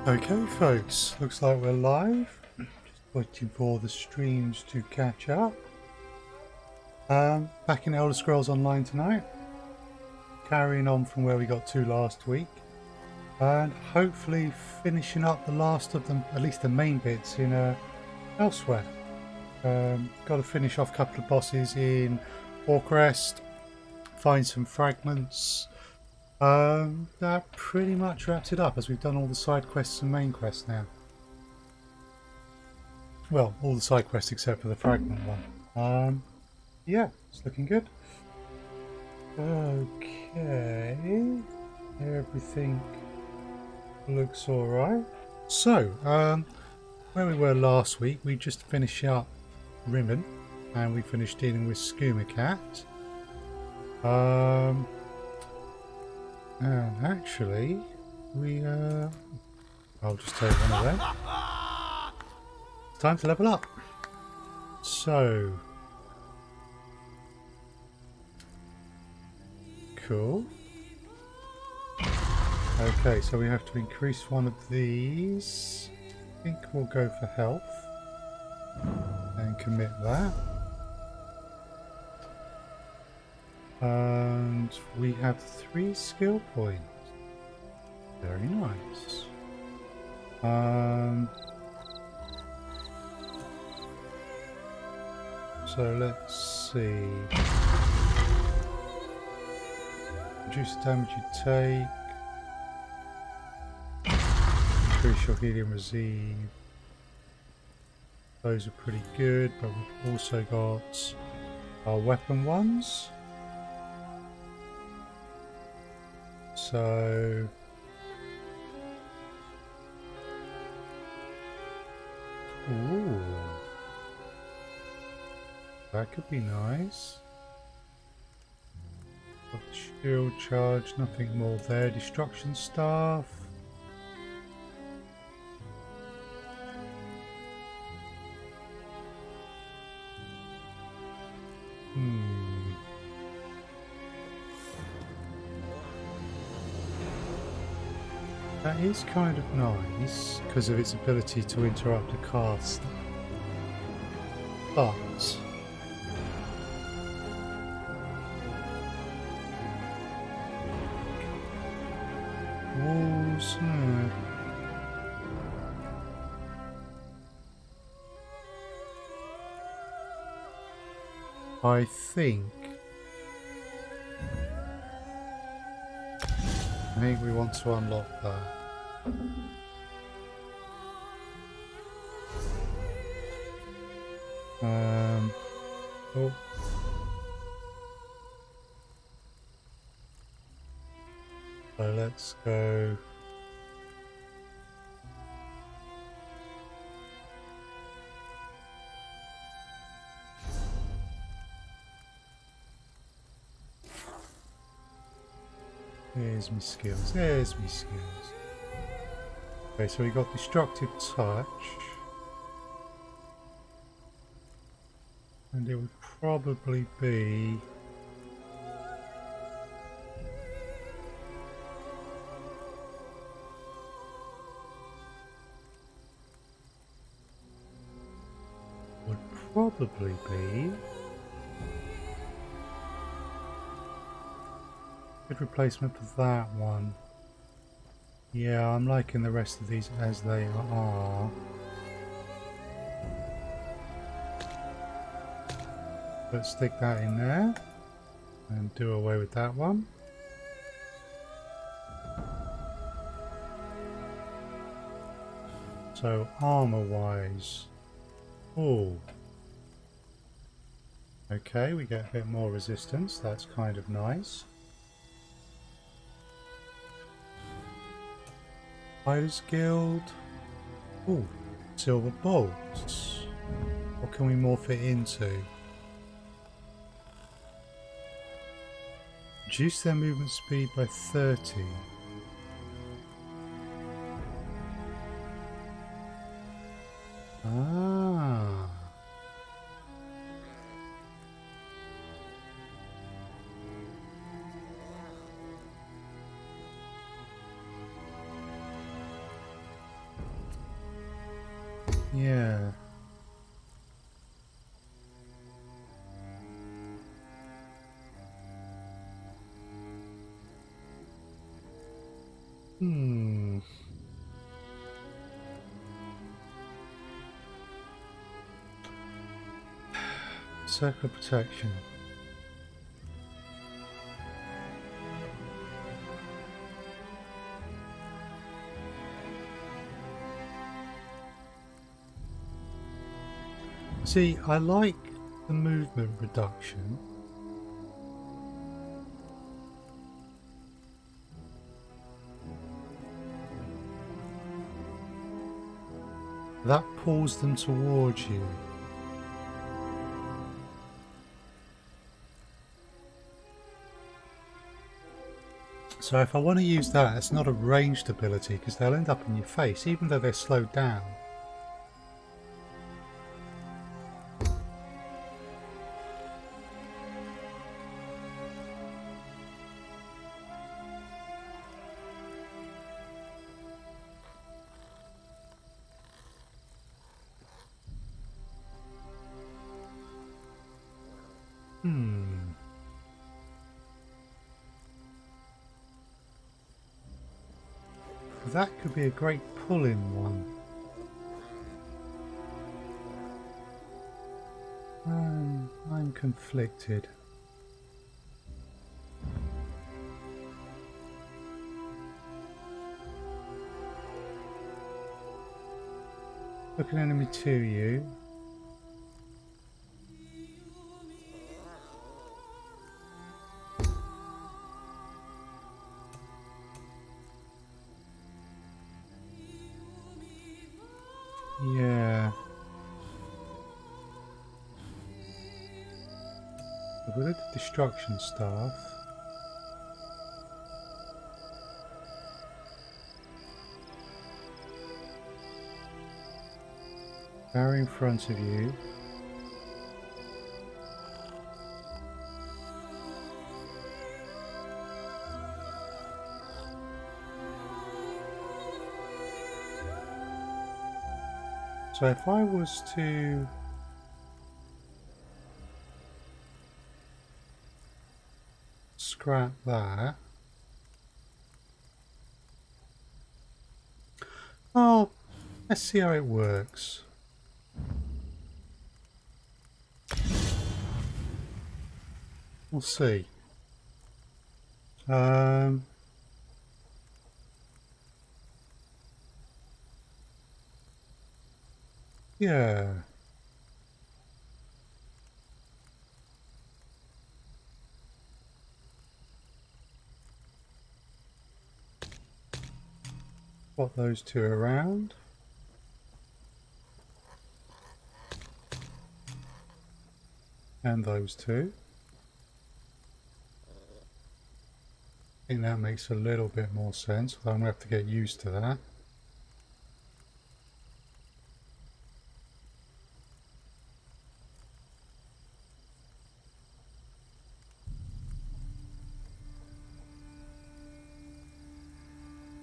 Okay folks, looks like we're live. Just waiting for the streams to catch up. Back in Elder Scrolls Online tonight. Carrying on from where we got to last week. And hopefully finishing up the last of them, at least the main bits in Elsweyr. Got to finish off a couple of bosses in Orcrest. Find some fragments. That pretty much wraps it up, as we've done all the side quests and main quests now. Well, all the side quests except for the fragment one. Yeah, it's looking good. Okay, everything looks alright. So, where we were last week, we just finished up Rimmon, and we finished dealing with SilmarUK. And actually, I'll just take one of them. It's time to level up. So, cool. Okay, so we have to increase one of these. I think we'll go for health and commit that. And we have 3 skill points. Very nice. So let's see. Reduce the damage you take. Increase your healing receive. Those are pretty good, but we've also got our weapon ones. So ooh, that could be nice. Got the shield charge, nothing more there. Destruction staff. That is kind of nice because of its ability to interrupt a cast. But walls, I think we want to unlock that. Oh. So let's go. There's my skills, there's my skills. Okay, so we got Destructive Touch. And it would probably be... good replacement for that one. Yeah, I'm liking the rest of these as they are. Let's stick that in there and do away with that one. So armor wise, oh, okay, we get a bit more resistance. That's kind of nice. Fighters Guild. Oh, silver bolts. What can we morph it into? Reduce their movement speed by 30. Ah. Yeah. Circle protection. See, I like the movement reduction. That pulls them towards you. So if I want to use that, it's not a ranged ability because they'll end up in your face, even though they're slowed down. That could be a great pull-in one. I'm conflicted. Look an enemy to you. Yeah. With the destruction staff. Barrier in front of you. So if I was to scrap that. Oh, let's see how it works. We'll see. Yeah. Swap those two around. And those two. I think that makes a little bit more sense, although I'm going to have to get used to that.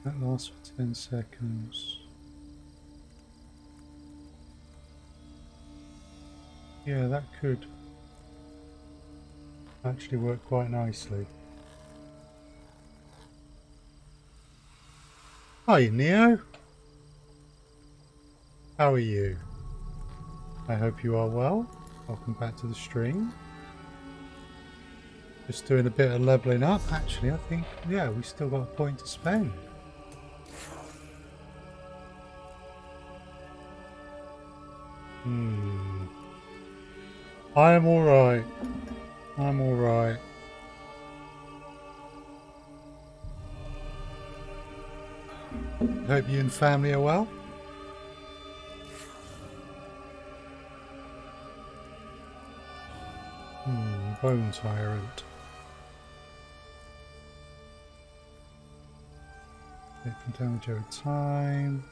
That lasts for 10 seconds. Yeah, that could actually work quite nicely. Hi, Neo. How are you? I hope you are well. Welcome back to the stream. Just doing a bit of leveling up. Actually, I think, yeah, we still got a point to spend. I am alright. I'm alright. Hope you and family are well. Bone Tyrant. Taking damage over time.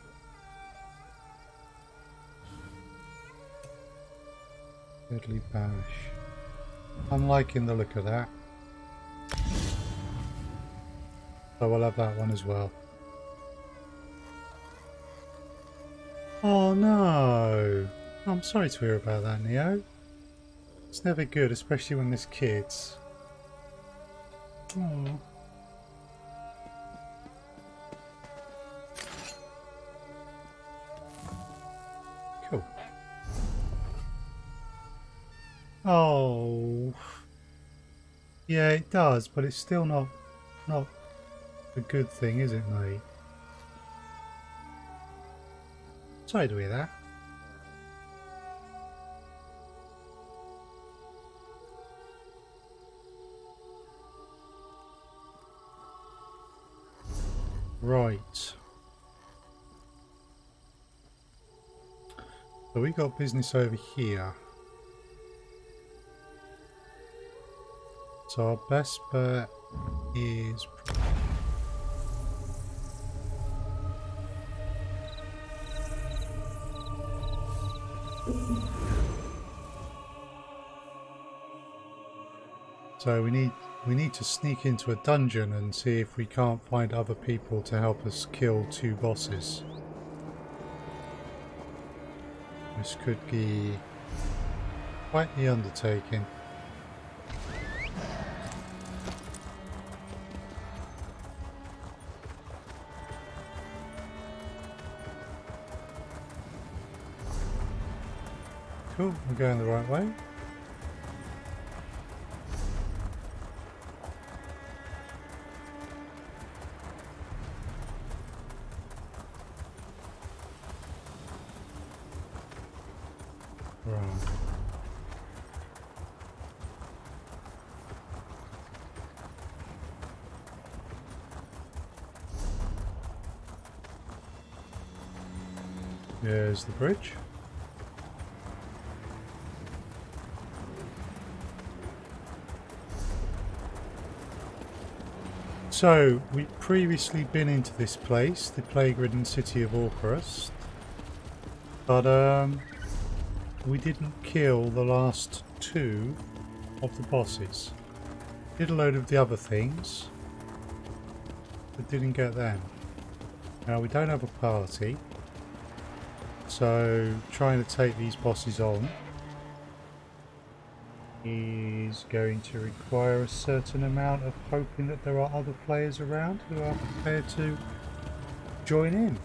Deadly Bash. I'm liking the look of that. So we'll have that one as well. Oh no! I'm sorry to hear about that, Neo. It's never good, especially when there's kids. Oh. Cool. Oh. Yeah, it does, but it's still not a good thing, is it, mate? Sorry to hear that. Right. So we got business over here. So our best bet is... So we need to sneak into a dungeon and see if we can't find other people to help us kill 2 bosses. This could be quite the undertaking. Cool, we're going the right way. Right. There's the bridge. So, we've previously been into this place, the plague-ridden city of Orcharest, but we didn't kill the last 2 of the bosses. Did a load of the other things, but didn't get them. Now we don't have a party, so trying to take these bosses on is going to require a certain amount of hoping that there are other players around who are prepared to join in.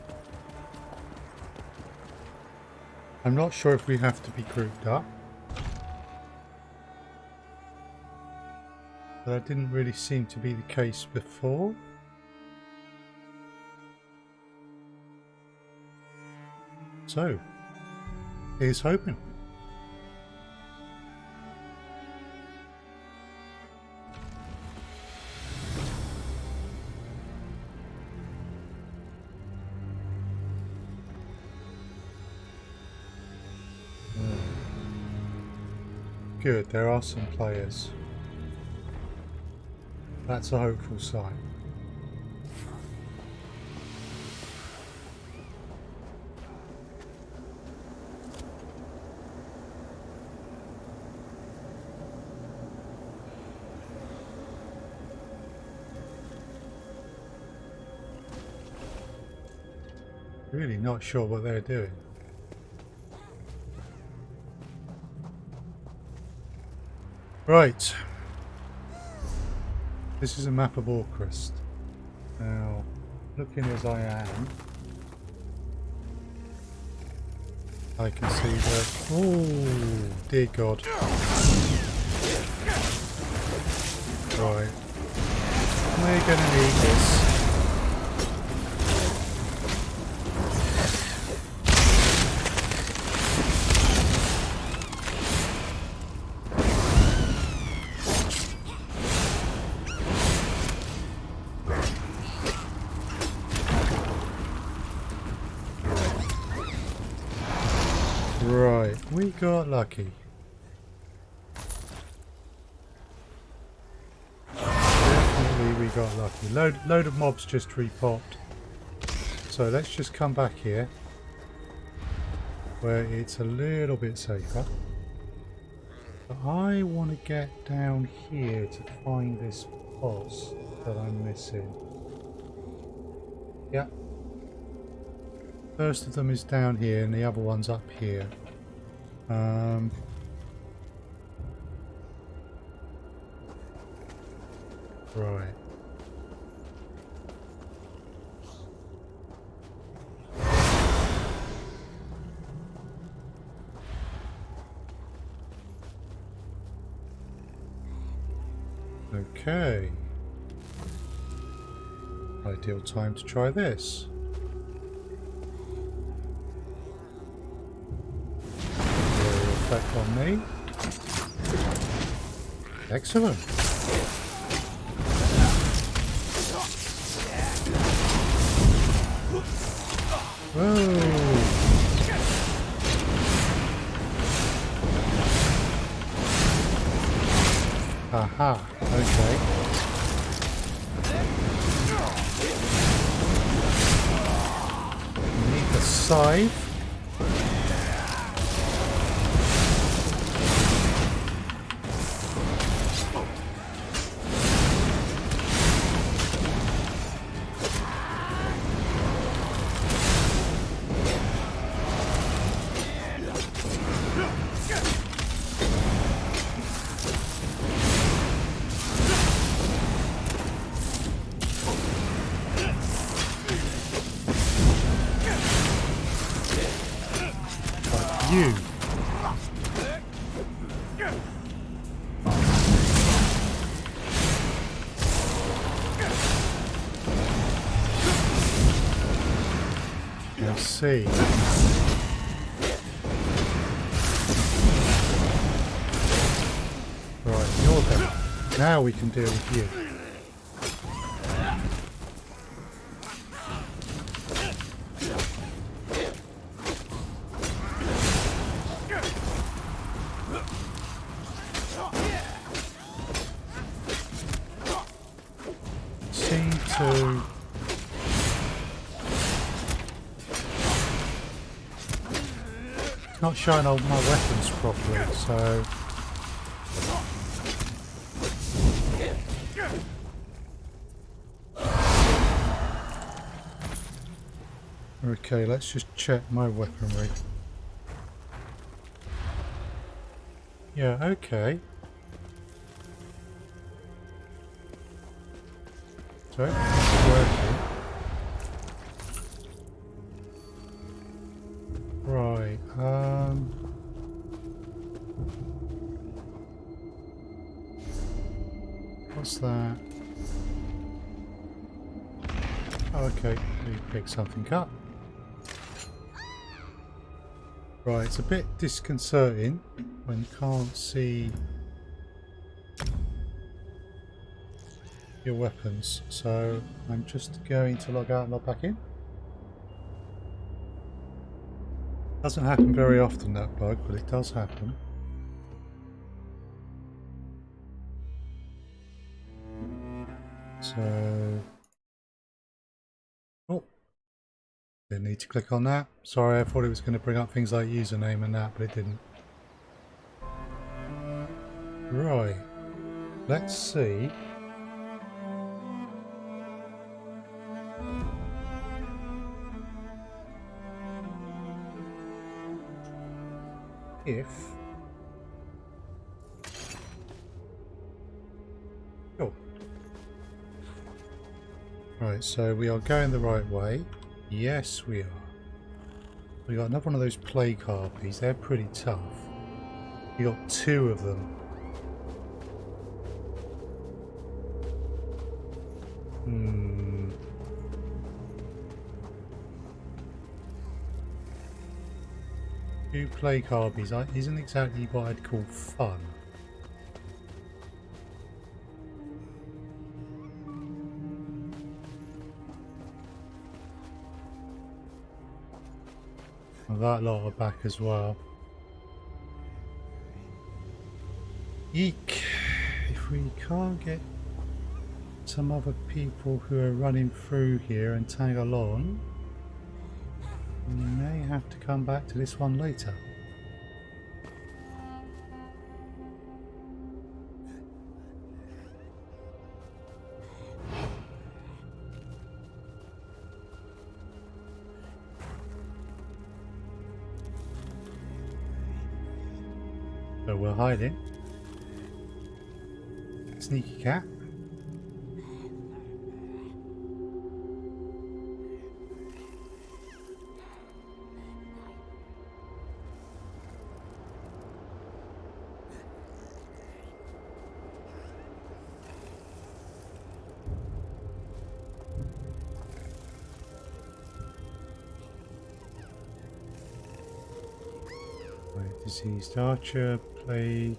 I'm not sure if we have to be grouped up, but that didn't really seem to be the case before. So, here's hoping. Good, there are some players. That's a hopeful sign. Really not sure what they're doing. Right. This is a map of Orcharest. Now, looking as I am, I can see that... Oh, dear God. Right. We're going to need this. Right, we got lucky. Definitely we got lucky. Load of mobs just repopped. So let's just come back here where it's a little bit safer. But I want to get down here to find this boss that I'm missing. Yeah. First of them is down here and the other one's up here. Right. Okay. Ideal time to try this. Area effect on me. Excellent. Whoa. Aha, okay. Need the scythe. You. I see. Right, you're there. Now we can deal with you. Not showing all my weapons properly, so okay, let's just check my weaponry. Yeah, okay. So it's working. Right, what's that? Oh, okay, we picked something up. Right, it's a bit disconcerting when you can't see your weapons, so I'm just going to log out and log back in. Doesn't happen very often, that bug, but it does happen. So, oh, didn't need to click on that. Sorry, I thought it was going to bring up things like username and that, but it didn't. Right, let's see. If oh, right, so we are going the right way. Yes, we are. We got another one of those plague harpies. They're pretty tough. We got 2 of them. Two plague harpies isn't exactly what I'd call fun. Well, that lot are back as well. Eek! If we can't get some other people who are running through here and tag along, we may have to come back to this one later. So we'll hide it. Sneaky cat. Diseased archer, plague.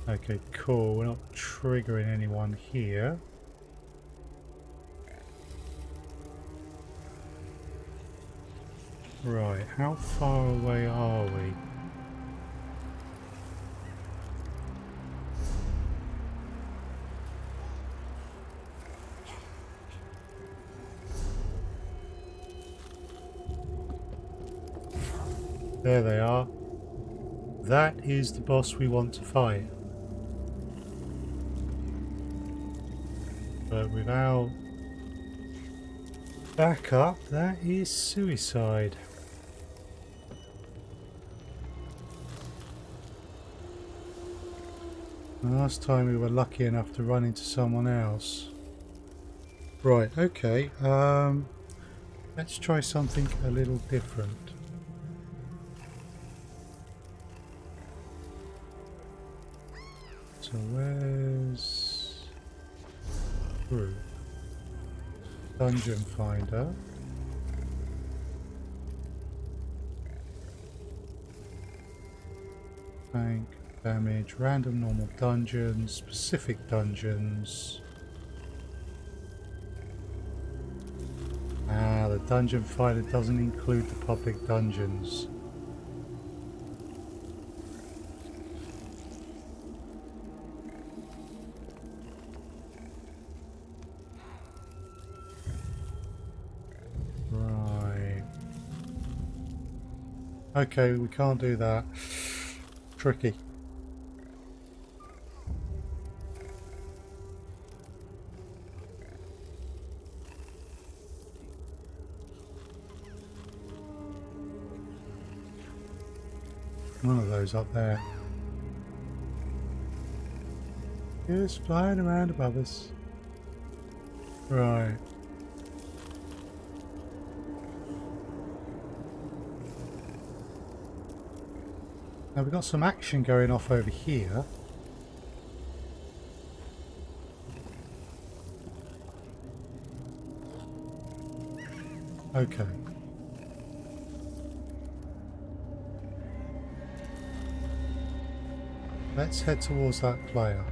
Okay, cool. We're not triggering anyone here. Right, how far away are we? There they are. That is the boss we want to fight. But without backup, that is suicide. Last time we were lucky enough to run into someone else. Right, okay. Let's try something a little different. So where's group? Dungeon finder. Tank, damage, random normal dungeons, specific dungeons. Ah, the dungeon finder doesn't include the public dungeons. Okay, we can't do that. Tricky. One of those up there. Just flying around above us. Right. Now we've got some action going off over here. Okay. Let's head towards that player.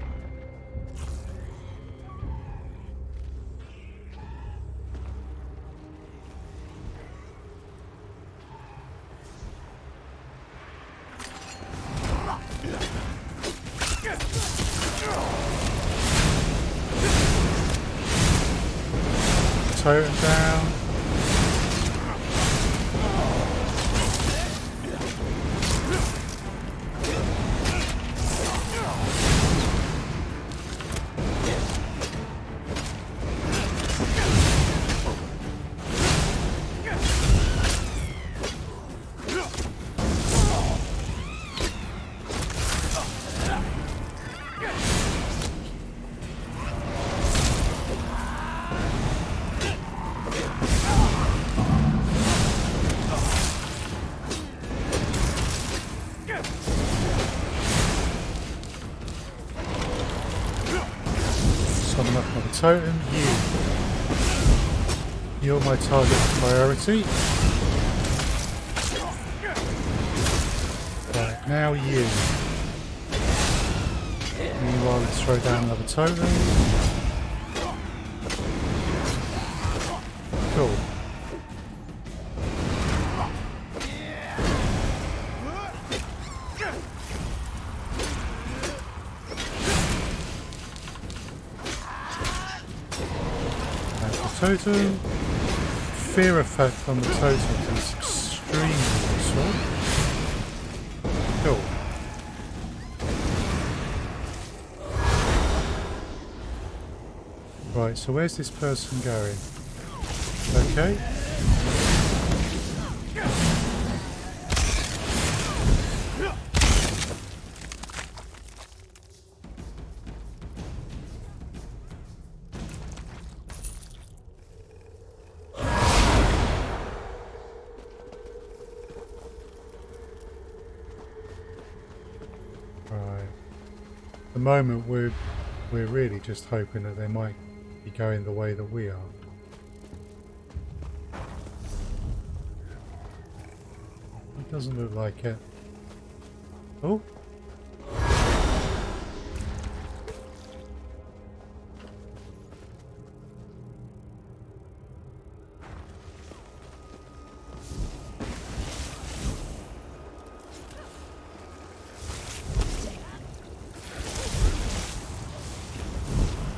Totem down. Totem, you're my target priority. Right, now you. Meanwhile, let's throw down another totem. Cool. Totem. Fear effect on the totem is extremely useful. Cool. Right, so where's this person going? Okay. the moment we're really just hoping that they might be going the way that we are. It doesn't look like it. Oh.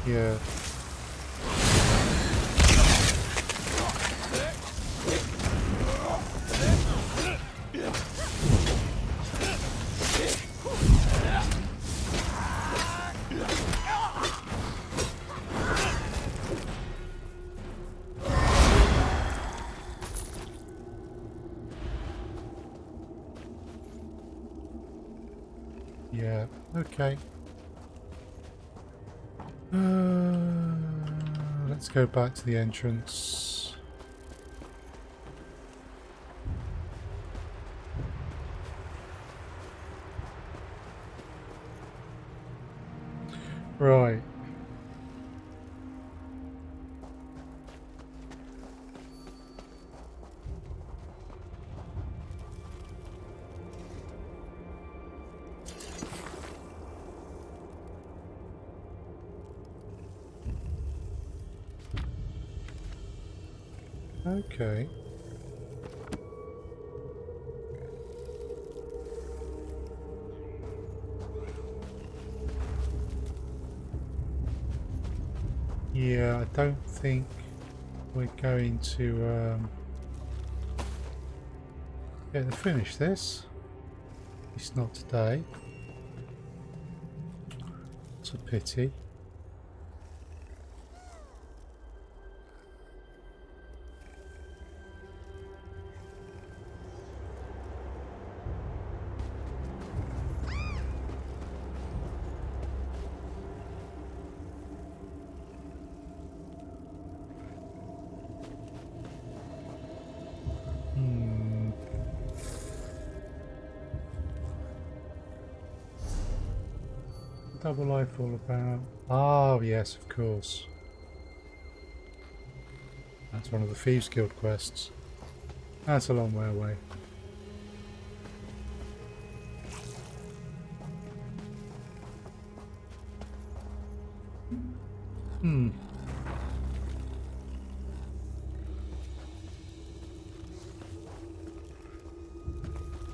Yeah. Yeah, okay. Let's go back to the entrance. Right. Okay. Yeah, I don't think we're going to get to finish this. It's not today. It's a pity. Double life all about. Oh yes, of course. That's one of the Thieves Guild quests. That's a long way away.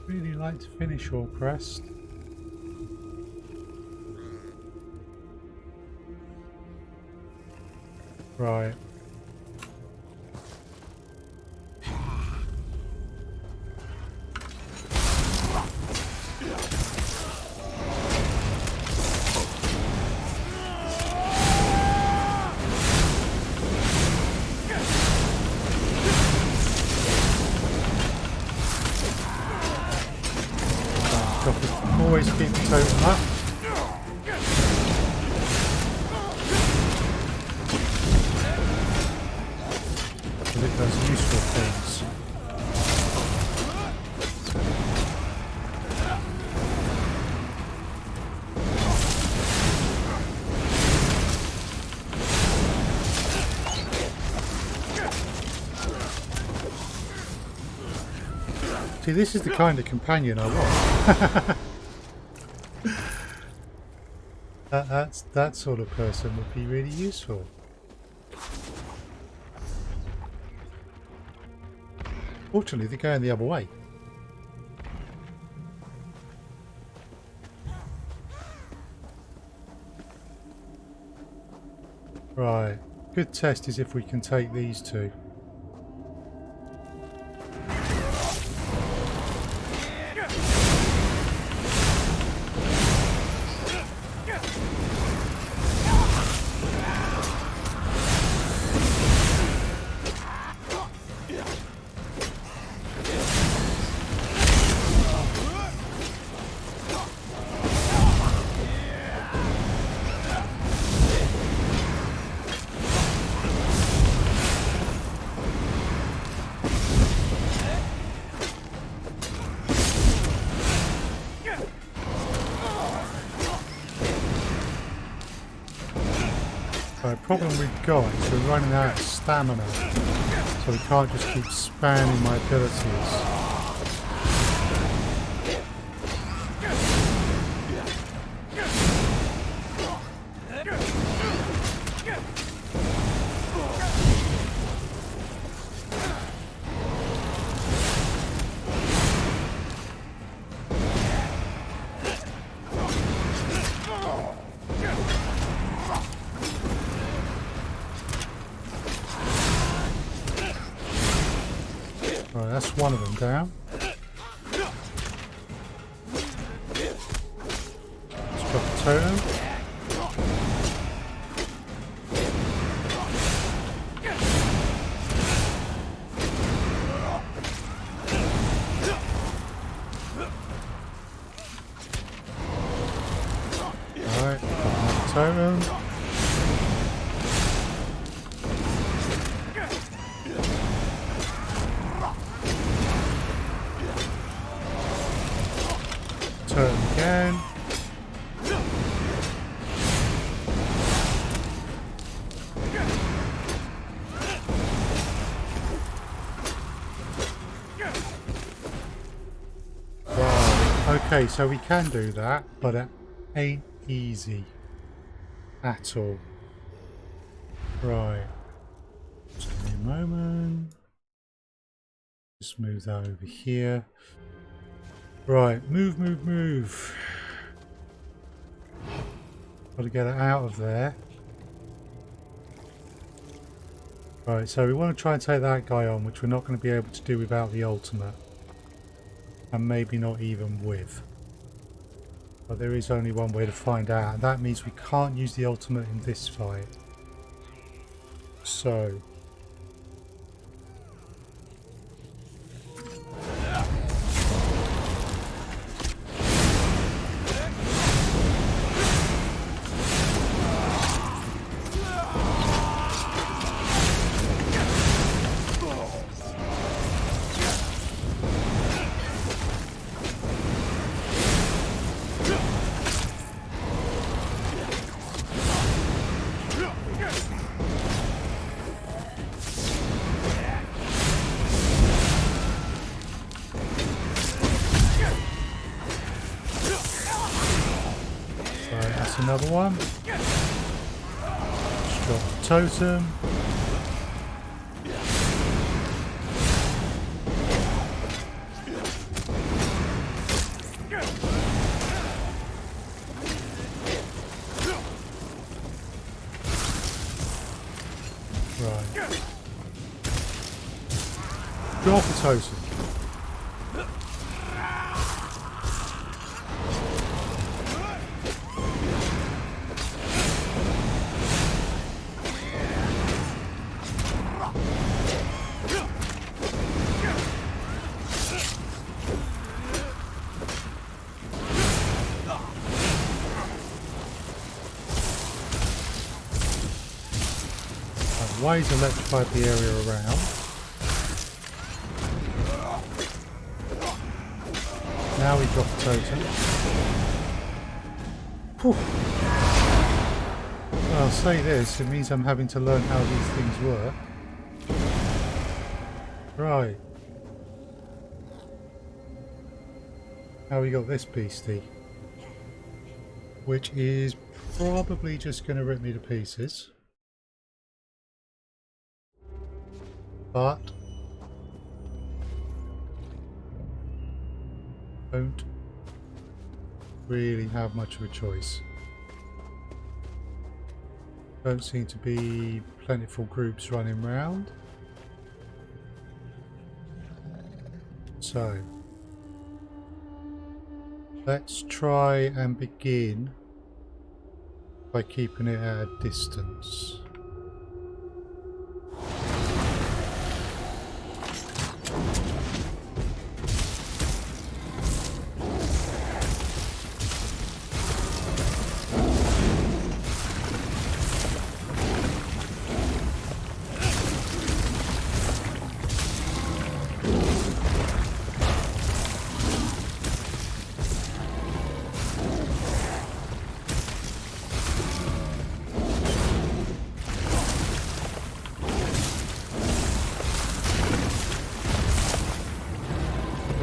Really like to finish all crest. Right. Always keep the totem up. But it does useful things. See, this is the kind of companion I want. That sort of person would be really useful. Fortunately, they're going the other way. Right. Good test is if we can take these two. The problem we've got is we're running out of stamina, so we can't just keep spamming my abilities. Right, that's one of them down. Let's drop a totem. Alright, drop another totem. Turn again. Wow. Okay, so we can do that, but it ain't easy at all. Right. Just give me a moment. Just move that over here. Right, move, move, move. Got to get it out of there. Right, so we want to try and take that guy on, which we're not going to be able to do without the ultimate. And maybe not even with. But there is only one way to find out, and that means we can't use the ultimate in this fight. So... another one. Just drop the totem. Right. Drop the totem. Waves electrified the area around. Now we drop the totem. Whew. Well, I'll say this, it means I'm having to learn how these things work. Right. Now we got this beastie. Which is probably just going to rip me to pieces. But don't really have much of a choice. Don't seem to be plentiful groups running round. So let's try and begin by keeping it at a distance.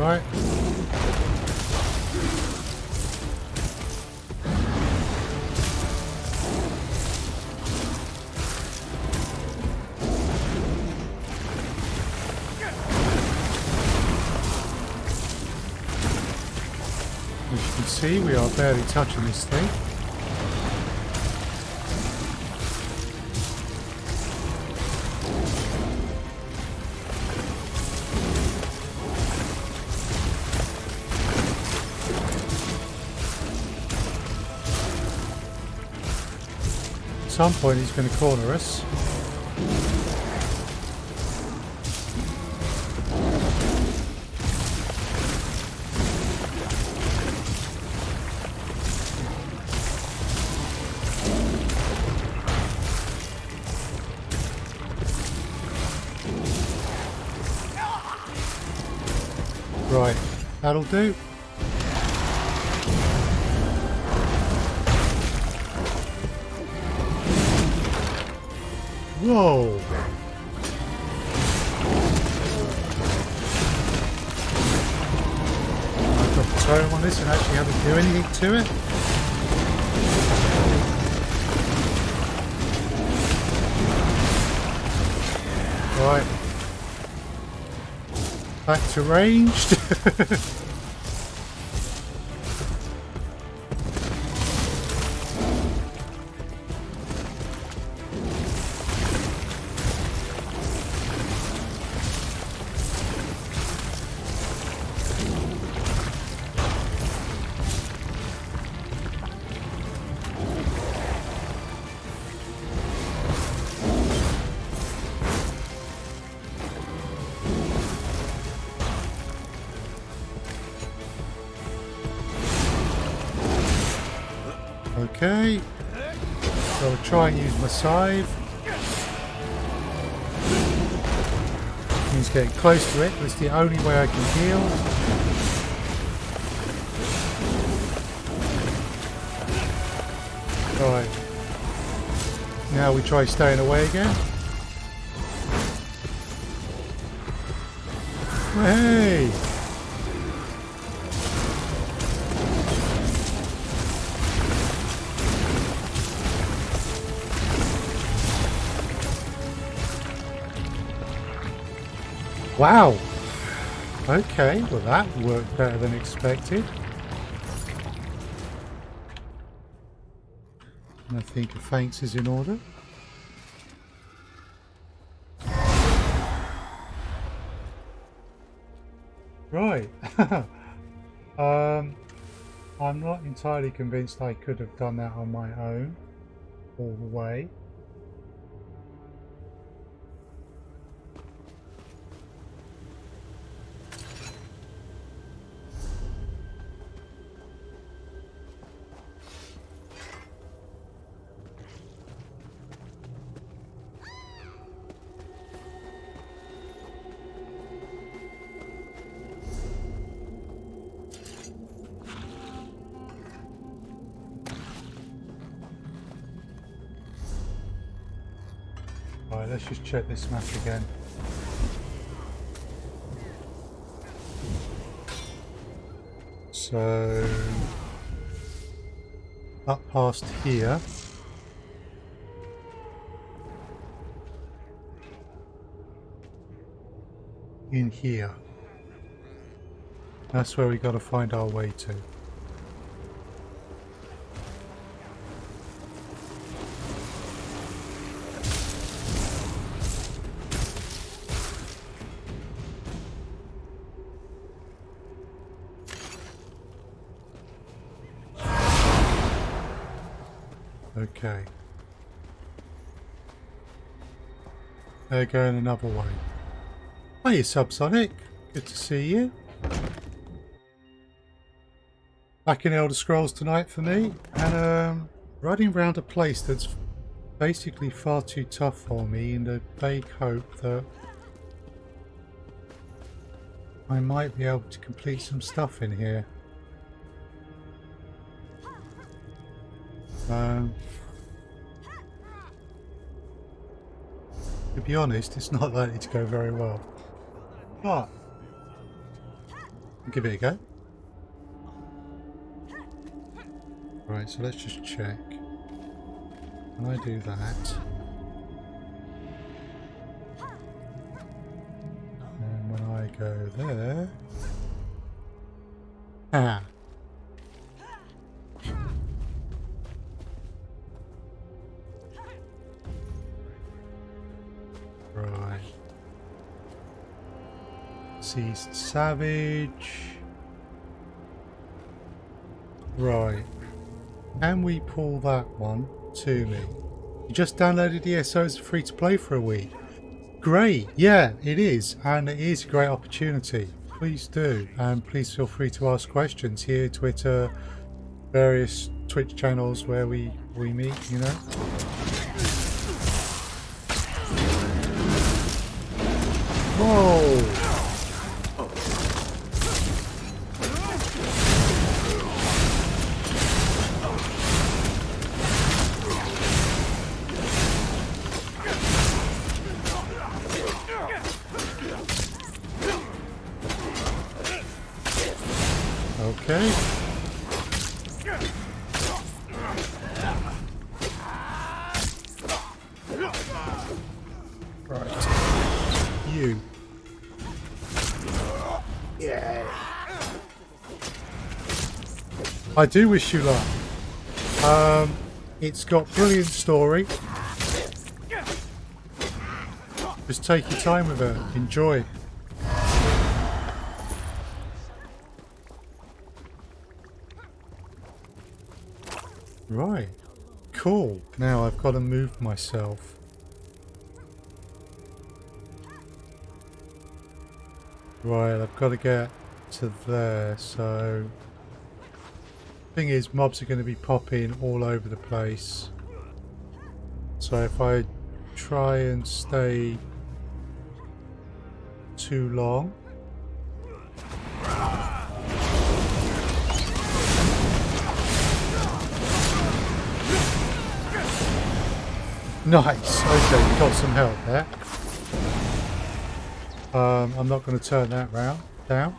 right? As you can see, we are barely touching this thing. At some point he's going to corner us. Right, that'll do. Whoa! I've got the tone on this and actually haven't do anything to it. Right. Back to ranged. Okay, so I'll try and use my scythe. He's getting close to it, but it's the only way I can heal. Right, now we try staying away again. Hey! Wow! Okay, well that worked better than expected. And I think a feint is in order. Right. I'm not entirely convinced I could have done that on my own all the way. Right, let's just check this map again. So, up past here. In here. That's where we got to find our way to. Okay. They're going another way. Hiya, Subsonic. Good to see you. Back in Elder Scrolls tonight for me, and riding around a place that's basically far too tough for me in the vague hope that I might be able to complete some stuff in here. To be honest, it's not likely to go very well. But Give it a go. Right, so let's just check. Can I do that? And when I go there... Ah! Right. Seized Savage. Right. Can we pull that one to me? You just downloaded the ESO as free to play for a week. Great. Yeah, it is. And it is a great opportunity. Please do. And please feel free to ask questions here, Twitter, various Twitch channels where we meet, you know. Whoa! Okay. Right. You. Yeah. I do wish you luck. It's got brilliant story. Just take your time with it. Enjoy. Right. Cool. Now I've got to move myself. Right, I've got to get to there, so... Thing is, mobs are going to be popping all over the place. So if I try and stay too long... Nice! Okay, got some help there. I'm not going to turn that round down.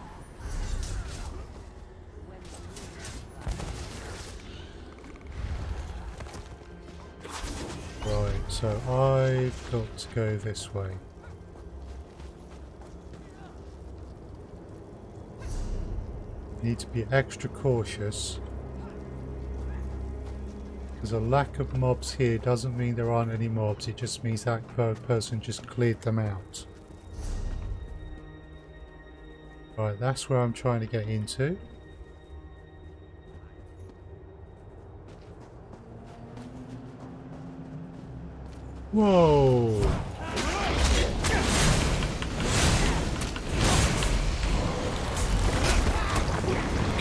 Right, so I've got to go this way. Need to be extra cautious. Because a lack of mobs here doesn't mean there aren't any mobs, it just means that person just cleared them out. Right, that's where I'm trying to get into. Whoa!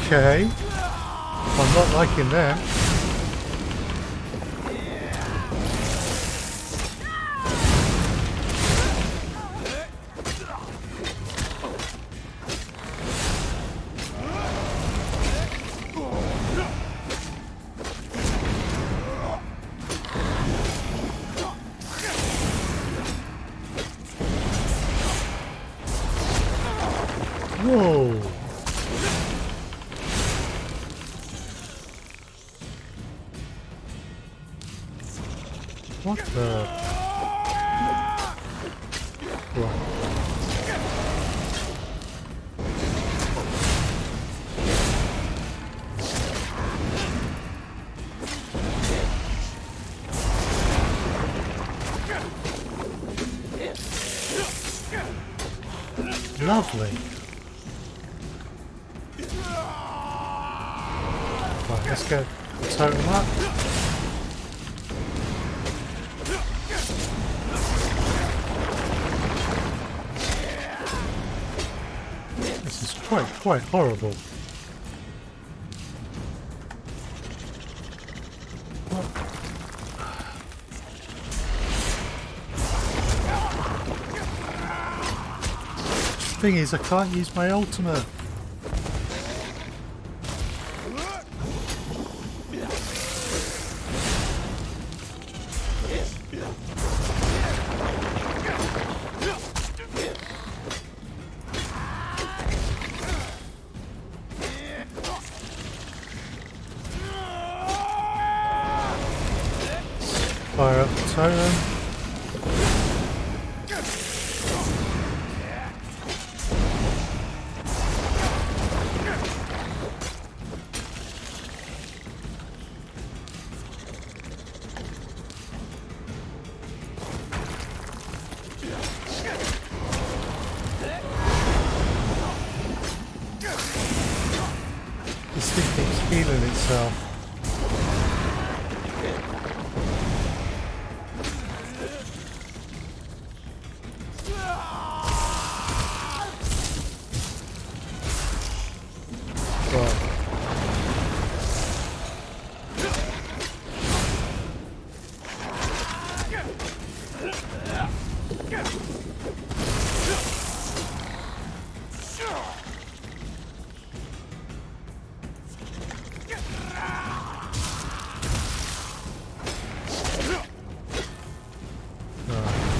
Okay. I'm not liking them. Whoa! What the? Right. Lovely. Right, let's get the totem up. This is quite horrible. What? Thing is, I can't use my ultimate. fire up the totem. This thing keeps healing itself.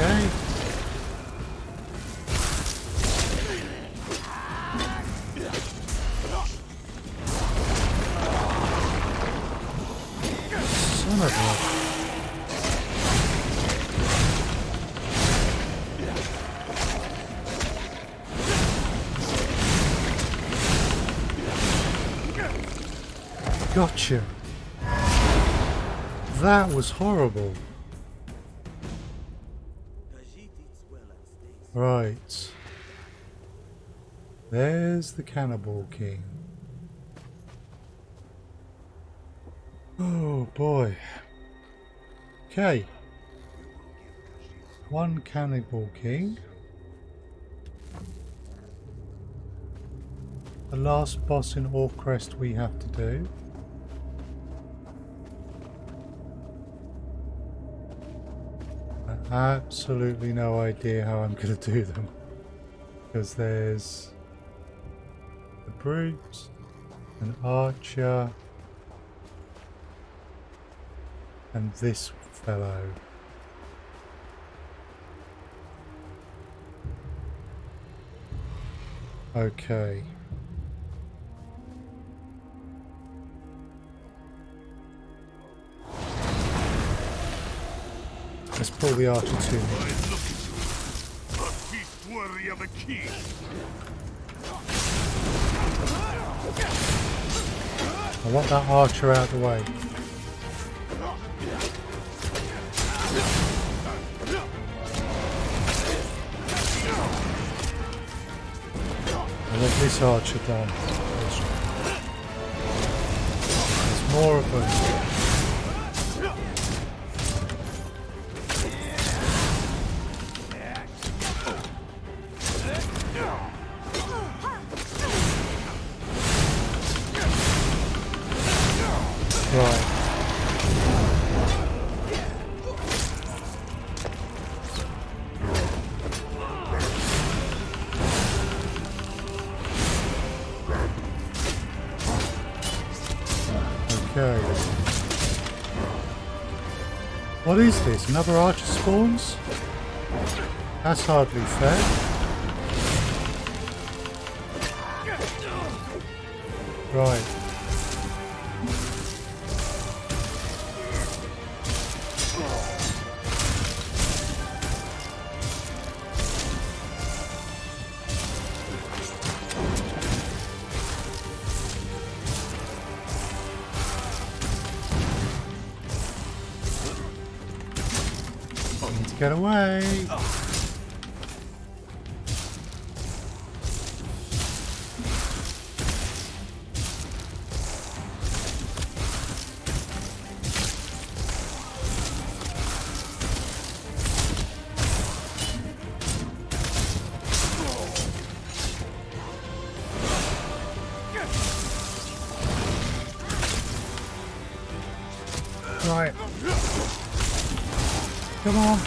Okay. Son of a... Gotcha. That was horrible. Right. There's the Cannibal King. Oh boy. Okay. One Cannibal King. The last boss in Orcrest we have to do. Absolutely no idea how I'm going to do them, because there's the brute, an archer, and this fellow. Okay. Let's pull the archer to me. A feast worthy of a king. I want that archer out of the way. I want this archer done. There's more of them. Right. Okay. What is this? Another archer spawns? That's hardly fair. Right. Get away! Right. Come on.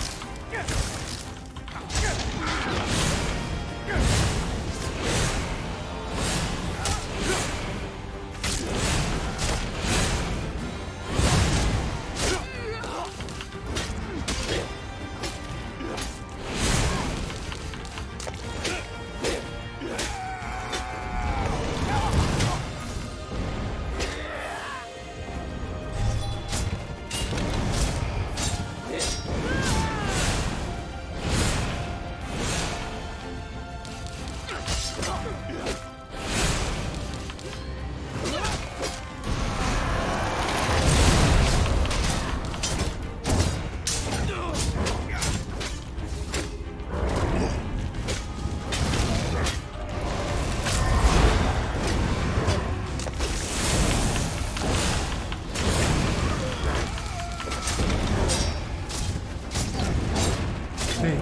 XP.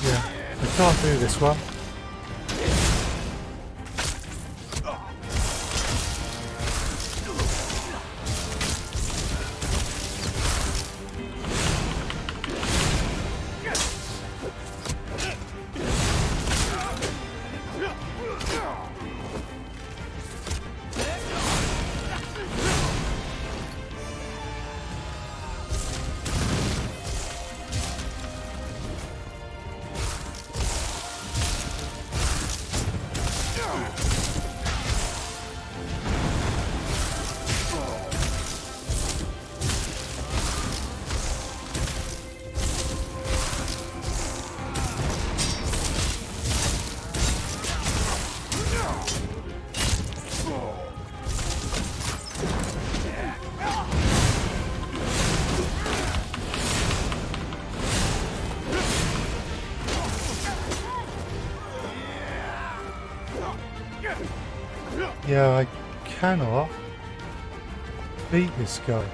Yeah, I can't do this one. Yeah, I cannot beat this guy.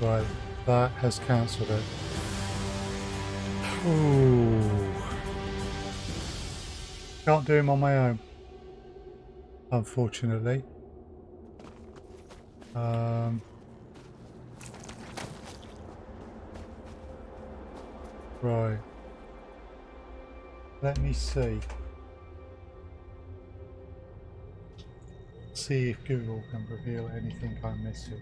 Right, that has cancelled it. Ooh. Can't do him on my own, unfortunately. Right. Let me see. See if Google can reveal anything I'm missing.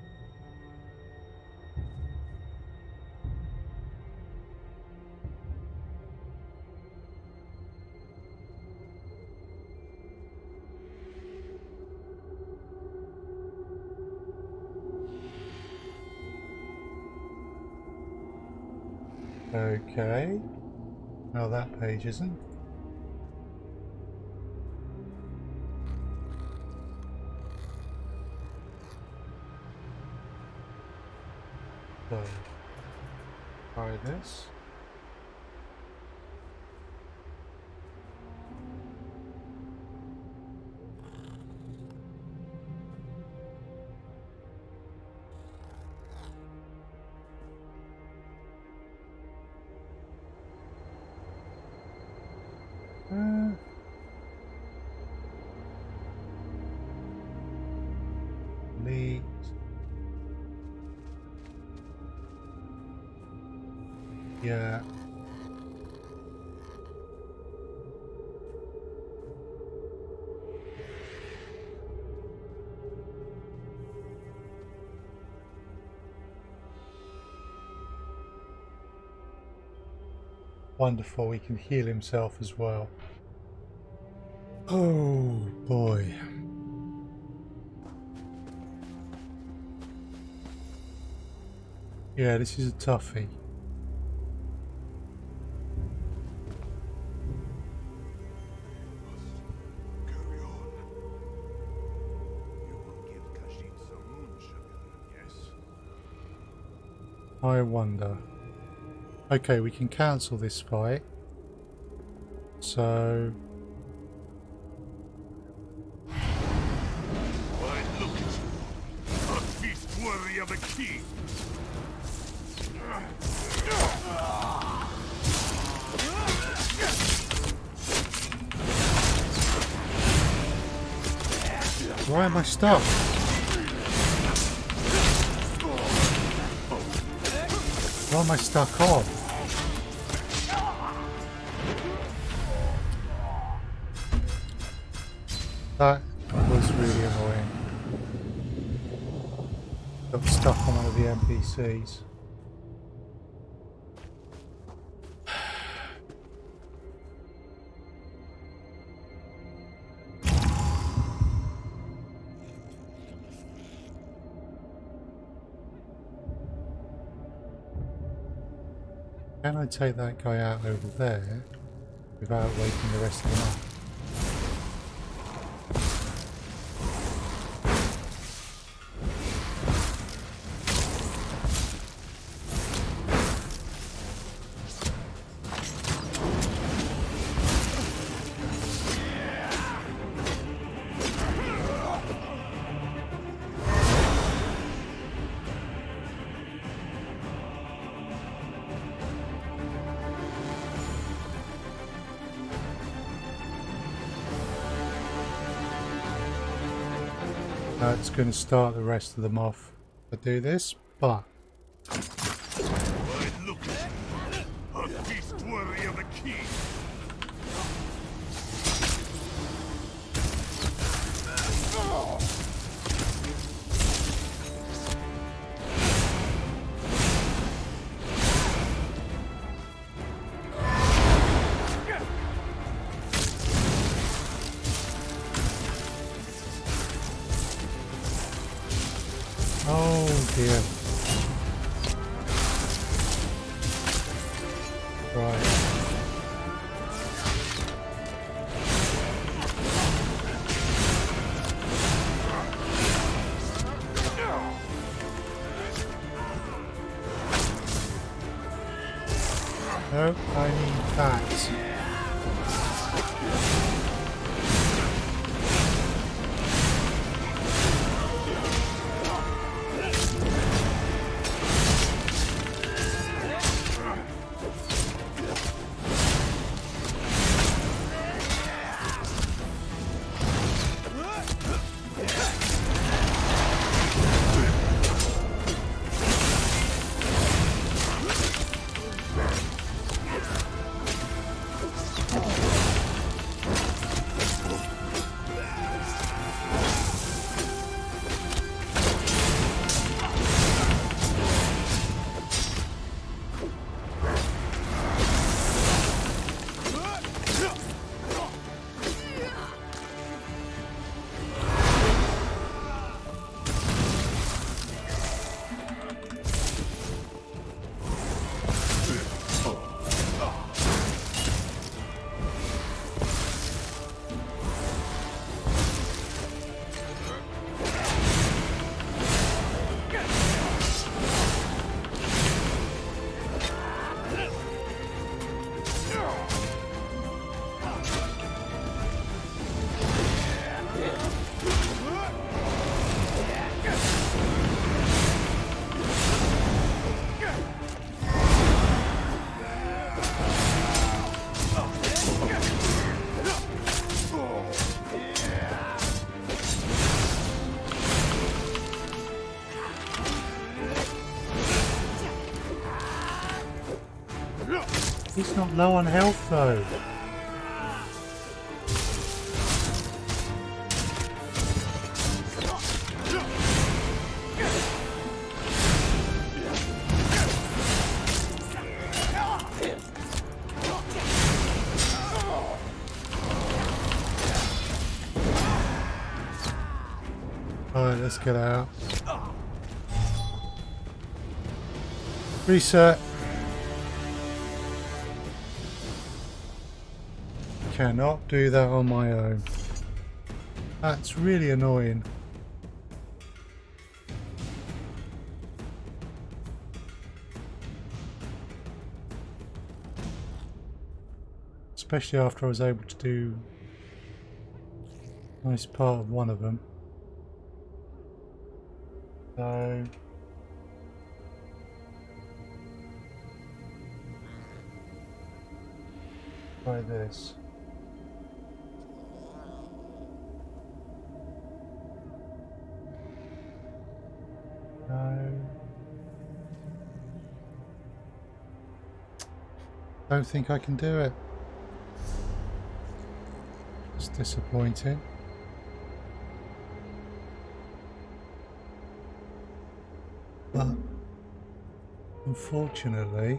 Okay. No, that page isn't. So, try this. Delete. Yeah. Wonderful, he can heal himself as well. Oh boy. Yeah, this is a toughie. Carry on. You will give Kashin some moon sugar, yes? I wonder. Okay, we can cancel this fight. So... Why, look at you. A feast worthy of a king. Why am I stuck? Why am I stuck on? That was really annoying. Got stuck on one of the NPCs. Can I take that guy out over there without waking the rest of them up? That's going to start the rest of them off to do this, but Why, look at it. A feast worthy of a king. oh dear. Right. No, I need that. He's not low on health though. Alright, let's get out. Reset. Cannot do that on my own. That's really annoying. Especially after I was able to do a nice part of one of them. So try this. No. Don't think I can do it. It's disappointing. But unfortunately,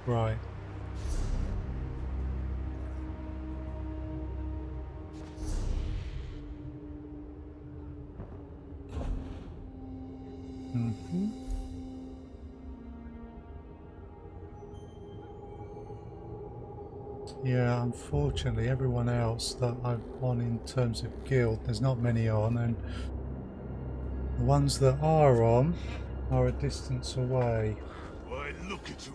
right. Yeah, unfortunately, everyone else that I'm on in terms of guild, there's not many on, and the ones that are on are a distance away. Why, look at you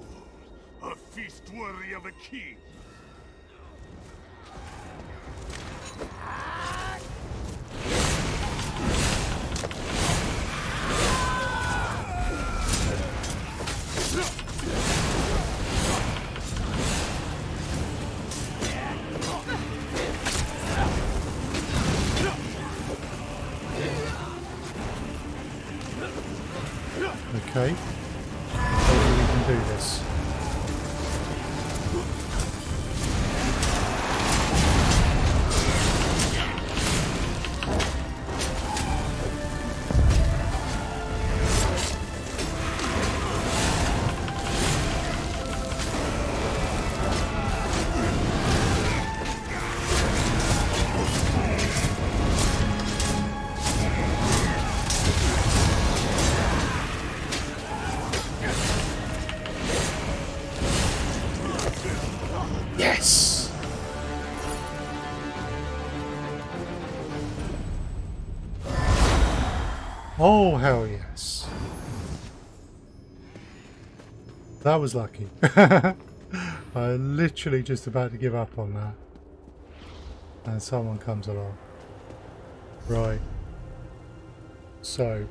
all. A feast worthy of a king. Okay, maybe we can do this. Yes! Oh, hell yes. That was lucky. I literally just about to give up on that. And someone comes along. Right. So.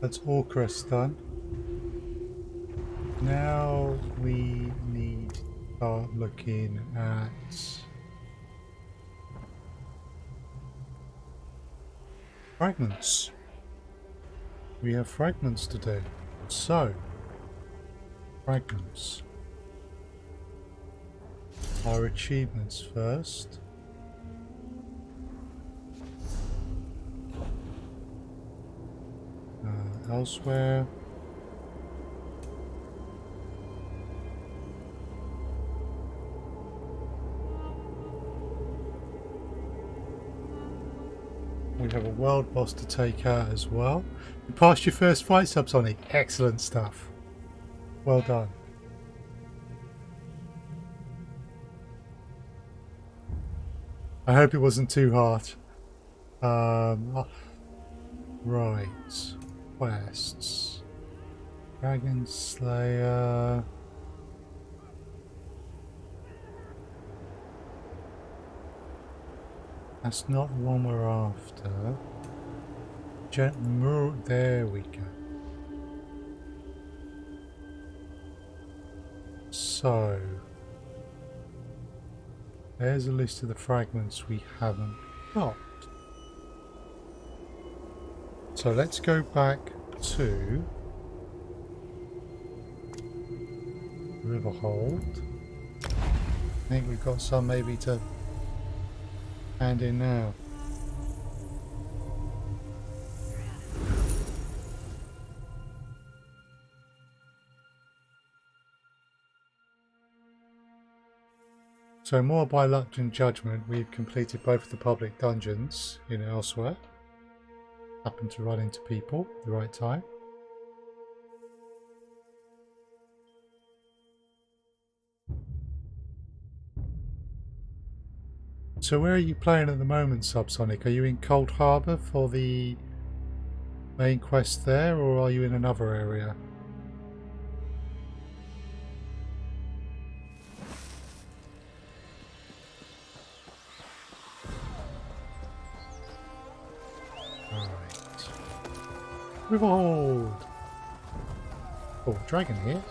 That's Orcrest done. Now we need to start looking at fragments. We have fragments to do. So, fragments. Our achievements first. Elsweyr. We have a world boss to take out as well. You passed your first fight, Subsonic. Excellent stuff. Well done. I hope it wasn't too hard. Right. Quests. Dragon Slayer. That's not the one we're after. There we go. So, there's a list of the fragments we haven't got. So let's go back to Riverhold. I think we've got some maybe to hand in now. So more by luck than judgment, we've completed both of the public dungeons in Elsweyr. Happened to run into people at the right time. So where are you playing at the moment, Subsonic? Are you in Cold Harbour for the main quest there, or are you in another area? Alright. Riverhold! Oh, dragon here.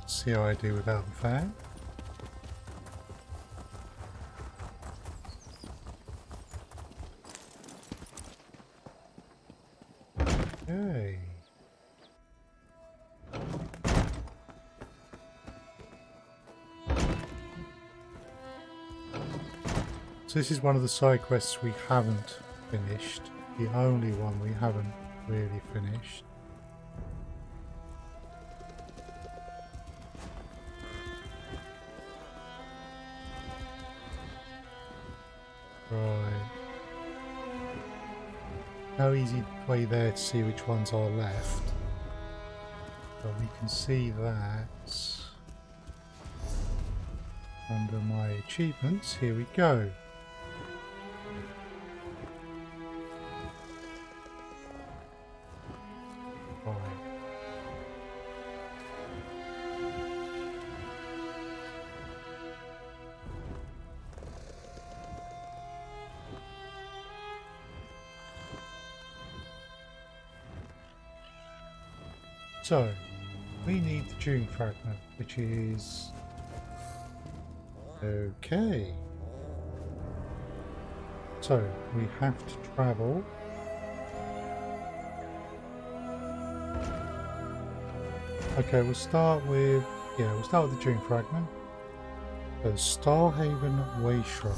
See how I do without the fan. Okay. So this is one of the side quests we haven't finished. The only one we haven't really finished. Right. No easy way there to see which ones are left. But we can see that under my achievements. Here we go. Right. So, we need the June fragment, which is okay. So, we have to travel. Okay, we'll start with the June fragment. So, Starhaven Way Shrine.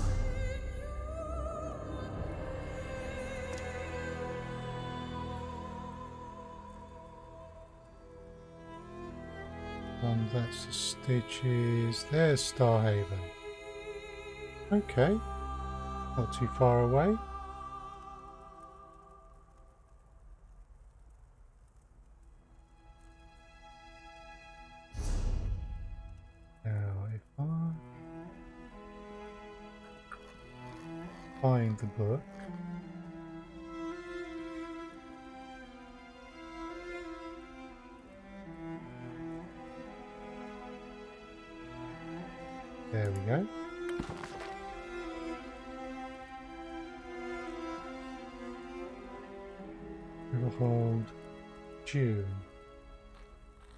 And that's the Stitches. There's Starhaven. Okay, not too far away. Now, if I find the book. There we go. Riverhold, June.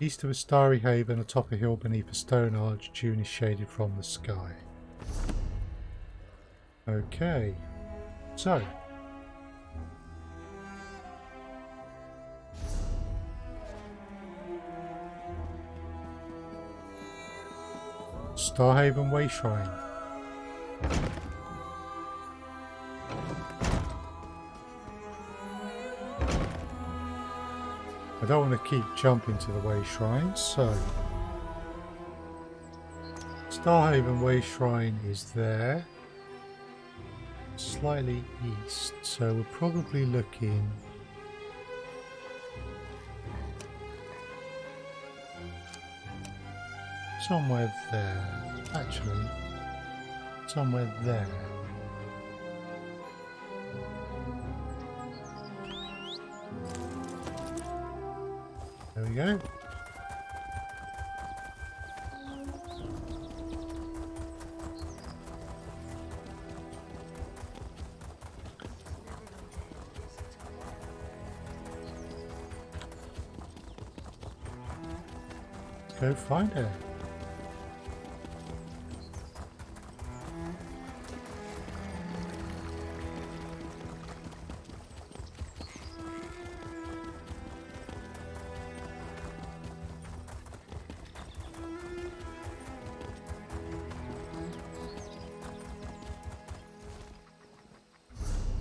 East of a starry haven, atop a hill beneath a stone arch, June is shaded from the sky. Okay, so. Starhaven Way Shrine. I don't want to keep jumping to the Way Shrine, so Starhaven Way Shrine is there, slightly east, so we're probably looking somewhere there, actually, somewhere there. There we go. Let's go find her.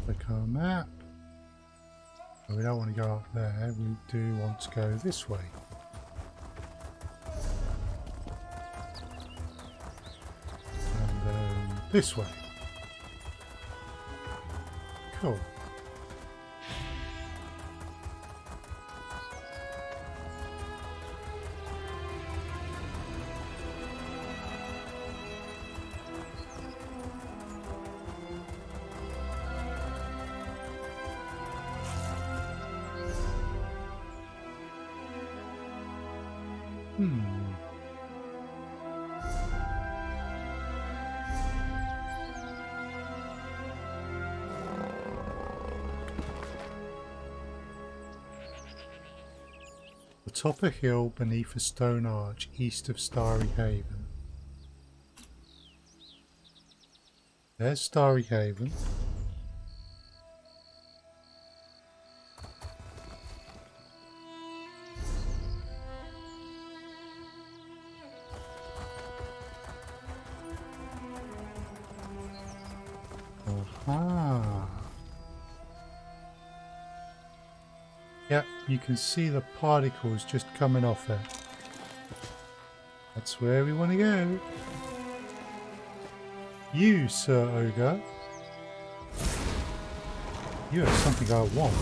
Click our map. Well, we don't want to go up there, we do want to go this way. And this way. Cool. Atop a hill beneath a stone arch east of Starry Haven. There's Starry Haven. Aha. Yep, you can see the particles just coming off there. That's where we want to go. You, Sir Ogre. You have something I want.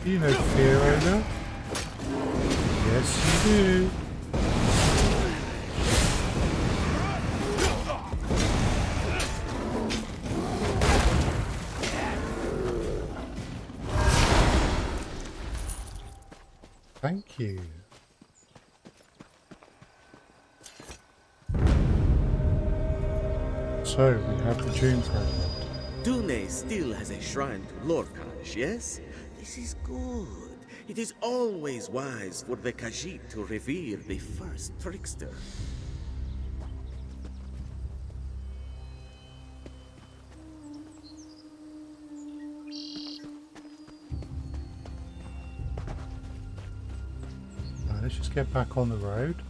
You know fear, Ogre? Yes, you do. Thank you. So, we have the June fragment. Dune still has a shrine to Lorcaj, yes? This is good. It is always wise for the Khajiit to revere the first trickster. Now, let's just get back on the road.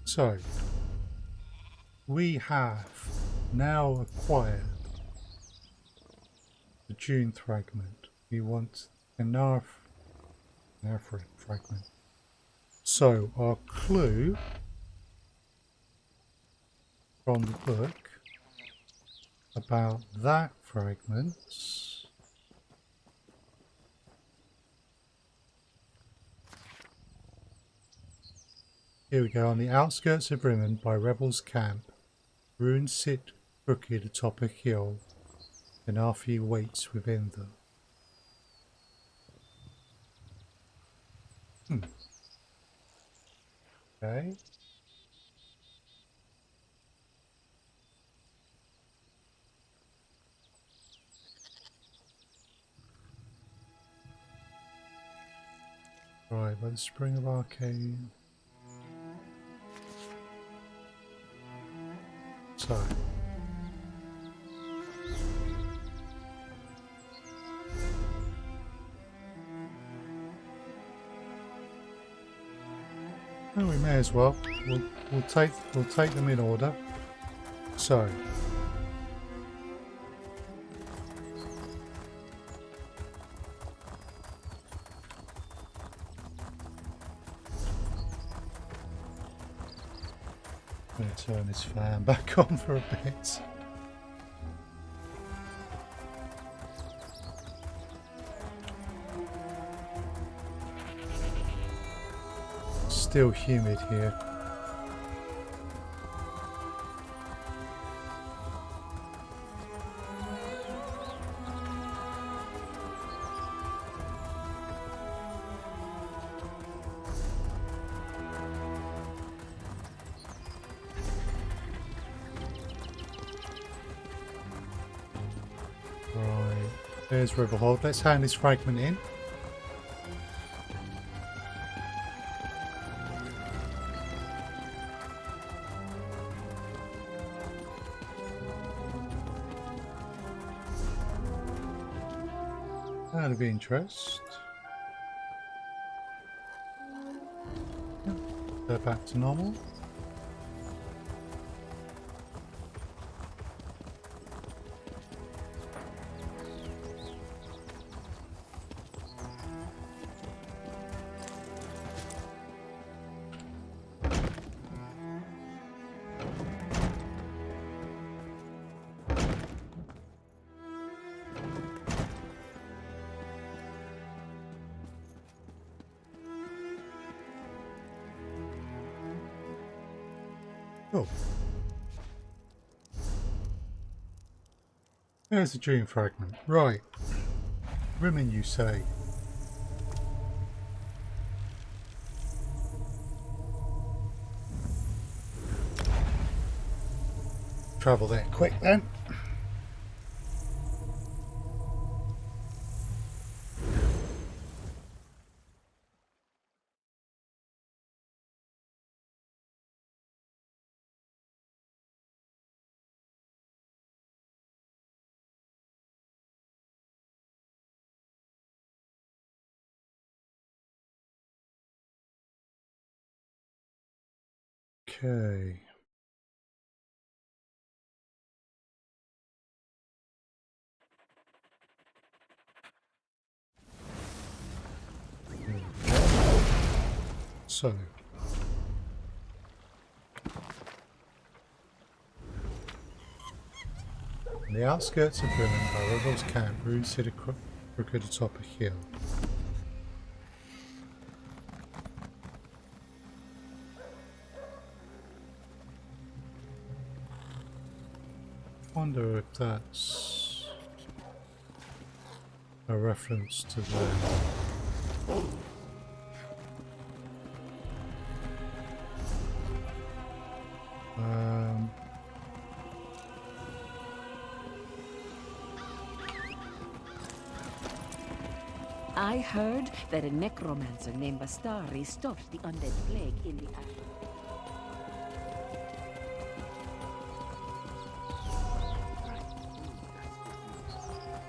So, we have now acquired the June fragment. We want a Narf fragment. So, our clue from the book about that fragment. Here we go. On the outskirts of Bremen, by rebels' camp, ruins sit crooked atop a hill, and Arthur waits within them. Okay. Right, by the Spring of Arcade. So. Oh, we may as well. We'll take them in order. So. I'm going to turn this fan back on for a bit. Still humid here. Right, there's Riverhold. Let's hand this fragment in. That'll be interest. Yep. Go back to normal. Oh. There's the dream fragment. Right. Rimming, you say? Travel there quick then. Okay. So, on the outskirts of Bremen, by Rodolph's camp, ruins sit a crook atop a hill. Wonder if that's a reference to them. I heard that a necromancer named Bastari stopped the undead plague in the island.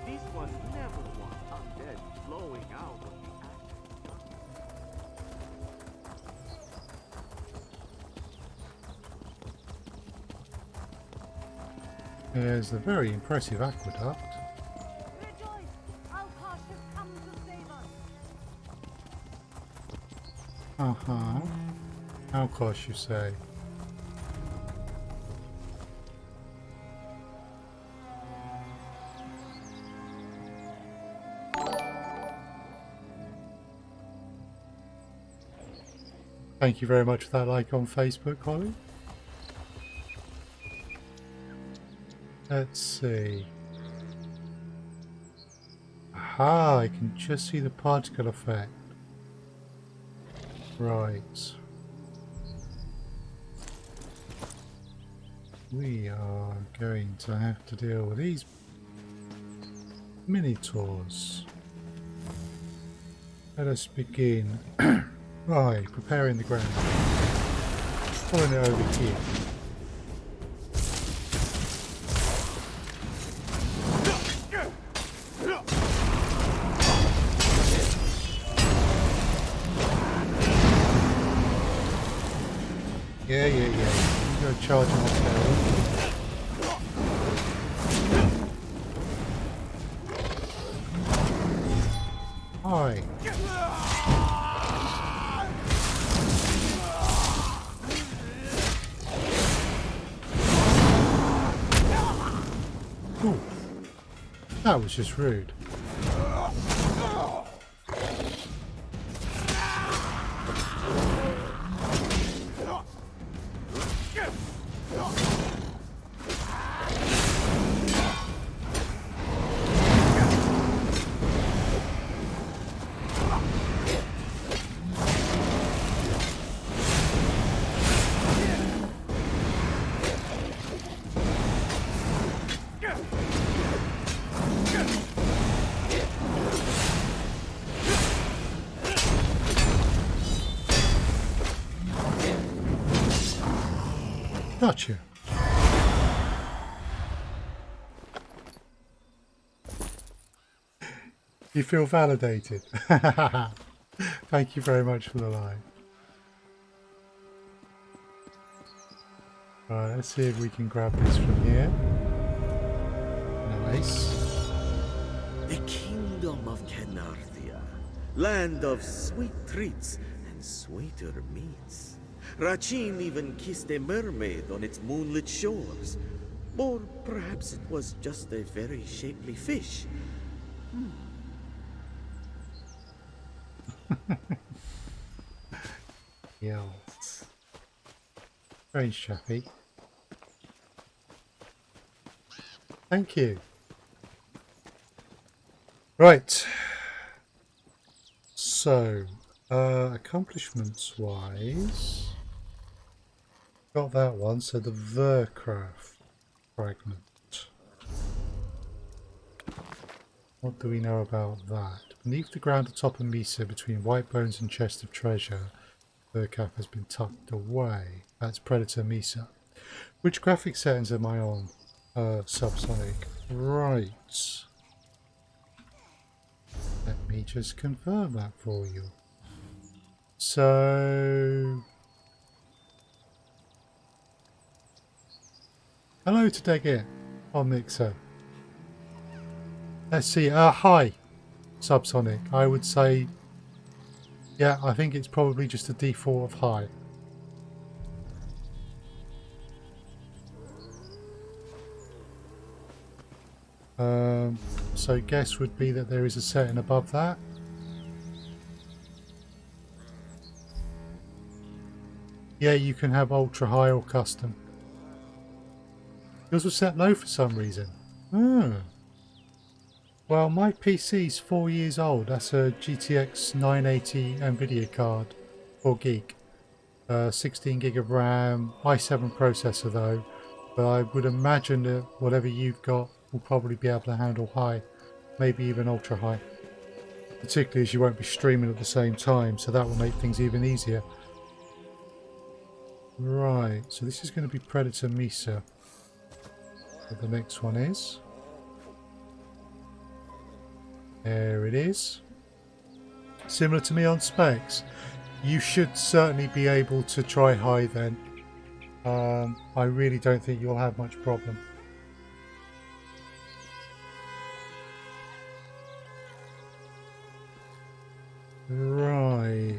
This one never was undead flowing out of the attic. There's a very impressive aqueduct. Rejoice! Alkosh has come to save us! Uh-huh. How cost, you say? Thank you very much for that like on Facebook, Holly. Let's see. Aha, I can just see the particle effect. Right. We are going to have to deal with these mini-tours. Let us begin by preparing the ground. Pulling it over here. Yeah. You go charge him off there. Hi. Ooh. That was just rude. Gotcha. You feel validated. Thank you very much for the like. Alright, let's see if we can grab this from here. Nice. The kingdom of Kenarthia, land of sweet treats and sweeter meats. Rachin even kissed a mermaid on its moonlit shores. Or perhaps it was just a very shapely fish. Yeah. Strange chappy. Thank you. Right. So, accomplishments wise, got that one. So the Vercraft fragment. What do we know about that? Beneath the ground atop of Mesa, between white bones and chest of treasure, Vercraft has been tucked away. That's Predator Mesa. Which graphic settings am I on? Subsonic. Right. Let me just confirm that for you. So Hello to Degit on Mixer. Let's see. Hi, Subsonic. I would say, yeah, I think it's probably just a default of high. So guess would be that there is a setting above that. Yeah, you can have ultra high or custom. Yours was set low for some reason. Oh. Well, my PC's 4 years old. That's a GTX 980 Nvidia card for Geek. 16 gig of RAM, i7 processor though. But I would imagine that whatever you've got will probably be able to handle high, maybe even ultra high. Particularly as you won't be streaming at the same time, so that will make things even easier. Right, so this is going to be Predator Mesa. What the next one is. There it is. Similar to me on specs. You should certainly be able to try high then. I really don't think you'll have much problem. Right.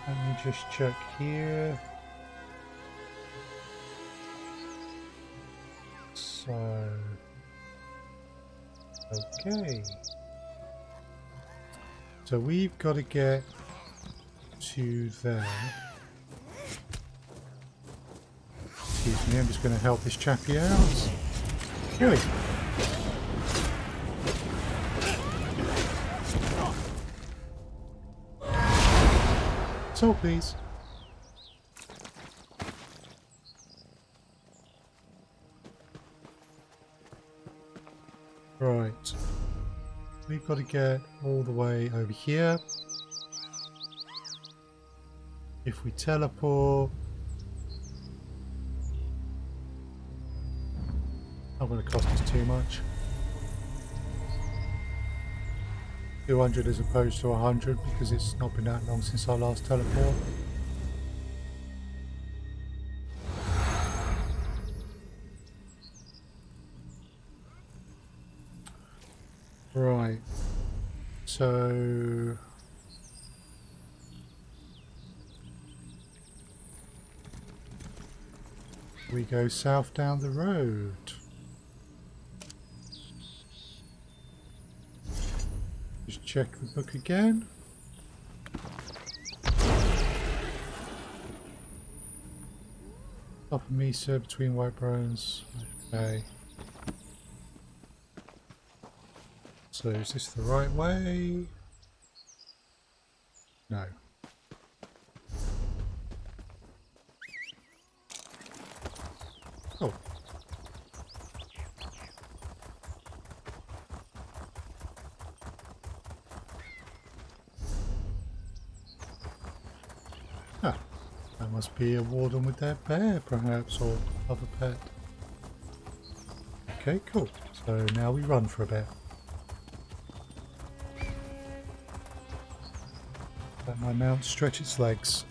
Let me just check here. So... okay. So we've got to get to there. Excuse me, I'm just going to help this chappy out. Oi. So please. Right. We've got to get all the way over here. If we teleport... not going to cost us too much. 200 as opposed to 100 because it's not been that long since our last teleport. Right, so we go south down the road. Just check the book again. Top of Mesa between White Bones. Okay. So is this the right way? No. Oh. Ah, that must be a warden with their bear, perhaps, or other pet. Okay, cool. So now we run for a bit. Let my mount stretch its legs.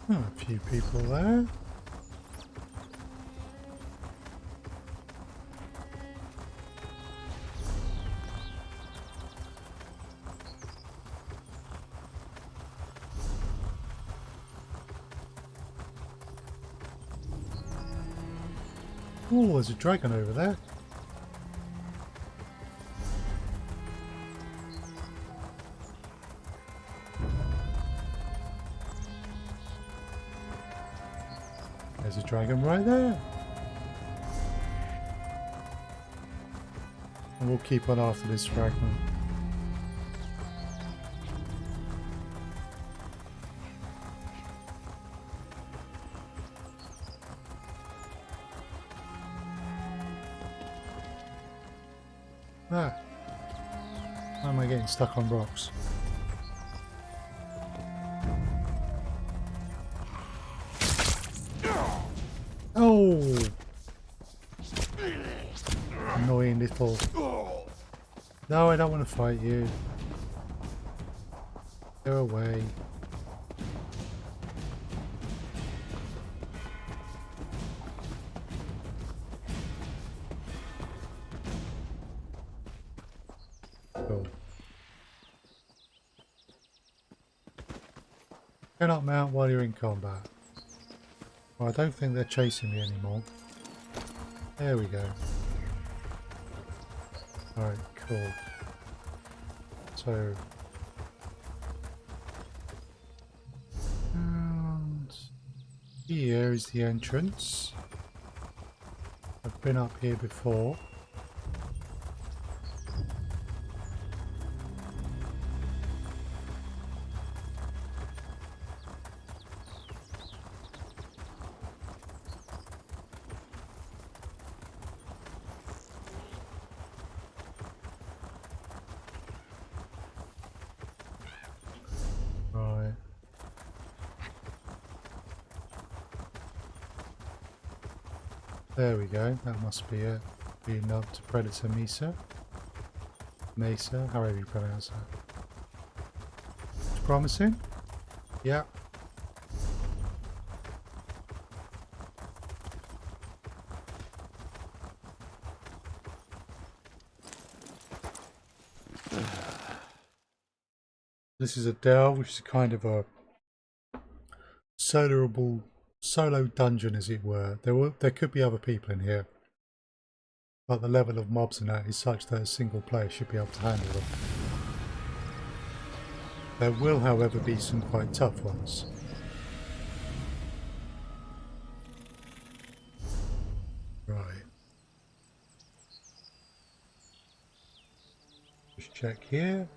Oh, a few people there. Oh, there's a dragon over there. There's a dragon right there. And we'll keep on after this fragment. Ah. Why am I getting stuck on rocks? Oh! annoying little... No, I don't want to fight you. Go away. Cool. Cannot mount while you're in combat. Well, I don't think they're chasing me anymore. There we go. Alright, cool. So... And here is the entrance. I've been up here before. Right. There we go, that must be it. Being up to Predator Mesa. Mesa, however you pronounce that. It's promising? Yeah. This is a delve, which is kind of a solo dungeon, as it were. There could be other people in here, but the level of mobs in that is such that a single player should be able to handle them. There will, however, be some quite tough ones. Right. Just check here.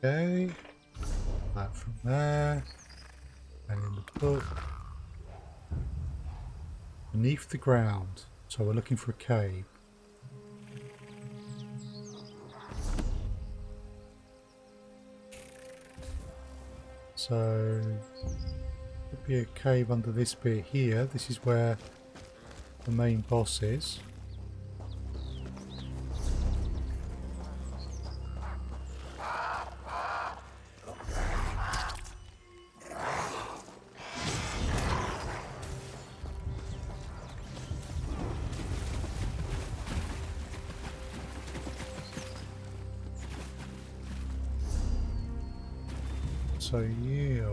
Okay, that from there, and in the book, beneath the ground, so we're looking for a cave. So, could be a cave under this bit here. This is where the main boss is. So yeah,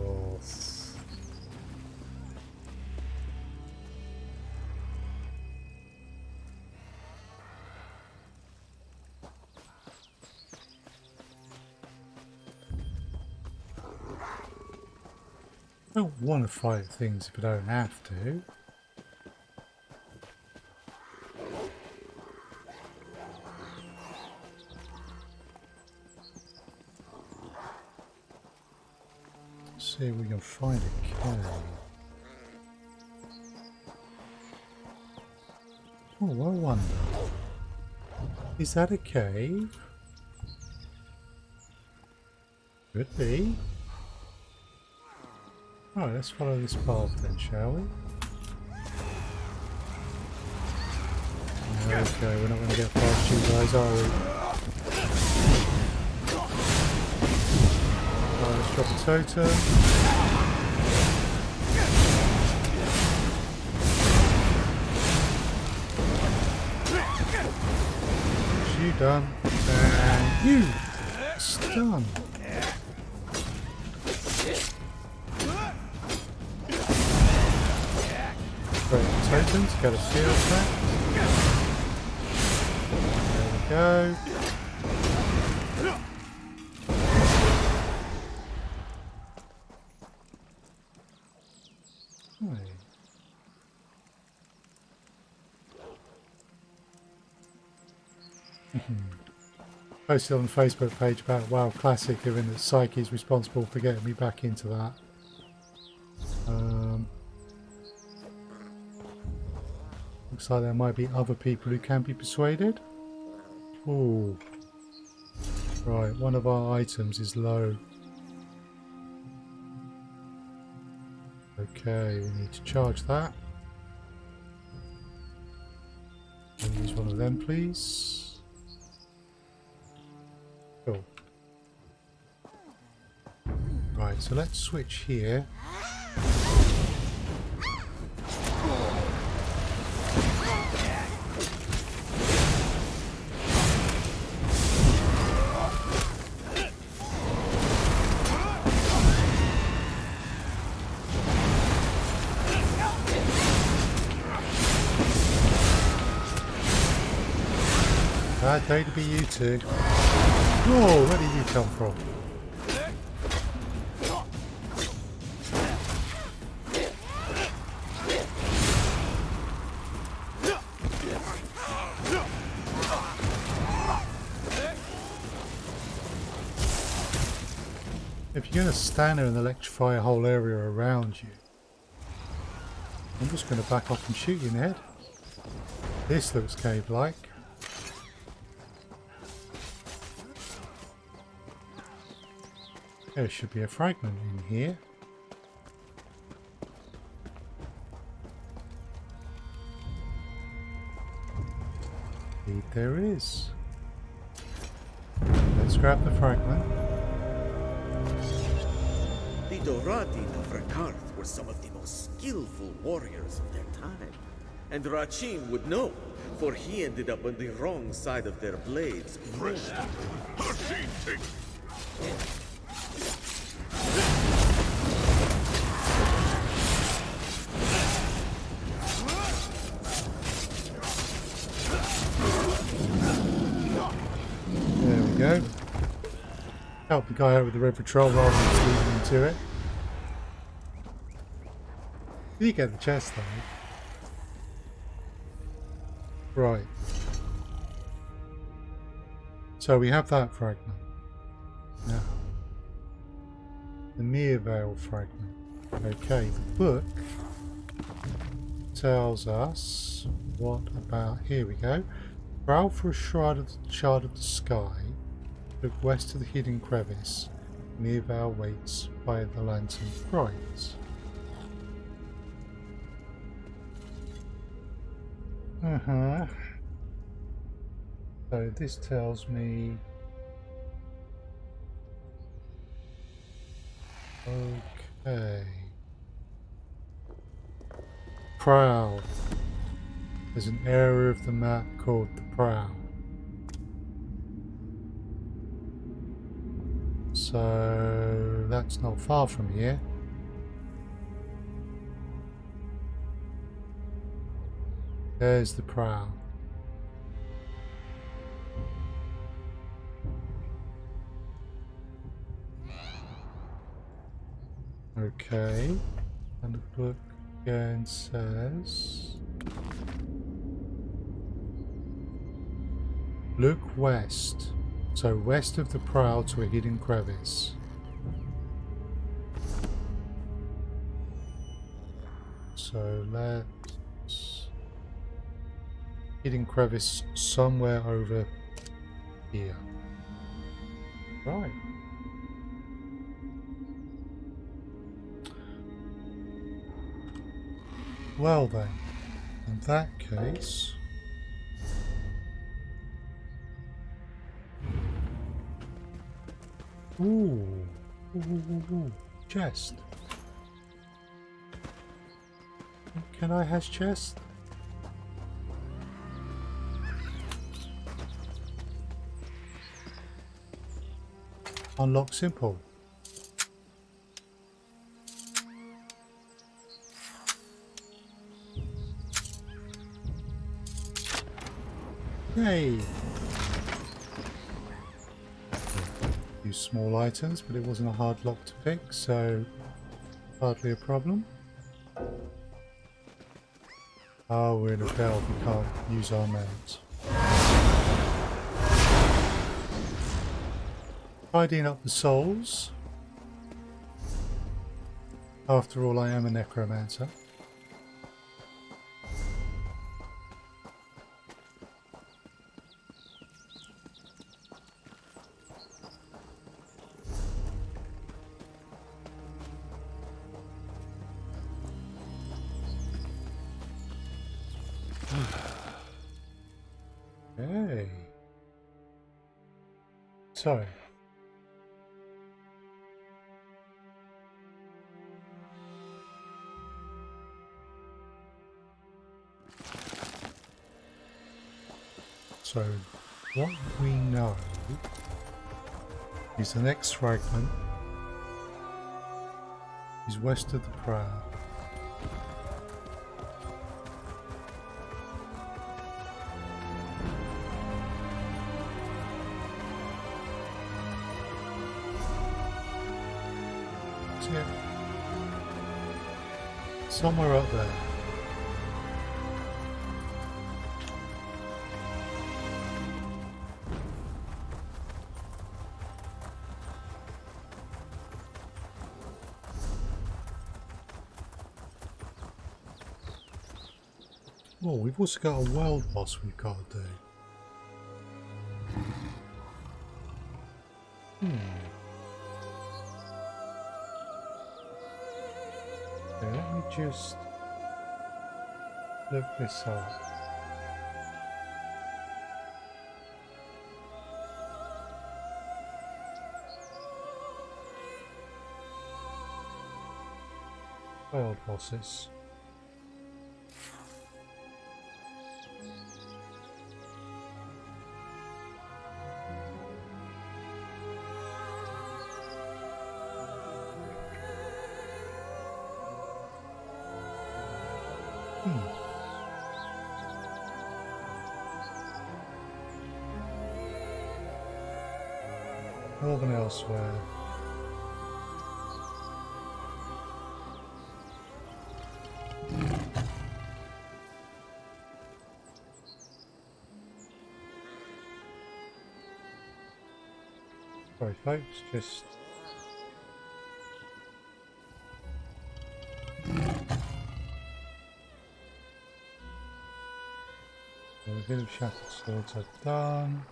I don't want to fight things if I don't have to. See if we can find a cave. Oh, I wonder. Is that a cave? Could be. Alright, let's follow this path then, shall we? Okay, we're not going to get past you guys, are we? Alright, let's drop a totem. You done, and you stunned. Great totem to get a shield attack. There we go. Right. Posted on the Facebook page about WoW Classic, given that Psyche is responsible for getting me back into that. Looks like there might be other people who can be persuaded. Ooh. Right, one of our items is low. Okay, we need to charge that. Use one of them, please. Cool. Right, so let's switch here. Bad day to be you two. Whoa, where did you come from? If you're going to stand there and electrify a whole area around you, I'm just going to back off and shoot you in the head. This looks cave-like. There should be a fragment in here. Indeed there is. Let's grab the fragment. The Dorati of Rakarth were some of the most skillful warriors of their time. And Rachin would know, for he ended up on the wrong side of their blades. There we go. Help the guy out with the red patrol rather than leading into it. Did you get the chest though? Right. So we have that fragment. Now, the Mirvale fragment. Okay, the book tells us what about, here we go. Prowl for a shard of the sky. Look west to the hidden crevice. Mirvale waits by the lantern bright. So this tells me. Okay. Prowl. There's an area of the map called the Prowl. So that's not far from here. There's the Prowl. Okay, and the book again says look west, so west of the Prowl to a hidden crevice. So let's hidden crevice somewhere over here. Right. Well then, in that case, ooh, chest. Can I has chest? Unlock simple. Yay! Use small items, but it wasn't a hard lock to pick, so hardly a problem. Oh, we're in a delve, we can't use our mount. Tidying up the souls. After all, I am a necromancer. so. So, what we know is the next fragment is west of the prow. That's it. Somewhere up there. Oh, we've also got a world boss we've got to do. Okay, let me just look this up. World bosses. More than elsewhere. Sorry folks, just a bit of shattered swords I've done.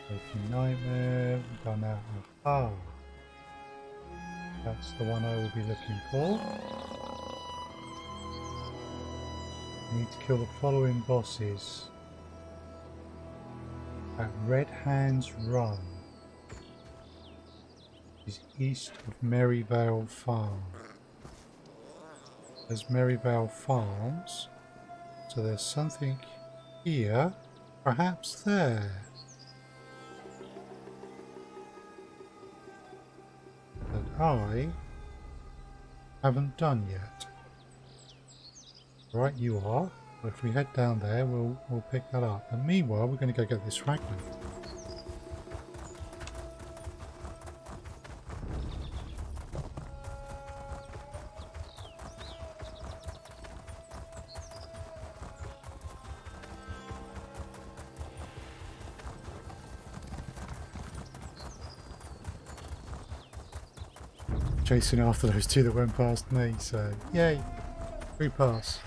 Waking Nightmare, we've done that. Ah, that's the one I will be looking for. I need to kill the following bosses at Red Hands Run, which is east of Merryvale Farm. There's Merryvale Farms, so there's something here, perhaps there. That I haven't done yet. Right, you are. But if we head down there, we'll pick that up. And meanwhile, we're going to go get this fragment. Chasing after those two that went past me, so yay, free pass.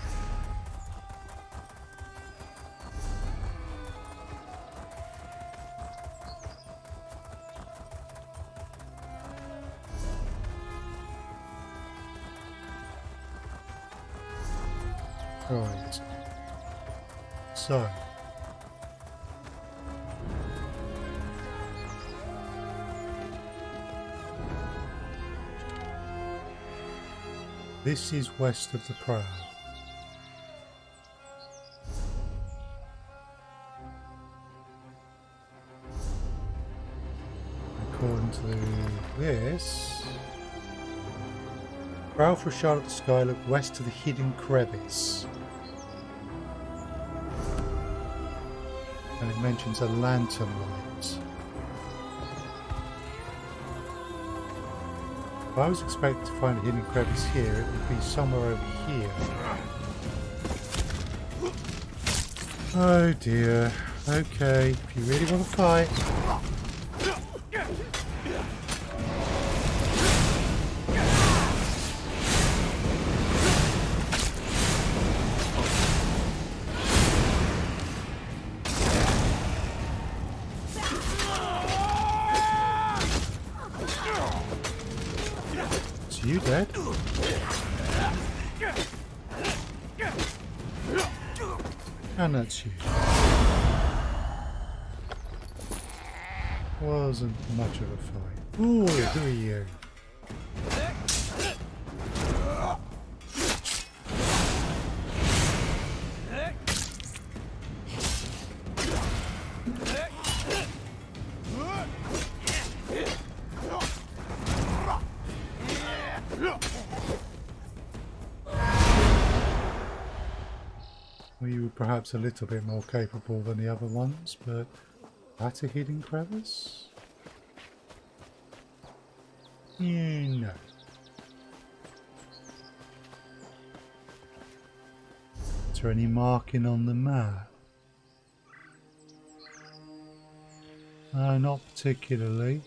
Right, so this is west of the prow. According to this, prow for a shot at the sky, look west to the hidden crevice. And it mentions a lantern light. If I was expecting to find a hidden crevice here, it would be somewhere over here. Oh dear. Okay, if you really want to fight. So you dead? And that's you. Wasn't much of a fight. Ooh, who are you? Well, you were perhaps a little bit more capable than the other ones, but that's a hidden crevice? Yeah, no. Is there any marking on the map? Not particularly.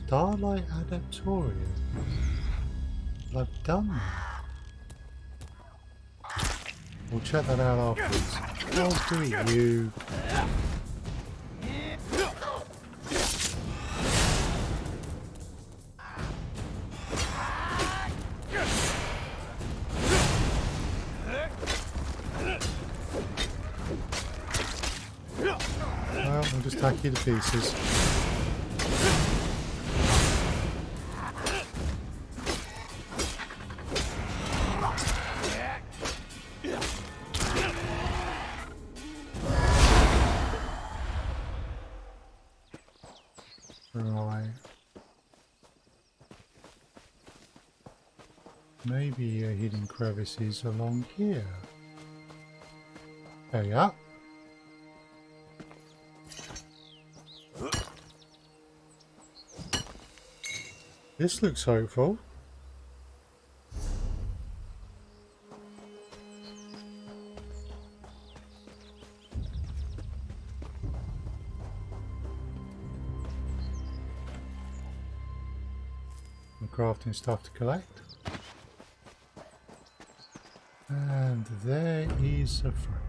Starlight Adaptorium. Well, I've done that. We'll check that out afterwards. Oh, do you? Well, we'll just tack you to pieces. Right. Maybe a hidden crevice is along here. There you are. This looks hopeful. Some crafting stuff to collect. And there is a front.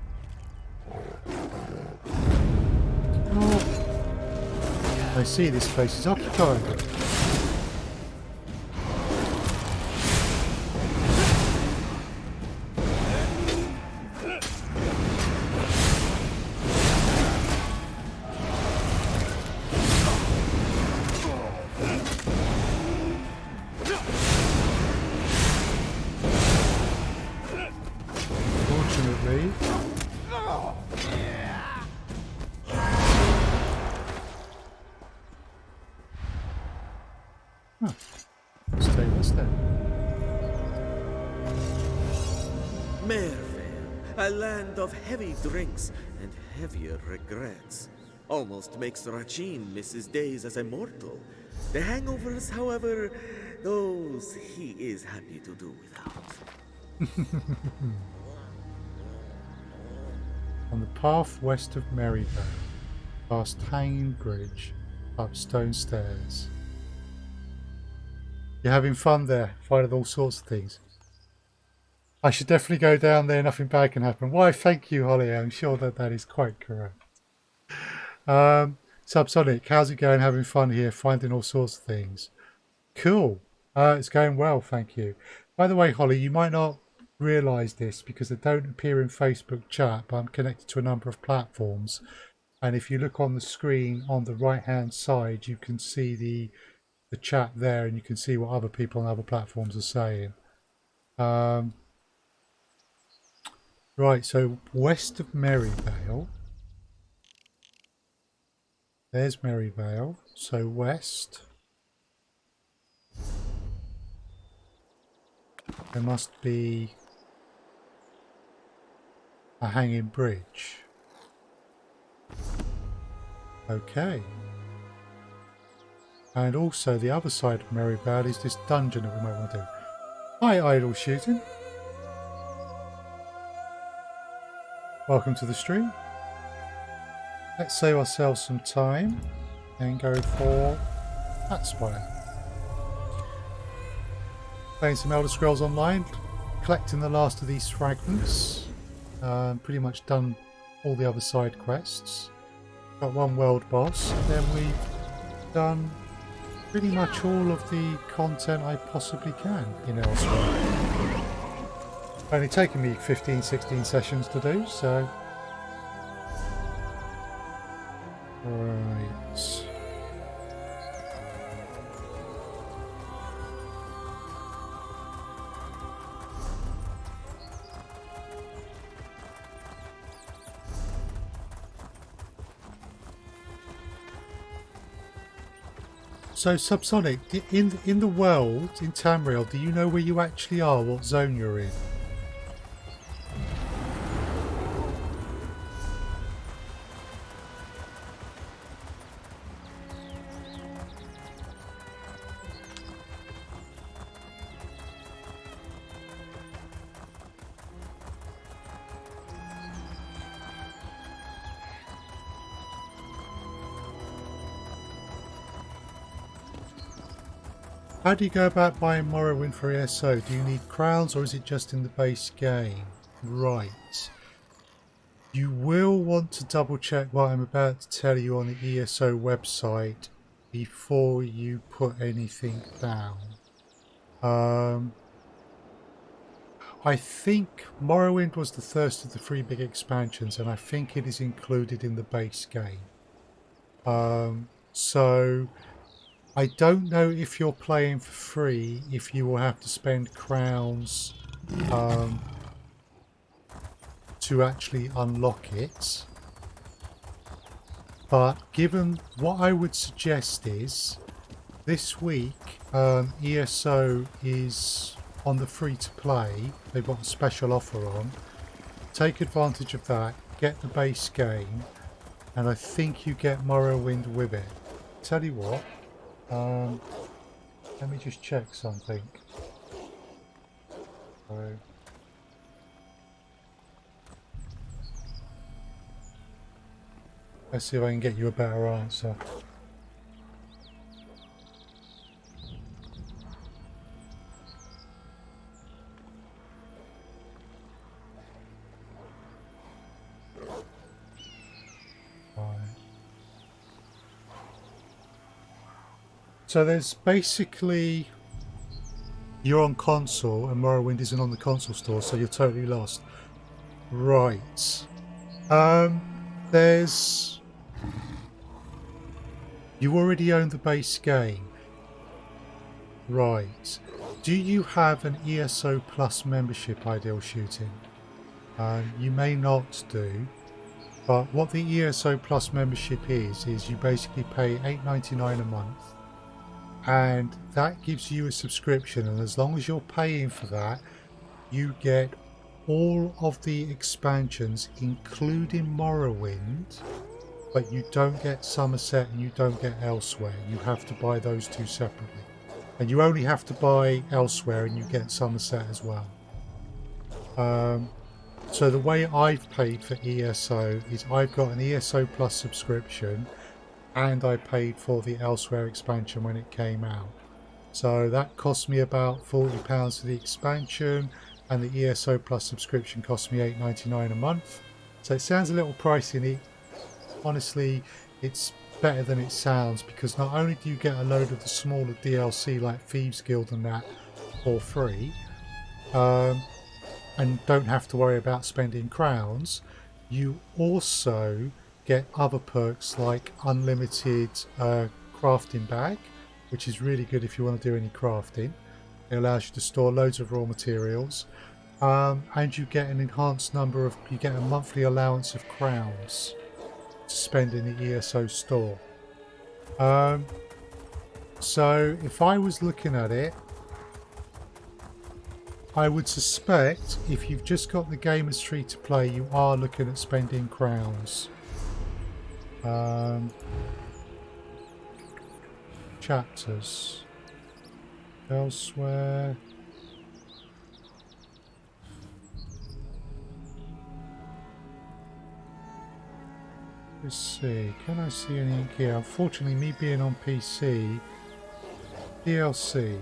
Oh. I see this place is occupied. Fortunately, stay this then. Mervale, a land of heavy drinks and heavier regrets. Almost makes Rachin miss his days as a mortal. The hangovers, however, those he is happy to do without. On the path west of Merivale, past Hanging Bridge, up stone stairs. You're having fun there, finding all sorts of things. I should definitely go down there, nothing bad can happen. Why, thank you, Holly, I'm sure that that is quite correct. Subsonic, how's it going? Having fun here, finding all sorts of things. Cool. It's going well, thank you. By the way, Holly, you might not realise this because they don't appear in Facebook chat, but I'm connected to a number of platforms. And if you look on the screen on the right-hand side, you can see the chat there, and you can see what other people on other platforms are saying. Right, so west of Merivale. There's Merivale, so west. There must be a hanging bridge. Okay. And also the other side of Merivale is this dungeon that we might want to do. Hi, Idle Shooting. Welcome to the stream. Let's save ourselves some time and go for that spire. Playing some Elder Scrolls Online, collecting the last of these fragments. Pretty much done all the other side quests. Got one world boss, then we've done pretty much all of the content I possibly can in Elsweyr. Only taken me 15-16 sessions to do, so... Right... So, Subsonic, in the world, in Tamriel, do you know where you actually are, what zone you're in? How do you go about buying Morrowind for ESO? Do you need crowns or is it just in the base game? Right. You will want to double check what I'm about to tell you on the ESO website before you put anything down. I think Morrowind was the first of the 3 big expansions and I think it is included in the base game. So... I don't know if you're playing for free, if you will have to spend crowns to actually unlock it. But given what I would suggest is, this week ESO is on the free to play. They've got a special offer on. Take advantage of that, get the base game, and I think you get Morrowind with it. Tell you what. Let me just check something. So, let's see if I can get you a better answer. So there's basically, you're on console and Morrowind isn't on the console store, so you're totally lost. Right. There's... You already own the base game. Right. Do you have an ESO Plus membership, Ideal Shooting? You may not do. But what the ESO Plus membership is you basically pay $8.99 a month. And that gives you a subscription, and as long as you're paying for that, you get all of the expansions, including Morrowind, but you don't get Somerset and you don't get Elsweyr. You have to buy those 2 separately. And you only have to buy Elsweyr and you get Somerset as well. So the way I've paid for ESO is I've got an ESO Plus subscription, and I paid for the Elsweyr expansion when it came out. So that cost me about £40 for the expansion, and the ESO Plus subscription cost me $8.99 a month. So it sounds a little pricey, and honestly, it's better than it sounds, because not only do you get a load of the smaller DLC like Thieves Guild and that for free, and don't have to worry about spending crowns, you also get other perks like unlimited crafting bag, which is really good if you want to do any crafting. It allows you to store loads of raw materials, and you get an enhanced number of, you get a monthly allowance of crowns to spend in the ESO store. So if I was looking at it, I would suspect if you've just got the game as free to play, you are looking at spending crowns. Chapters. Elsweyr. Let's see. Can I see anything here? Unfortunately, me being on PC, DLC.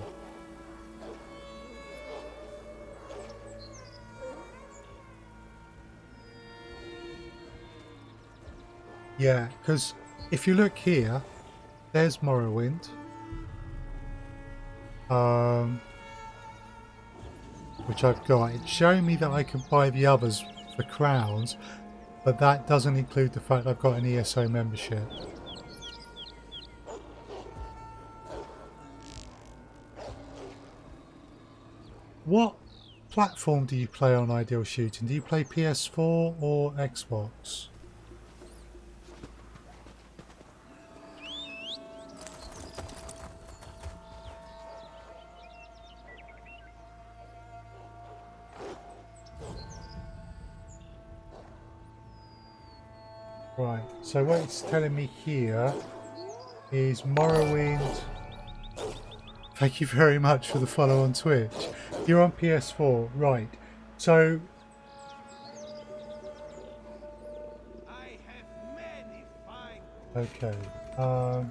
Yeah, because if you look here, there's Morrowind. which I've got. It's showing me that I can buy the others for crowns, but that doesn't include the fact I've got an ESO membership. What platform do you play on Ideal Shooting? Do you play PS4 or Xbox? Right, so what it's telling me here is Morrowind. Thank you very much for the follow on Twitch. You're on PS4, right. So I have many fine. okay. Alright,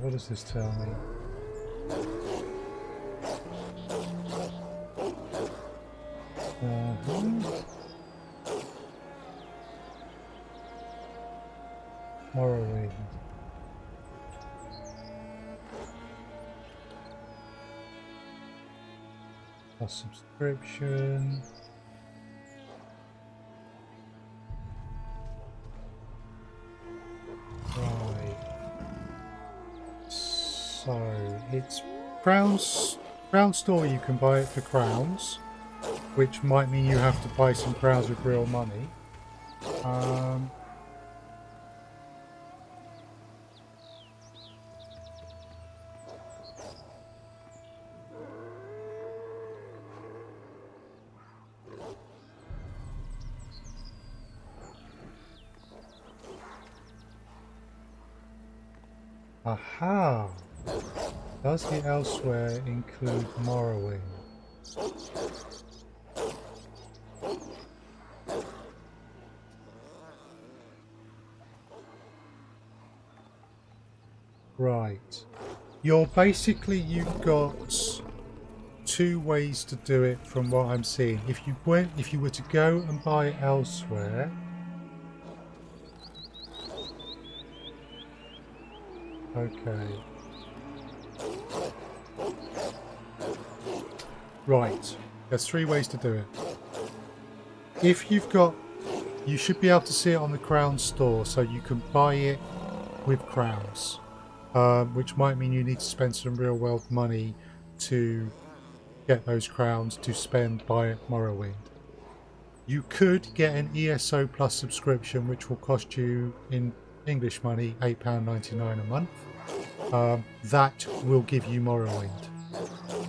what does this tell me? Morrowind. A subscription. Right. So it's Crown Store. You can buy it for crowns, which might mean you have to buy some crowns with real money. Aha! Does the Elsweyr include Morrowind? Right. You've got two ways to do it from what I'm seeing. If you were to go and buy Elsweyr, okay. Right. There's three ways to do it. If you've got, you should be able to see it on the Crown Store, so you can buy it with crowns, which might mean you need to spend some real world money to get those crowns to spend by Morrowind. You could get an ESO Plus subscription, which will cost you in English money £8.99 a month. That will give you Morrowind,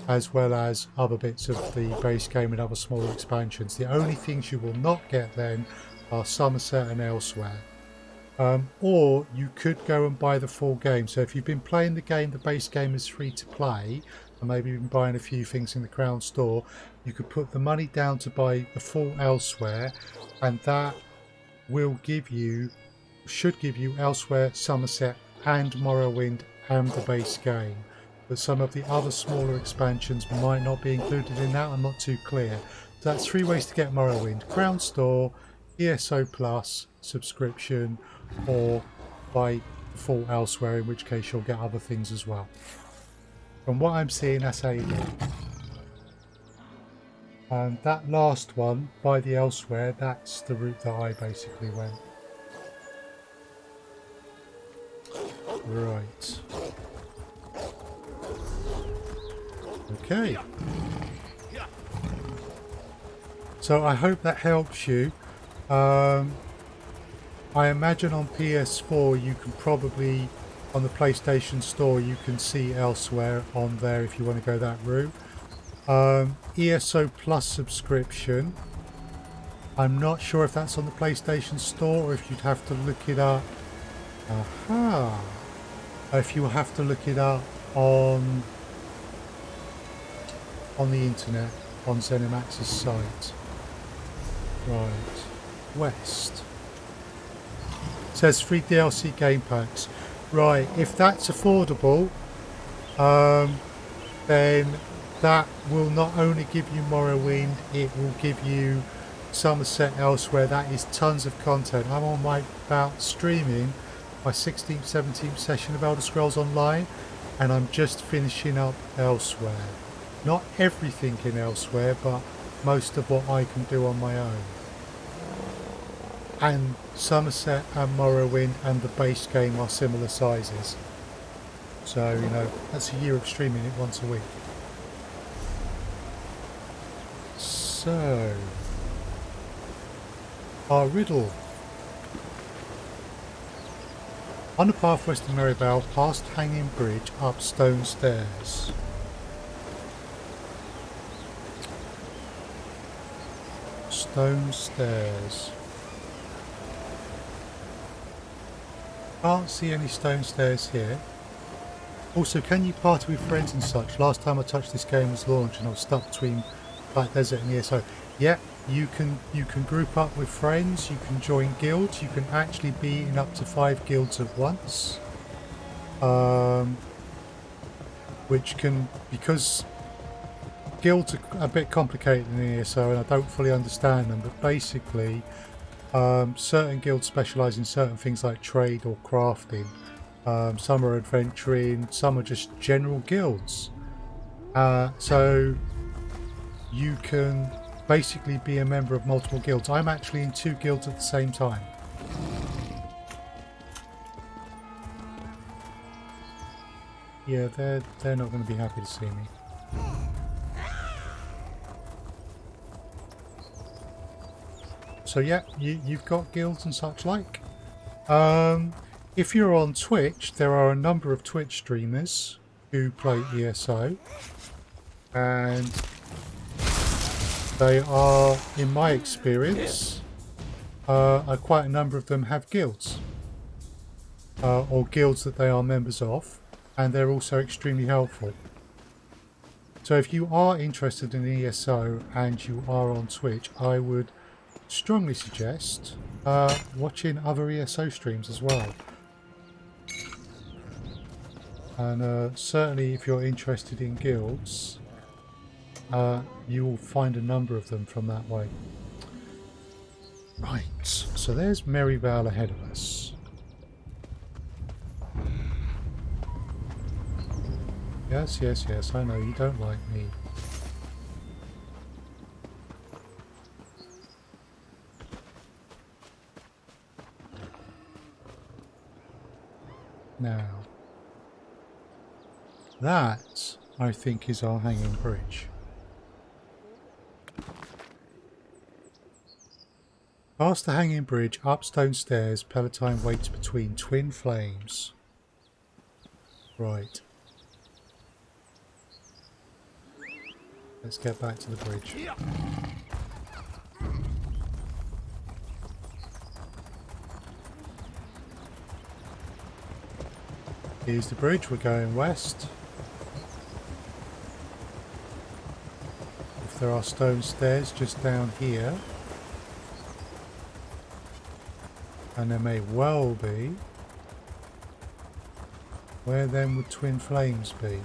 as well as other bits of the base game and other smaller expansions. The only things you will not get then are Somerset and Elsweyr. Or you could go and buy the full game. So if you've been playing the game, the base game is free to play, and maybe you've been buying a few things in the Crown Store, you could put the money down to buy the full Elsweyr, and that will should give you Elsweyr, Somerset and Morrowind and the base game. But some of the other smaller expansions might not be included in that. I'm not too clear. So that's three ways to get Morrowind: Crown Store, ESO Plus subscription, or buy the full Elsweyr, in which case you'll get other things as well. From what I'm seeing, that's how you do it. And that last one, buy the Elsweyr, that's the route that I basically went. Right. Okay. So I hope that helps you. I imagine on PS4 you can probably, on the PlayStation Store, you can see Elsweyr on there if you want to go that route. ESO Plus subscription, I'm not sure if that's on the PlayStation Store or if you'd have to look it up. Aha! If you have to look it up on the internet, on ZeniMax's site. Right. West. It says free DLC game packs. Right, if that's affordable, then that will not only give you Morrowind, it will give you Somerset, Elsweyr, that is tons of content. I'm on my about streaming my 16th, 17th session of Elder Scrolls Online, and I'm just finishing up Elsweyr. Not everything in Elsweyr, but most of what I can do on my own. And Somerset and Morrowind and the base game are similar sizes. So, you know, that's a year of streaming it once a week. So, our riddle. On the path west of Merivale, past Hanging Bridge, up stone stairs. Stone stairs. Can't see any stone stairs here. Also, can you party with friends and such? Last time I touched this game was launched and I was stuck between Black Desert and ESO. Yeah, you can group up with friends, you can join guilds, you can actually be in up to 5 guilds at once. Which can, because guilds are a bit complicated in ESO and I don't fully understand them, but basically certain guilds specialise in certain things like trade or crafting. Some are adventuring, some are just general guilds. So you can basically be a member of multiple guilds. I'm actually in 2 guilds at the same time. Yeah, they're not going to be happy to see me. So yeah, you've got guilds and such like. If you're on Twitch, there are a number of Twitch streamers who play ESO, and they are, in my experience, quite a number of them have guilds, or guilds that they are members of, and they're also extremely helpful. So if you are interested in ESO and you are on Twitch, I would strongly suggest watching other ESO streams as well. And certainly if you're interested in guilds, you will find a number of them from that way. Right, so there's Merivale ahead of us. Yes, yes, yes, I know you don't like me. Now, that, I think, is our hanging bridge. Past the hanging bridge, up stone stairs, Palatine waits between twin flames. Right. Let's get back to the bridge. Here's the bridge, we're going west. If there are stone stairs just down here, and there may well be, where then would twin flames be?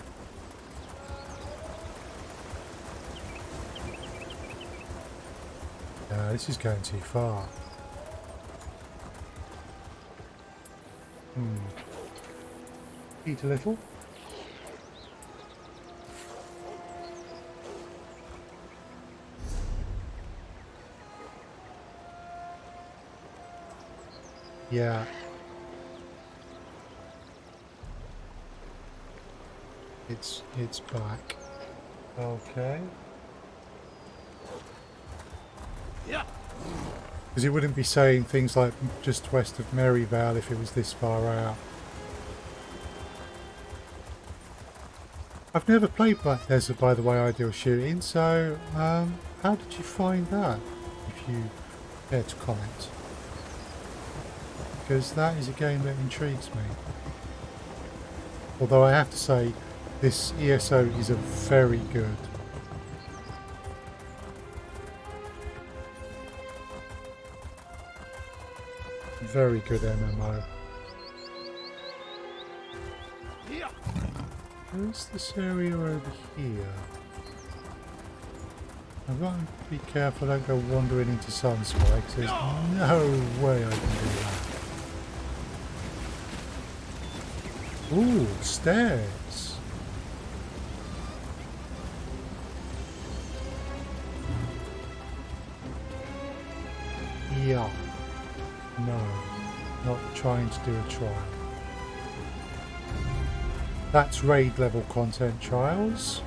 No, this is going too far. Eat a little. Yeah. It's back. Okay. Yeah. Because it wouldn't be saying things like just west of Merivale if it was this far out. I've never played Black Desert, by the way, Ideal Shooting, so how did you find that, if you care to comment? Because that is a game that intrigues me. Although I have to say, this ESO is a very good. Very good MMO. Where's this area over here? I've got to be careful I don't go wandering into sun spikes. There's no way I can do that. Ooh, stairs. Yeah. No. Not trying to do a trial. That's raid level content trials.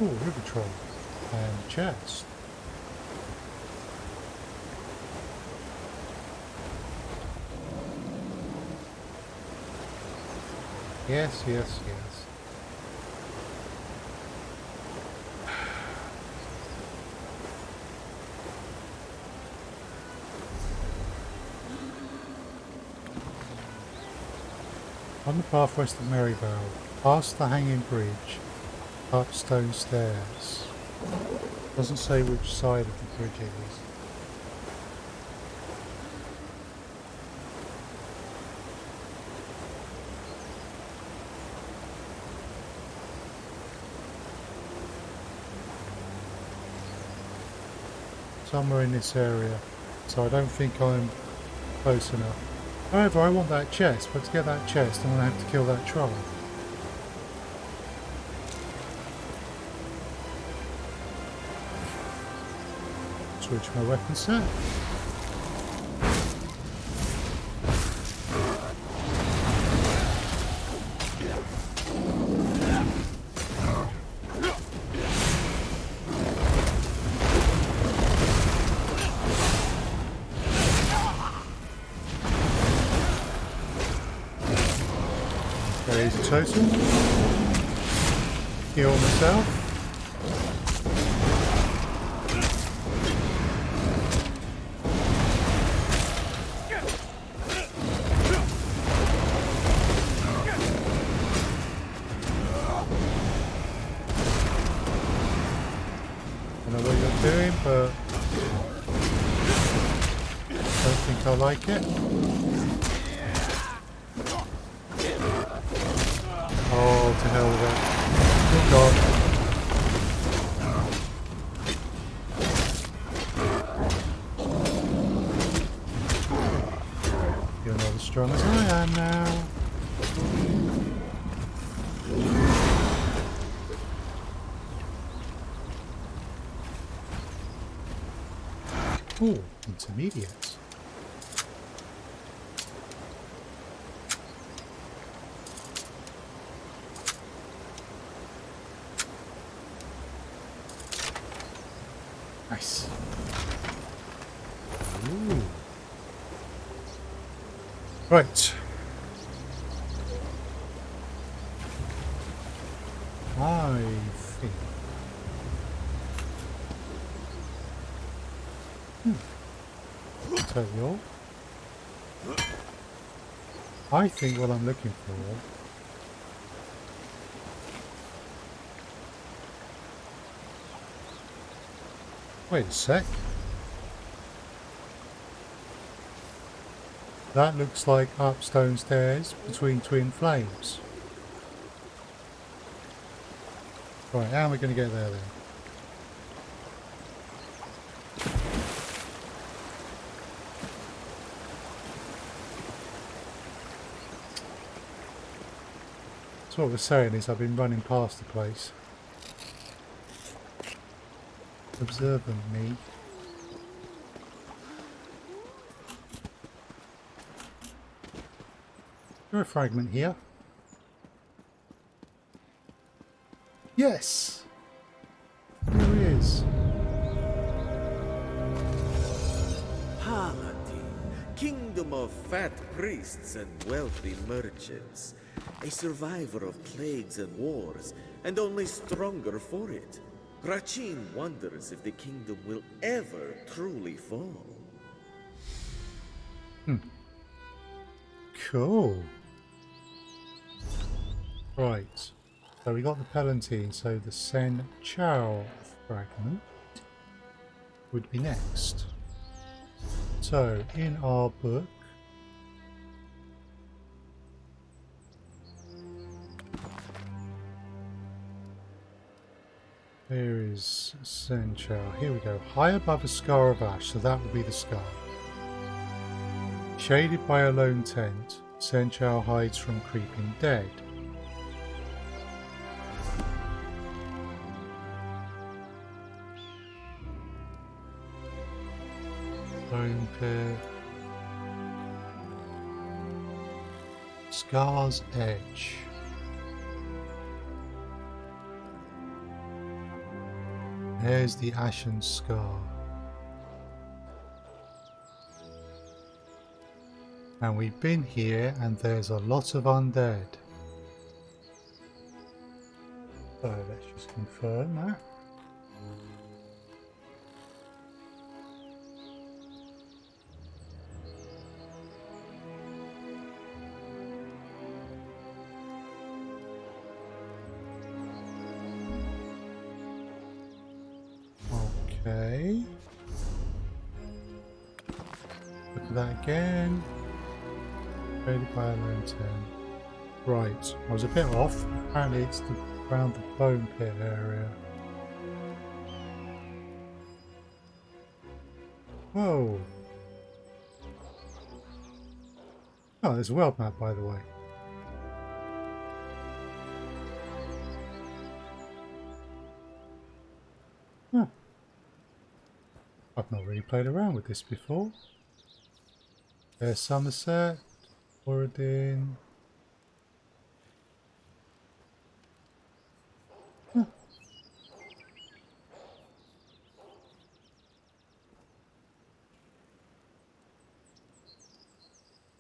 Ooh, river troll and chest. Yes, yes, yes. On the path west of Maryvale, past the hanging bridge, up stone stairs. Doesn't say which side of the bridge it is. Somewhere in this area, so I don't think I'm close enough. However, I want that chest, but to get that chest I'm going to have to kill that troll. Switch my weapon set. Raise a totem. Heal myself. But don't think I like it. Oh, to hell with it. Good God. You're not as strong as I am now. Oh, intermediate. Nice. Ooh. Right. I think. Tell you all. I think what I'm looking for. Wait a sec. That looks like up stone stairs between twin flames. Right, how am I going to get there then? So what we're saying is I've been running past the place. Observant me. Is there a fragment here? Yes! There he is. Paladin, kingdom of fat priests and wealthy merchants. A survivor of plagues and wars, and only stronger for it. Rachin wonders if the kingdom will ever truly fall. Cool. Right. So we got the Palatine, so the Sen Chao fragment would be next. So in our book, there is Sen Chao. Here we go. High above a scar of ash, so that would be the scar. Shaded by a lone tent, Sen Chao hides from creeping dead. Bone pit. Scar's edge. There's the ashen scar. And we've been here and there's a lot of undead. So let's just confirm that. Okay. Look at that again. Raided by a lone tent. Right, I was a bit off. Apparently it's around the bone pit area. Whoa. Oh, there's a world map, by the way. Huh. I've not really played around with this before. There's Somerset, Oradin. Huh.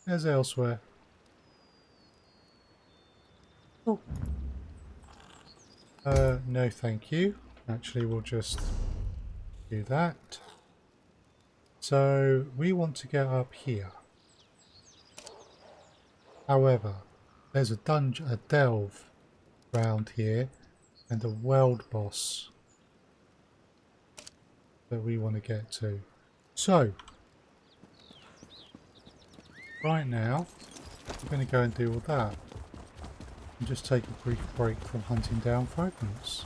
There's Elsweyr. Oh. No thank you. Actually, we'll just do that. So, we want to get up here. However, there's a dungeon, a delve round here, and a world boss that we want to get to. So, right now, we're going to go and do all that. And just take a brief break from hunting down fragments.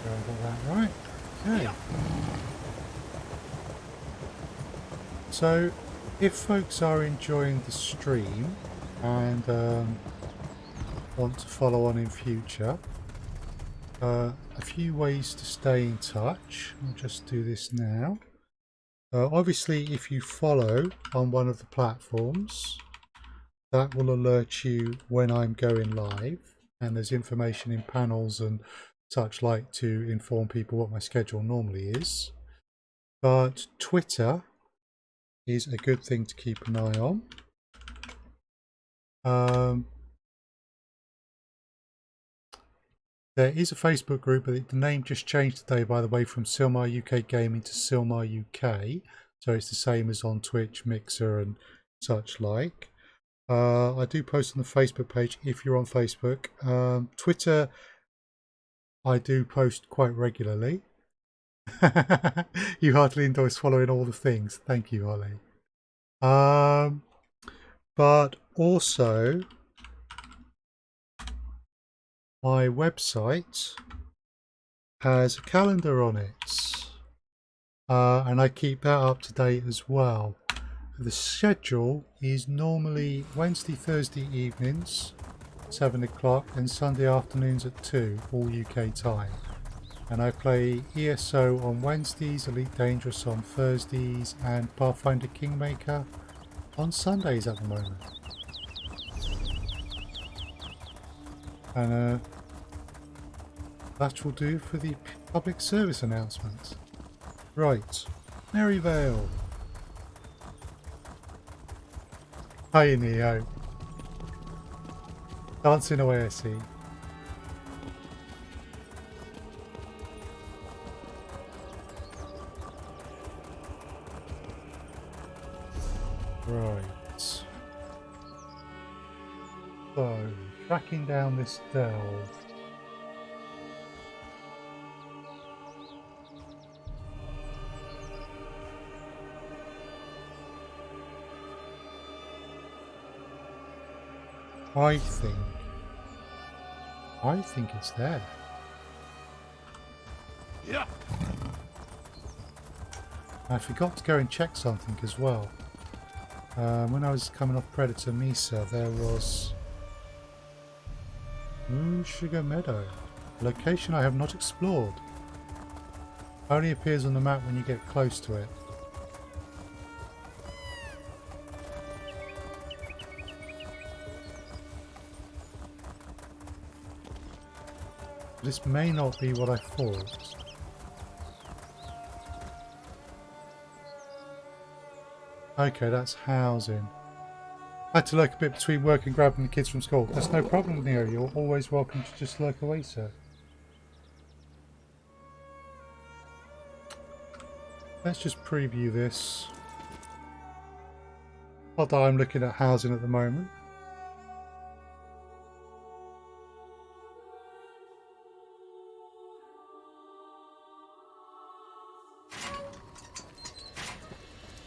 I got that right. Okay. So, if folks are enjoying the stream and want to follow on in future, a few ways to stay in touch. I'll just do this now. Obviously, if you follow on one of the platforms, that will alert you when I'm going live, and there's information in panels and such like to inform people what my schedule normally is. But Twitter is a good thing to keep an eye on. There is a Facebook group, but the name just changed today, by the way, from SilmarUK Gaming to SilmarUK. So it's the same as on Twitch, Mixer and such like. I do post on the Facebook page if you're on Facebook. Twitter, I do post quite regularly. You hardly endorse following all the things. Thank you, Holly. But also, my website has a calendar on it, and I keep that up to date as well. The schedule is normally Wednesday, Thursday evenings, 7 o'clock, and Sunday afternoons at 2, all UK time. And I play ESO on Wednesdays, Elite Dangerous on Thursdays, and Pathfinder Kingmaker on Sundays at the moment. And that will do for the public service announcements. Right, Maryvale. Hi Neo. Dancing away, I see. Right. So, tracking down this delve. I think it's there. Yeah. I forgot to go and check something as well. When I was coming off Predator Mesa, there was Moon Sugar Meadow, a location I have not explored. Only appears on the map when you get close to it. This may not be what I thought. Okay, that's housing. I had to lurk a bit between work and grabbing the kids from school. That's no problem, Neo. You're always welcome to just lurk away, sir. Let's just preview this. Not that I'm looking at housing at the moment.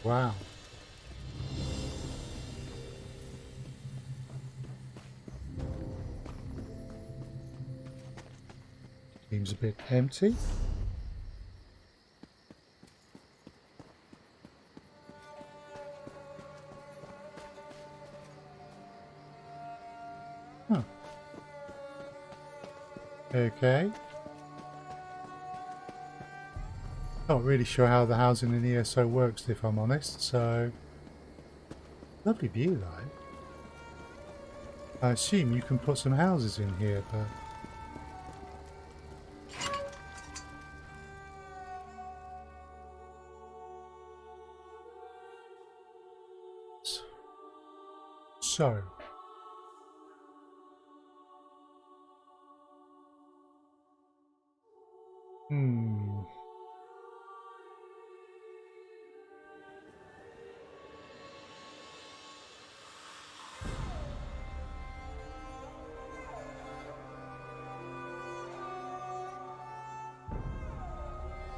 Wow. Seems a bit empty. Huh. Okay. Not really sure how the housing in ESO works, if I'm honest, so... Lovely view, though. I assume you can put some houses in here, but... So...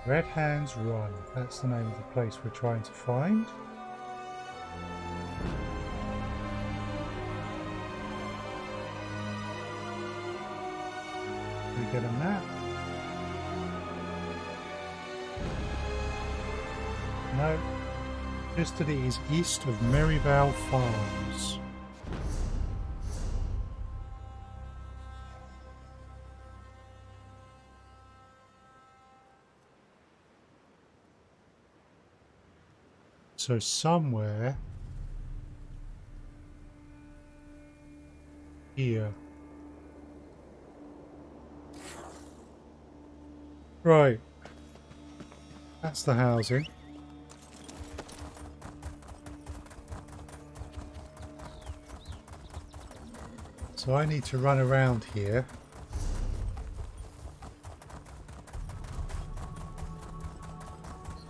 Red Hands Run. That's the name of the place we're trying to find. We get a map. No. Just that it is east of Merivale Farms. So somewhere here. Right. That's the housing. So I need to run around here.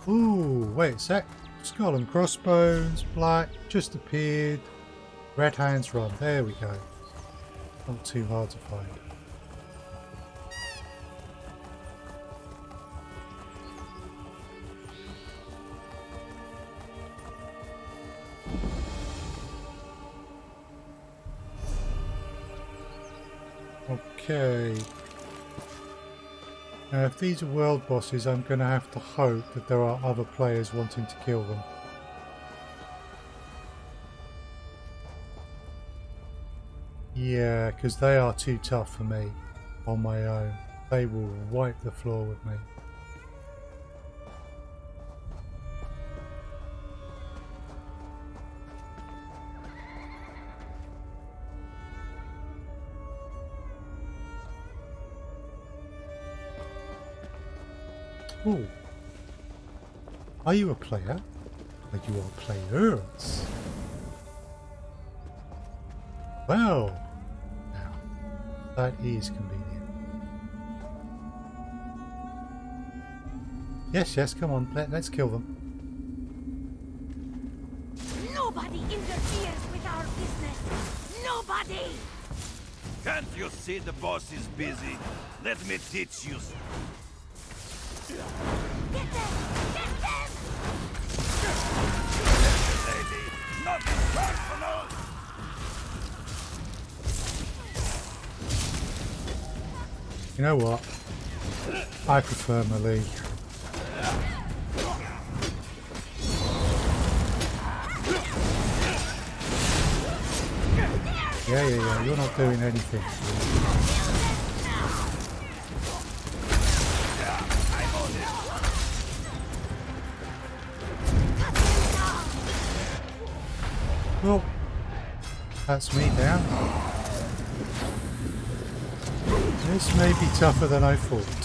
Ooh, wait a sec. Skull and Crossbones, black, just appeared. Red Hands Run, there we go. Not too hard to find. Okay. Now if these are world bosses, I'm going to have to hope that there are other players wanting to kill them. Yeah, because they are too tough for me on my own. They will wipe the floor with me. Oh, are you a player? Are you all players? Well, now that is convenient. Yes, yes, come on, let's kill them. No Nobody interferes with our business. Nobody! Can't you see the boss is busy? Let me teach you. Get them! Get them! Lady, nothing personal! You know what? I prefer melee. Yeah, you're not doing anything. Well, that's me down. This may be tougher than I thought.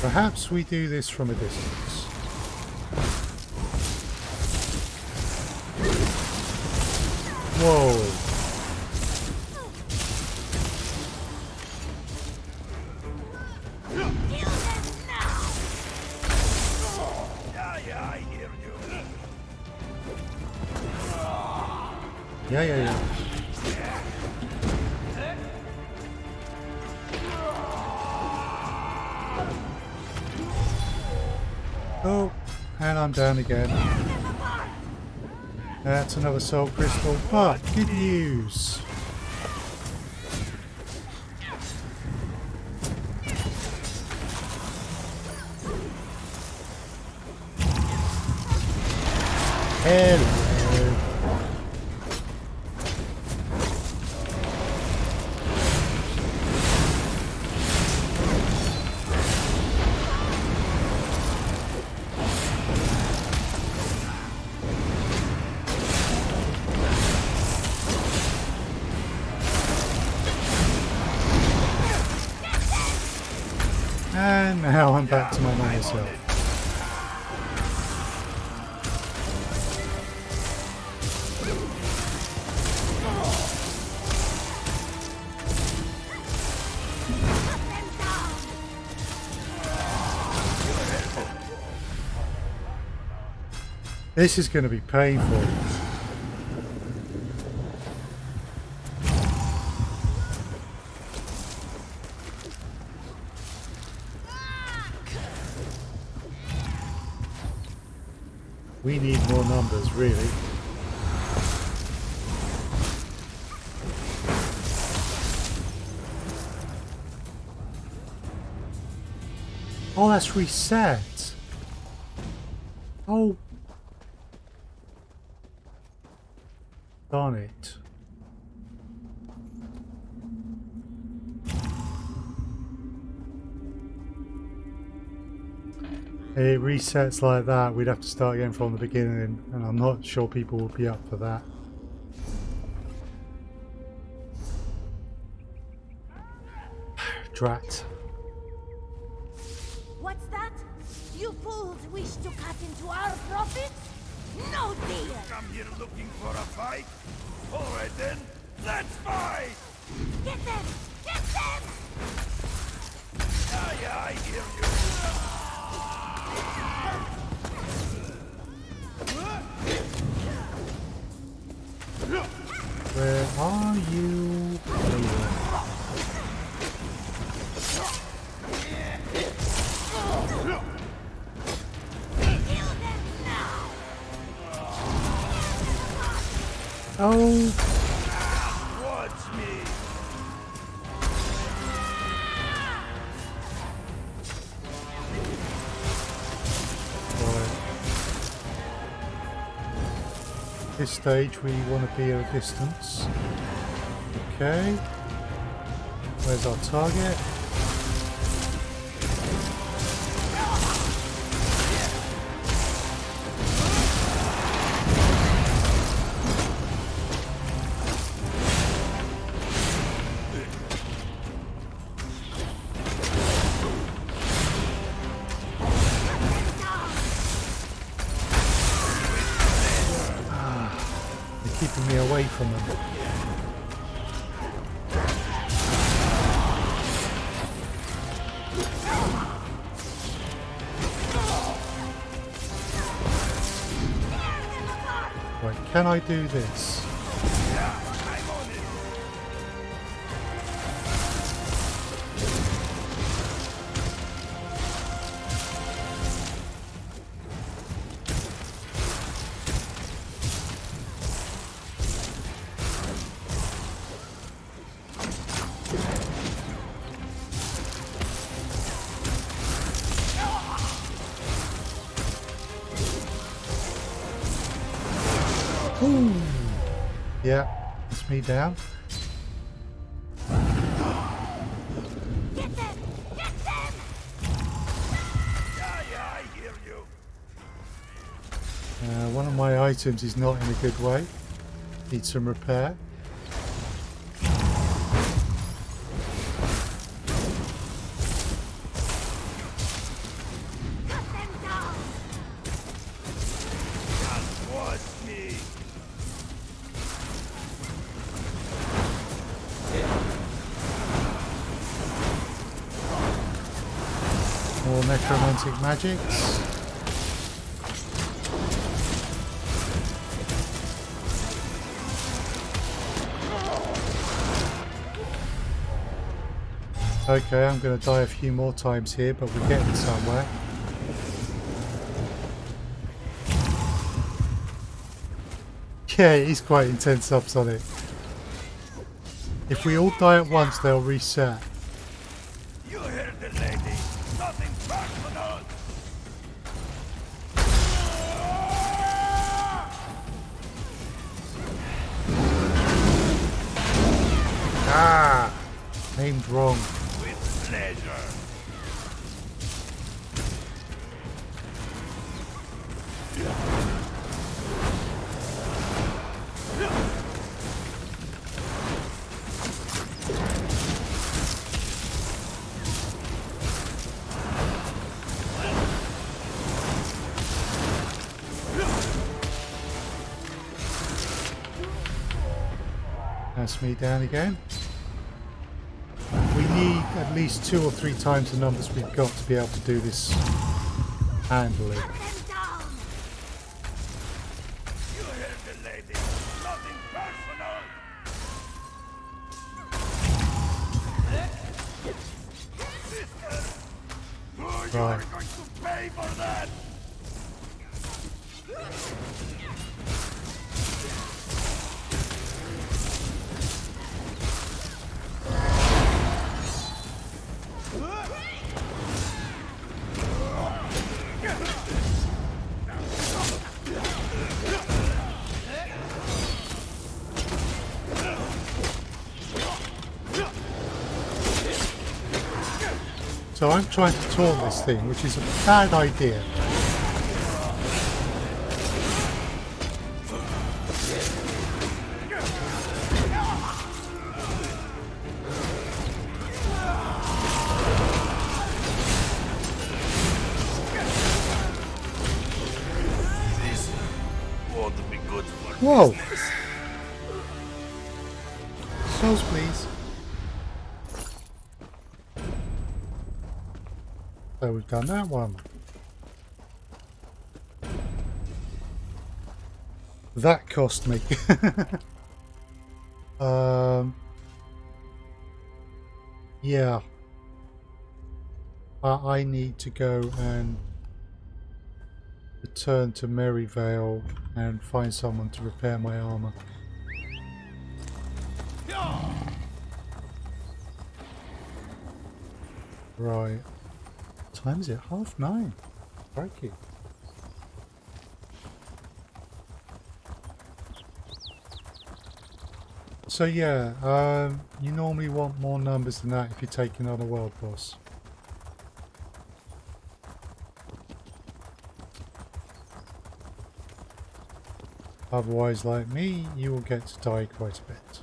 Perhaps we do this from a distance. Whoa! Yeah, I hear you. Yeah. Oh, and I'm down again. That's another soul crystal, but good news. Hello. And now I'm back to my normal self. This is going to be painful. We need more numbers, really. Oh, that's reset. Oh. Darn it. It resets like that, we'd have to start again from the beginning, and I'm not sure people would be up for that. Drat. What's that? You fools wish to cut into our profits? No deal! Come here looking for a fight? Alright then, let's fight! Get them! Get them! Yeah, I hear you. Where are you? There you are. Oh, Watch me. right. This stage we want to be at a distance. Okay. Where's our target? Keeping me away from them. Right, can I do this? Ooh. Yeah, it's me down. Get them! Get them! Yeah, I hear you. One of my items is not in a good way. Needs some repair. Cut them down! That was me. More necromantic magics. Okay, I'm going to die a few more times here, but we're getting somewhere. Yeah, he's quite intense subs on it. If we all die at once, they'll reset. You heard the lady. Nothing personal. Ah! Aimed wrong. With pleasure. That's me down again. We need at least 2 or 3 times the numbers we've got to be able to do this handily. Cut them down! You heard the lady. Nothing personal. Sister. Oh, you are Right. going to pay for that. So I'm trying to taunt this thing, which is a bad idea. This won't be good for Whoa! business. Souls, please. So we've done that one. That cost me. Yeah. I need to go and return to Maryvale and find someone to repair my armor. Right. What time is it? 9:30. Crikey. So yeah, you normally want more numbers than that if you're taking on a world boss. Otherwise, like me, you will get to die quite a bit.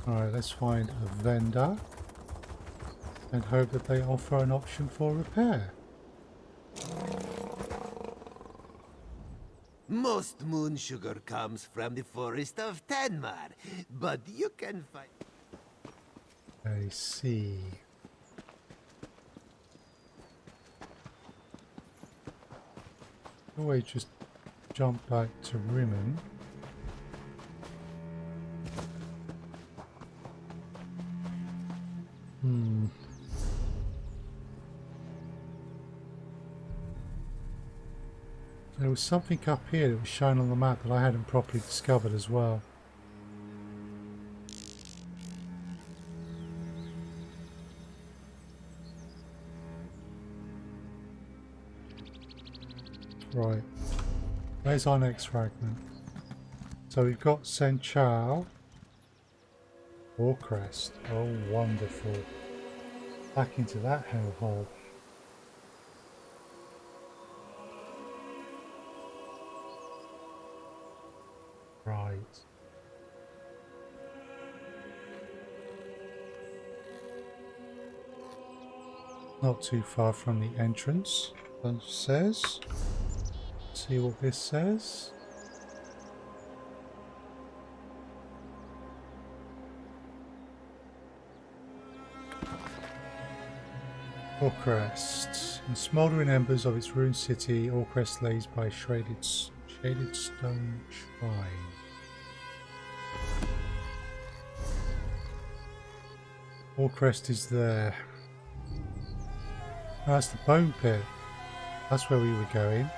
Alright, let's find a vendor and hope that they offer an option for repair. Most moon sugar comes from the forest of Tenmar, but you can find... I see. Always just jump back to Rimmen. There was something up here that was shown on the map that I hadn't properly discovered as well. Right, where's our next fragment? So we've got Senchal or Crest. Oh, wonderful. Back into that hellhole. Right. Not too far from the entrance, it says. See what this says. Orcrest. In smouldering embers of its ruined city, Orcrest lays by a shaded stone shrine. Orcrest is there. Oh, that's the bone pit. That's where we were going.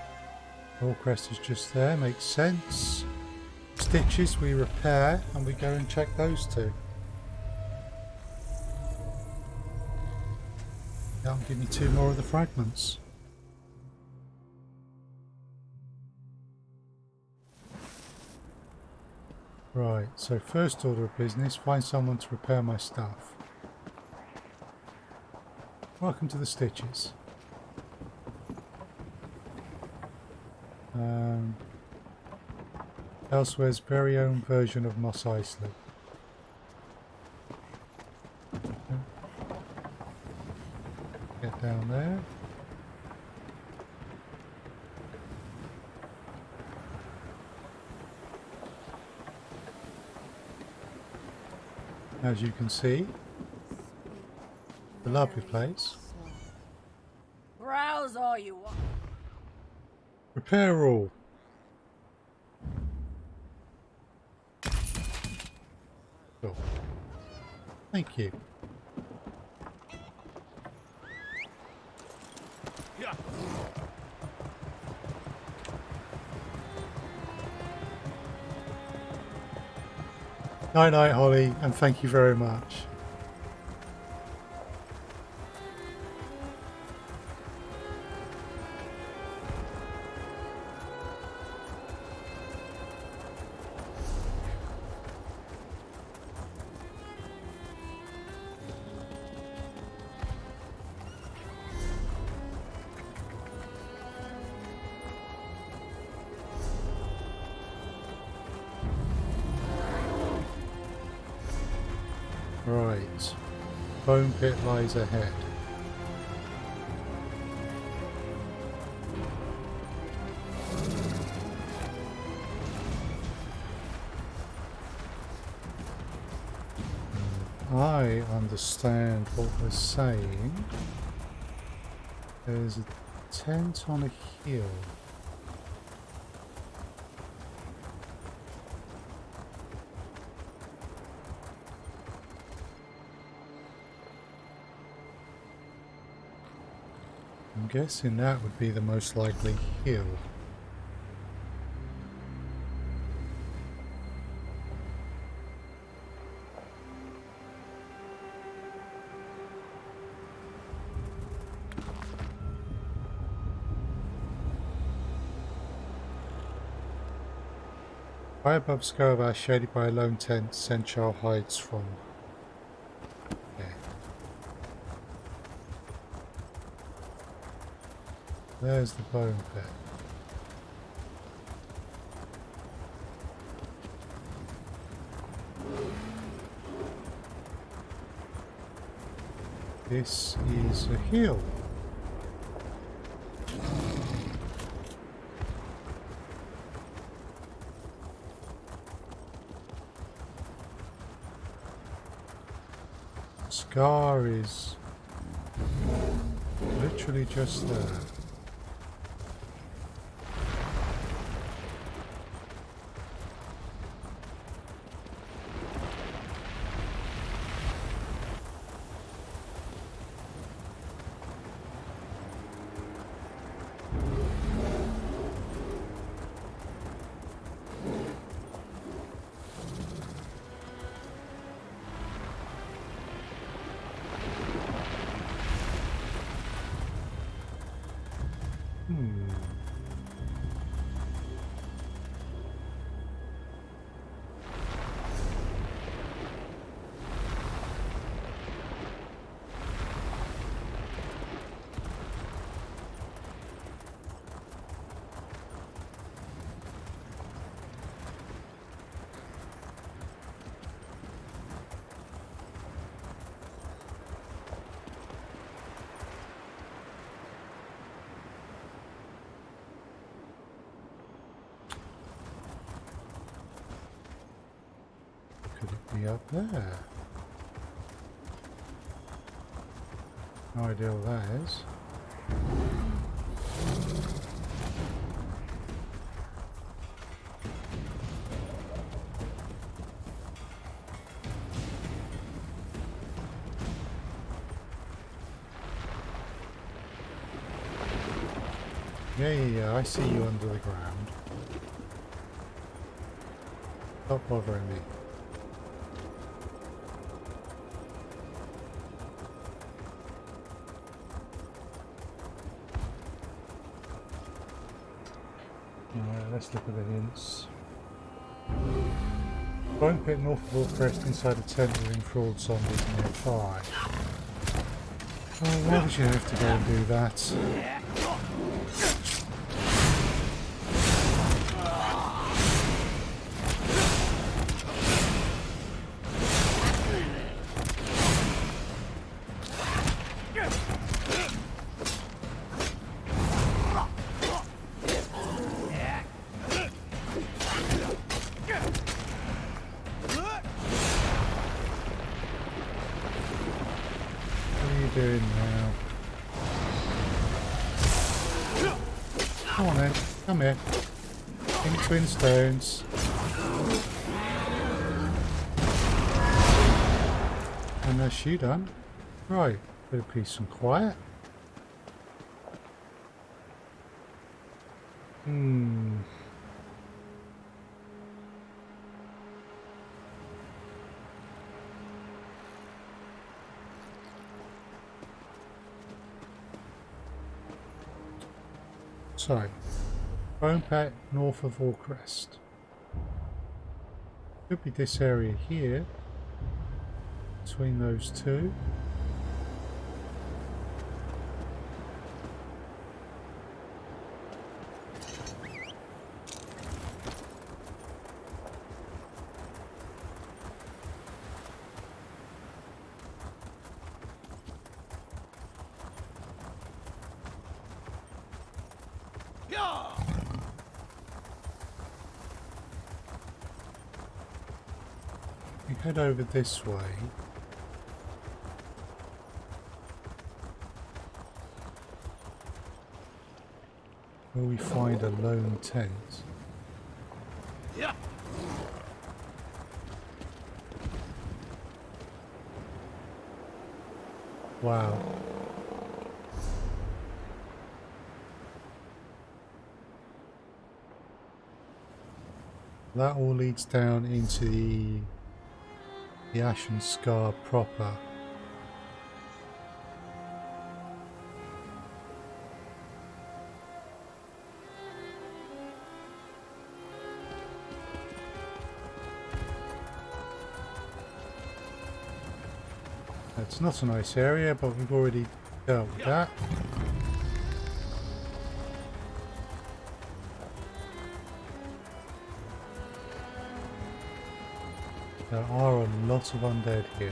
Orcrest is just there, makes sense. Stitches we repair and we go and check those two. That'll give me 2 more of the fragments. Right, so first order of business, find someone to repair my stuff. Welcome to the Stitches. Elsweyr's very own version of Mos Eisley. Get down there. As you can see, a lovely place. Browse all you want. Repair all. Cool. Thank you. Yeah. Night night, Holly, and thank you very much. Right, bone pit lies ahead. I understand what we're saying. There's a tent on a hill. I'm guessing that would be the most likely hill. High above Scovar, shaded by a lone tent, Senchal hides from. Okay. There's the bone pit. This is a hill. Scar is literally just there. Could it be up there? No idea what that is. Yeah, I see you under the ground. Stop bothering me. Alright, let's look at the hints. Bone pit north of Allcrest inside a tent with enthralled zombies nearby. Oh, why would you have to go and do that? Doing now? Come on then, come here. In between stones. And that's you done. Right, bit of peace and quiet. So, Bone Pit north of Allcrest. Could be this area here, between those two. We head over this way. Will we find a lone tent? Yeah. Wow. That all leads down into the Ashen Scar proper. It's not a nice area, but we've already dealt with that. There are a lot of undead here.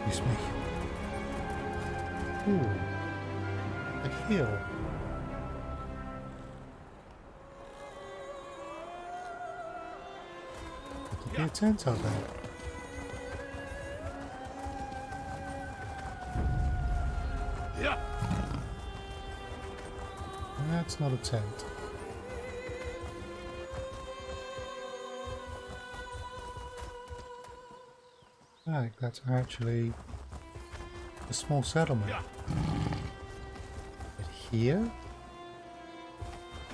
Excuse me. Ooh, a hill. Could be a tent out there. Yeah. That's not a tent. That's actually a small settlement. But here?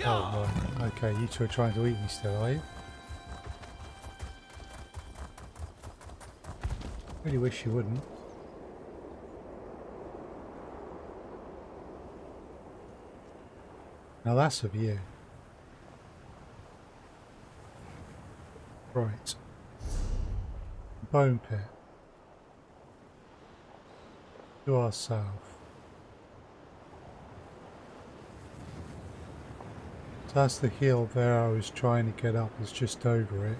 Oh, right. Okay, you two are trying to eat me still, are you? Really wish you wouldn't. Now that's a view. Right. Bone pit. To our south. So that's the hill there I was trying to get up, is just over it.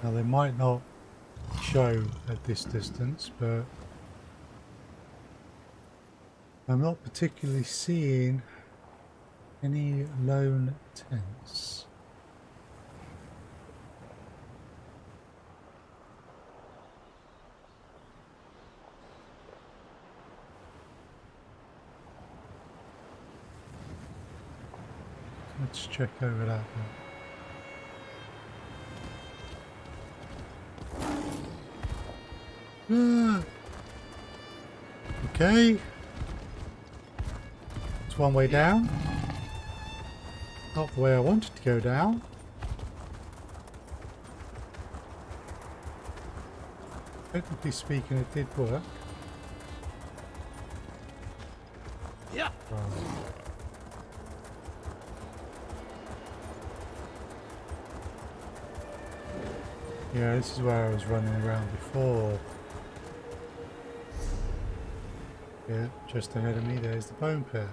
Now they might not show at this distance, but I'm not particularly seeing any lone tents. Let's check over that then. Okay. It's one way down. Not the way I wanted to go down. Technically speaking, it did work. Yeah. Right. Yeah, this is where I was running around before. Yeah, just ahead of me there's the bone pit.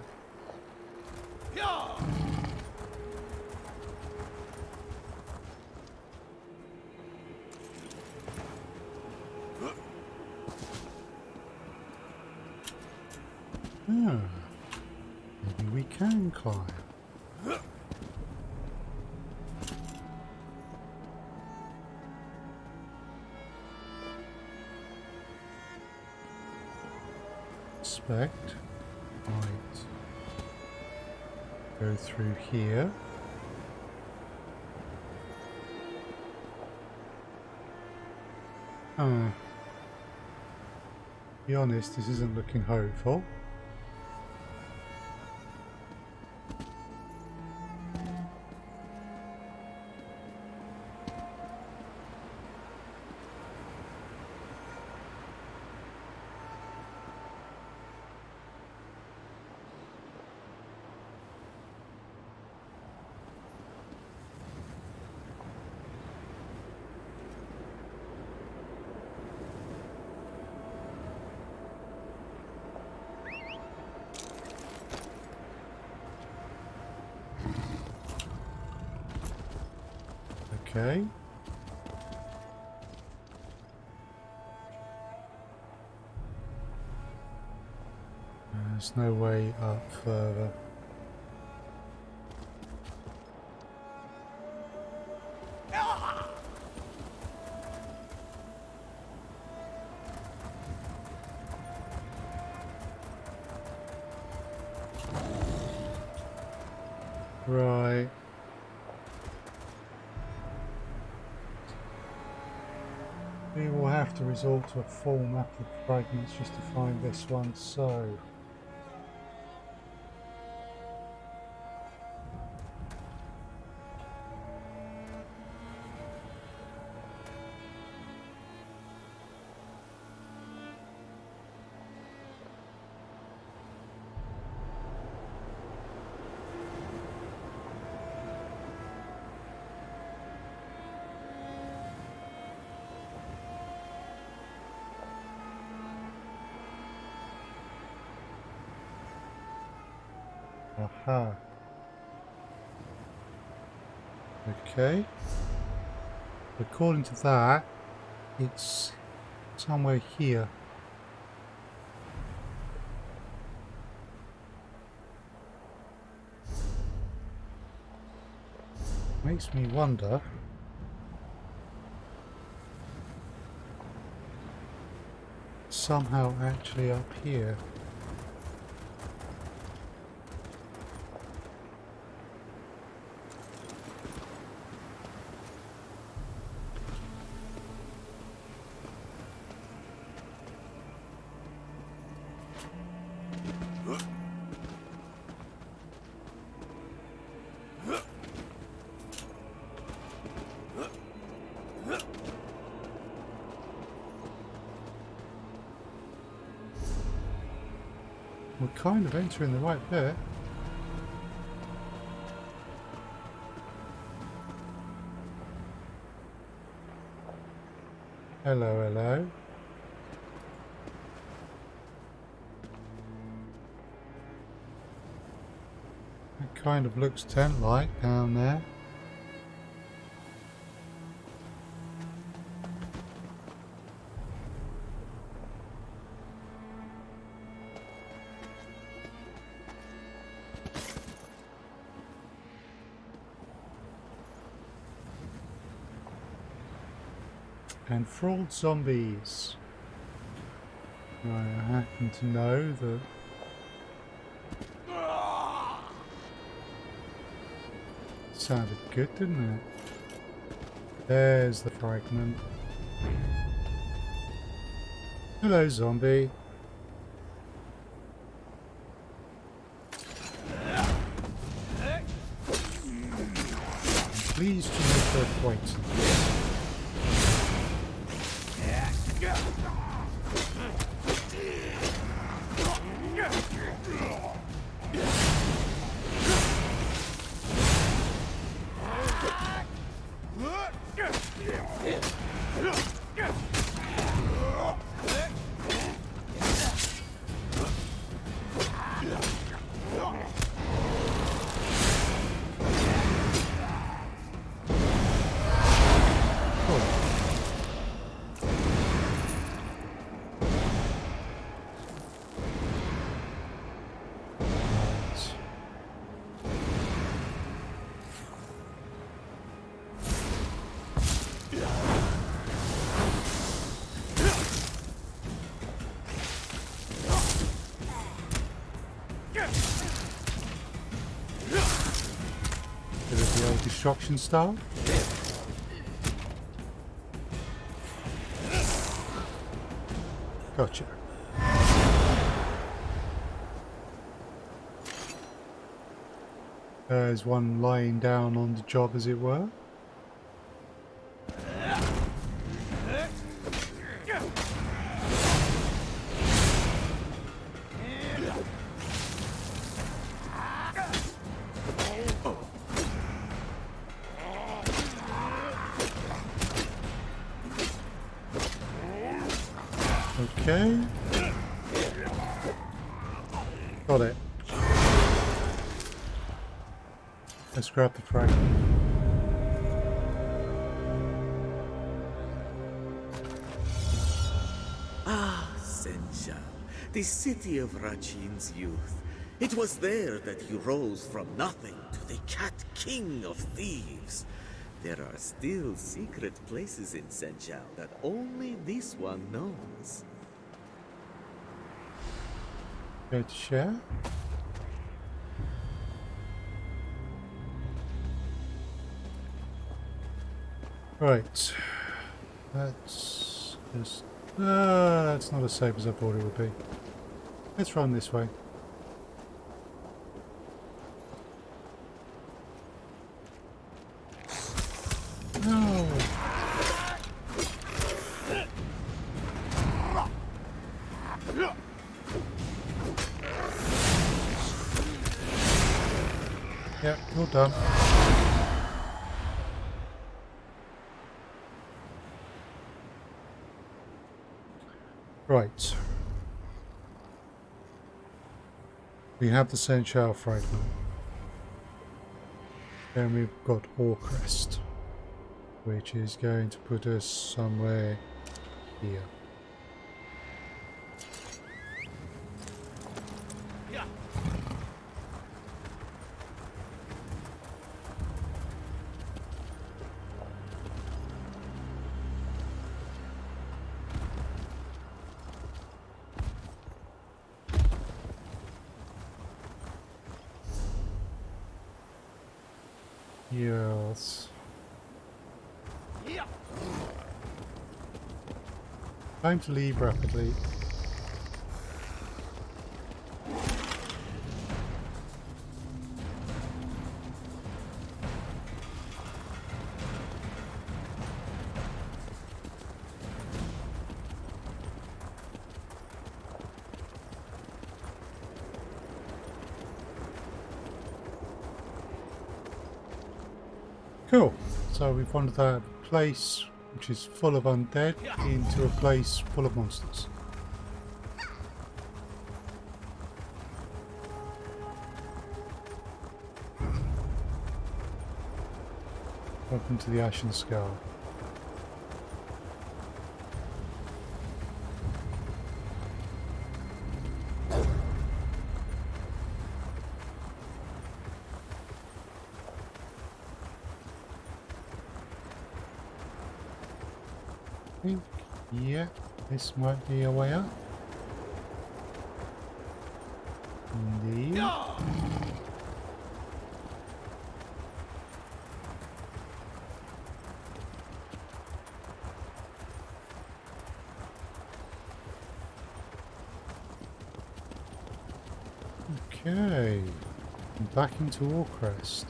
Ah, maybe we can climb. Inspect. Right. Go through here. To be honest, this isn't looking hopeful. Okay. There's no way up further. Right. We will have to resort to a full map of fragments just to find this one, so... Aha. Okay. According to that, it's somewhere here. Makes me wonder. Somehow actually up here. We're kind of entering the right bit. Hello, hello. kind of looks tent-like down there. And fraud zombies. I happen to know that sounded good, didn't it? There's the fragment. Hello, zombie. I'm pleased to make your acquaintance. Bit of the old destruction style. Gotcha. There's one lying down on the job, as it were. Okay. Got it. Let's grab the fragment. Ah, Senshal, the city of Rachin's youth. It was there that he rose from nothing to the Cat King of Thieves. There are still secret places in Senshal that only this one knows. Go to share. Right. That's just... that's not as safe as I thought it would be. Let's run this way. No! Yeah, you're done. Right. We have the Senshal fragment. Then we've got Orcrest, which is going to put us somewhere here. Yes. Time to leave rapidly. Cool. So we've wandered out of a place which is full of undead into a place full of monsters. Welcome to the Ashen Skull. Yeah, this might be a way up. Indeed. Okay, back into Orcrest.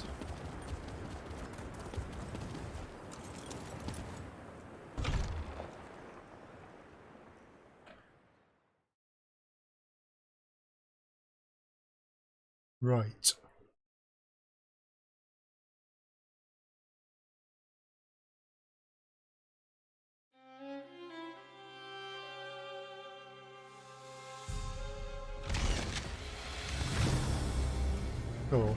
Right. Cool.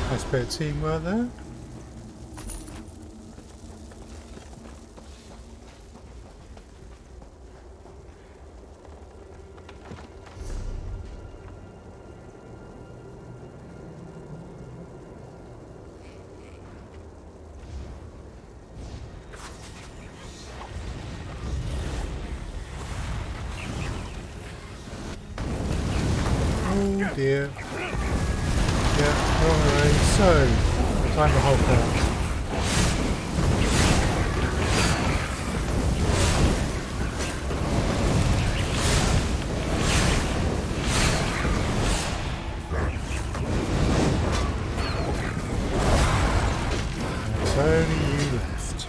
Nice bit of teamwork there. Oh dear. Yeah, alright, so time to hold that. It's only you left.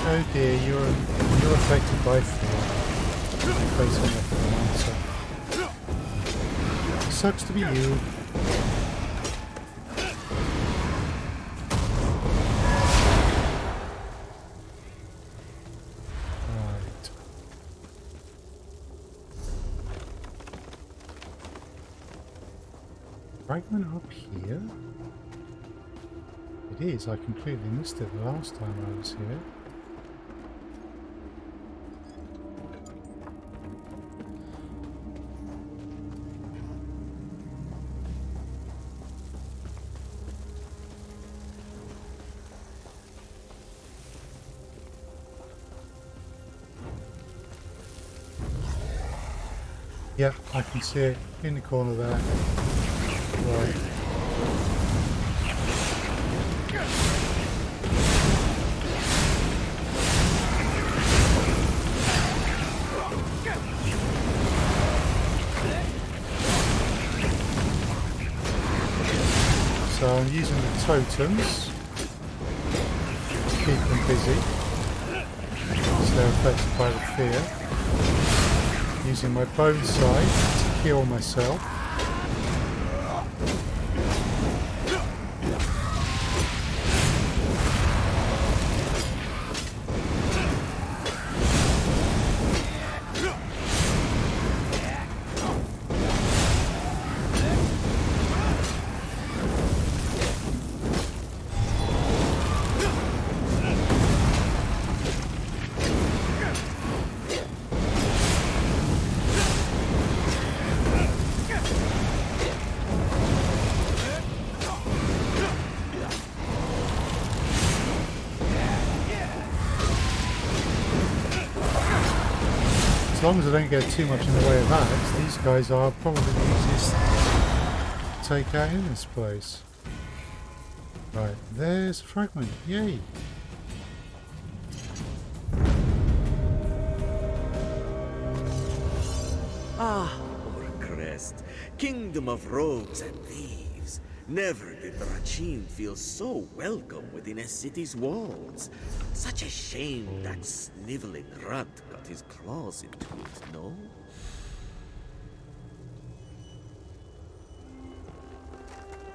Oh dear, you're affected by fear. Facing a answer. Sucks to be you. Right. Fragment up here? It is, I completely missed it the last time I was here. Yep, I can see it in the corner there. Right. So I'm using the totems to keep them busy, so they're affected by the fear. Using my bone side to heal myself. As long as I don't get too much in the way of that, these guys are probably the easiest to take out in this place. Right, there's a fragment. Yay! Ah, Orcrest, kingdom of rogues and thieves. Never did Rachin feel so welcome within a city's walls. Such a shame that sniveling rat got his claws into it, no?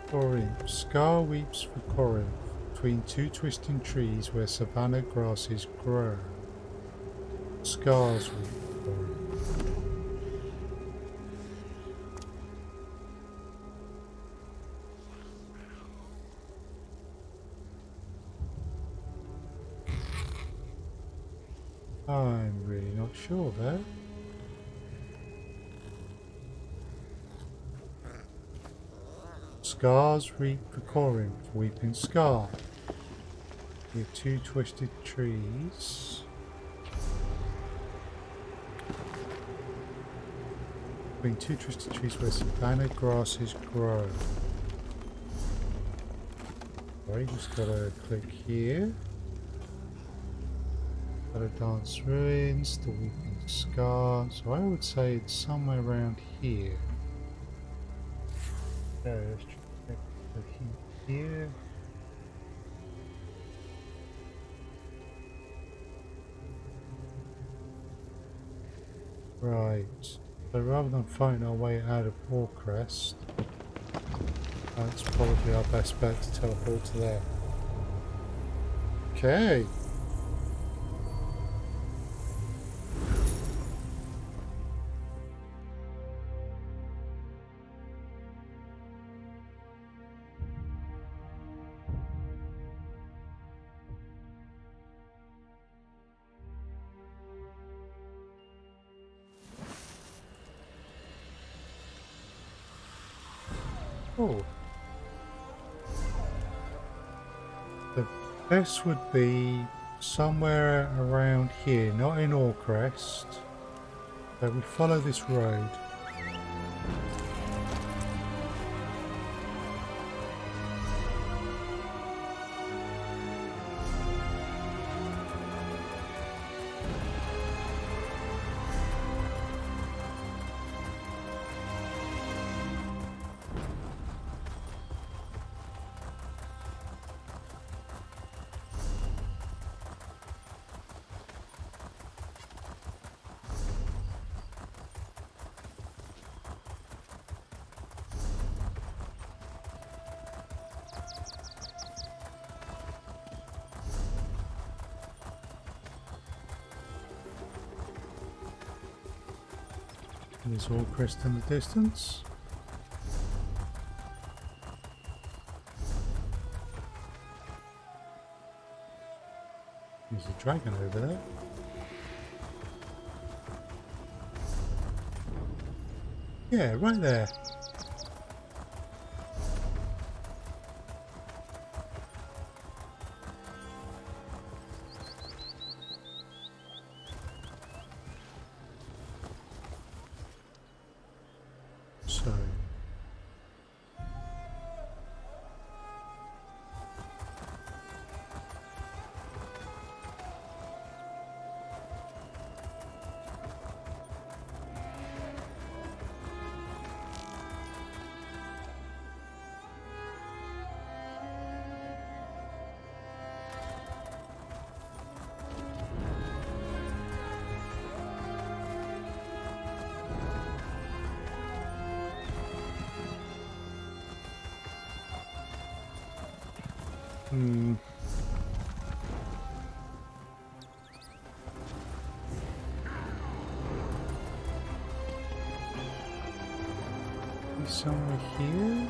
Corinth. Scar weeps for Corinth, between two twisting trees where savanna grasses grow. Scars weep for Corinth. I'm really not sure there. Scars reap for Corinth, weeping scar. We have two twisted trees. Between two twisted trees where savanna grasses grow. Right, just gotta click here. Gotta dance ruins, the weeping scar. So I would say it's somewhere around here. Okay, let's check here. Right. So rather than fighting our way out of Warcrest, that's probably our best bet to teleport to there. Okay. Oh. The best would be somewhere around here, not in Orcrest. So we follow this road. There's Orcrest in the distance. There's a dragon over there. Yeah, right there. So he's somewhere here.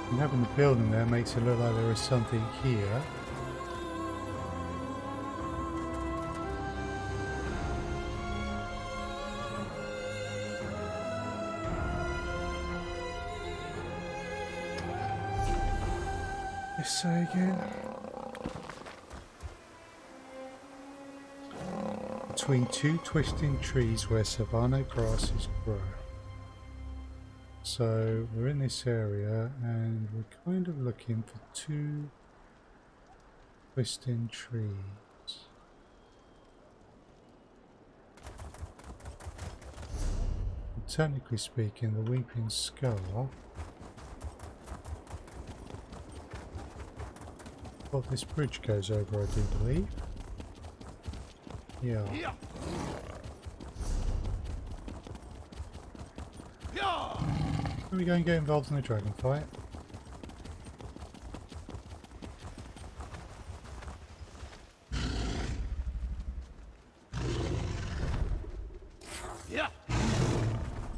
And having the building there makes it look like there is something here. Let's say again. between two twisting trees where savanna grasses grow. So we're in this area and we're kind of looking for two twisting trees. And technically speaking, the Weeping Scar. Well, this bridge goes over, I do believe. Yeah. Are we going to get involved in a dragon fight?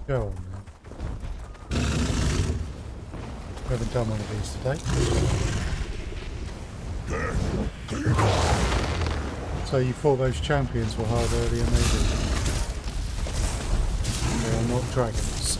Go on then. We haven't done one of these today. So you thought those champions were hard earlier, maybe? They are not dragons.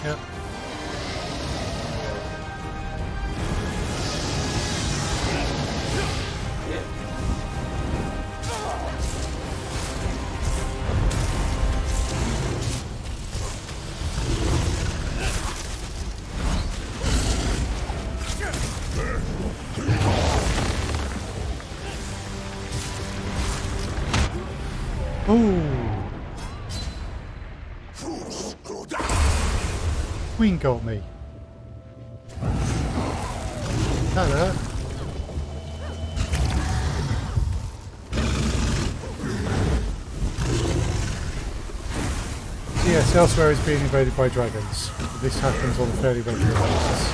Yep. Ooh. Queen got me. That hurt. So yes, Elsweyr is being invaded by dragons. This happens on a fairly regular basis.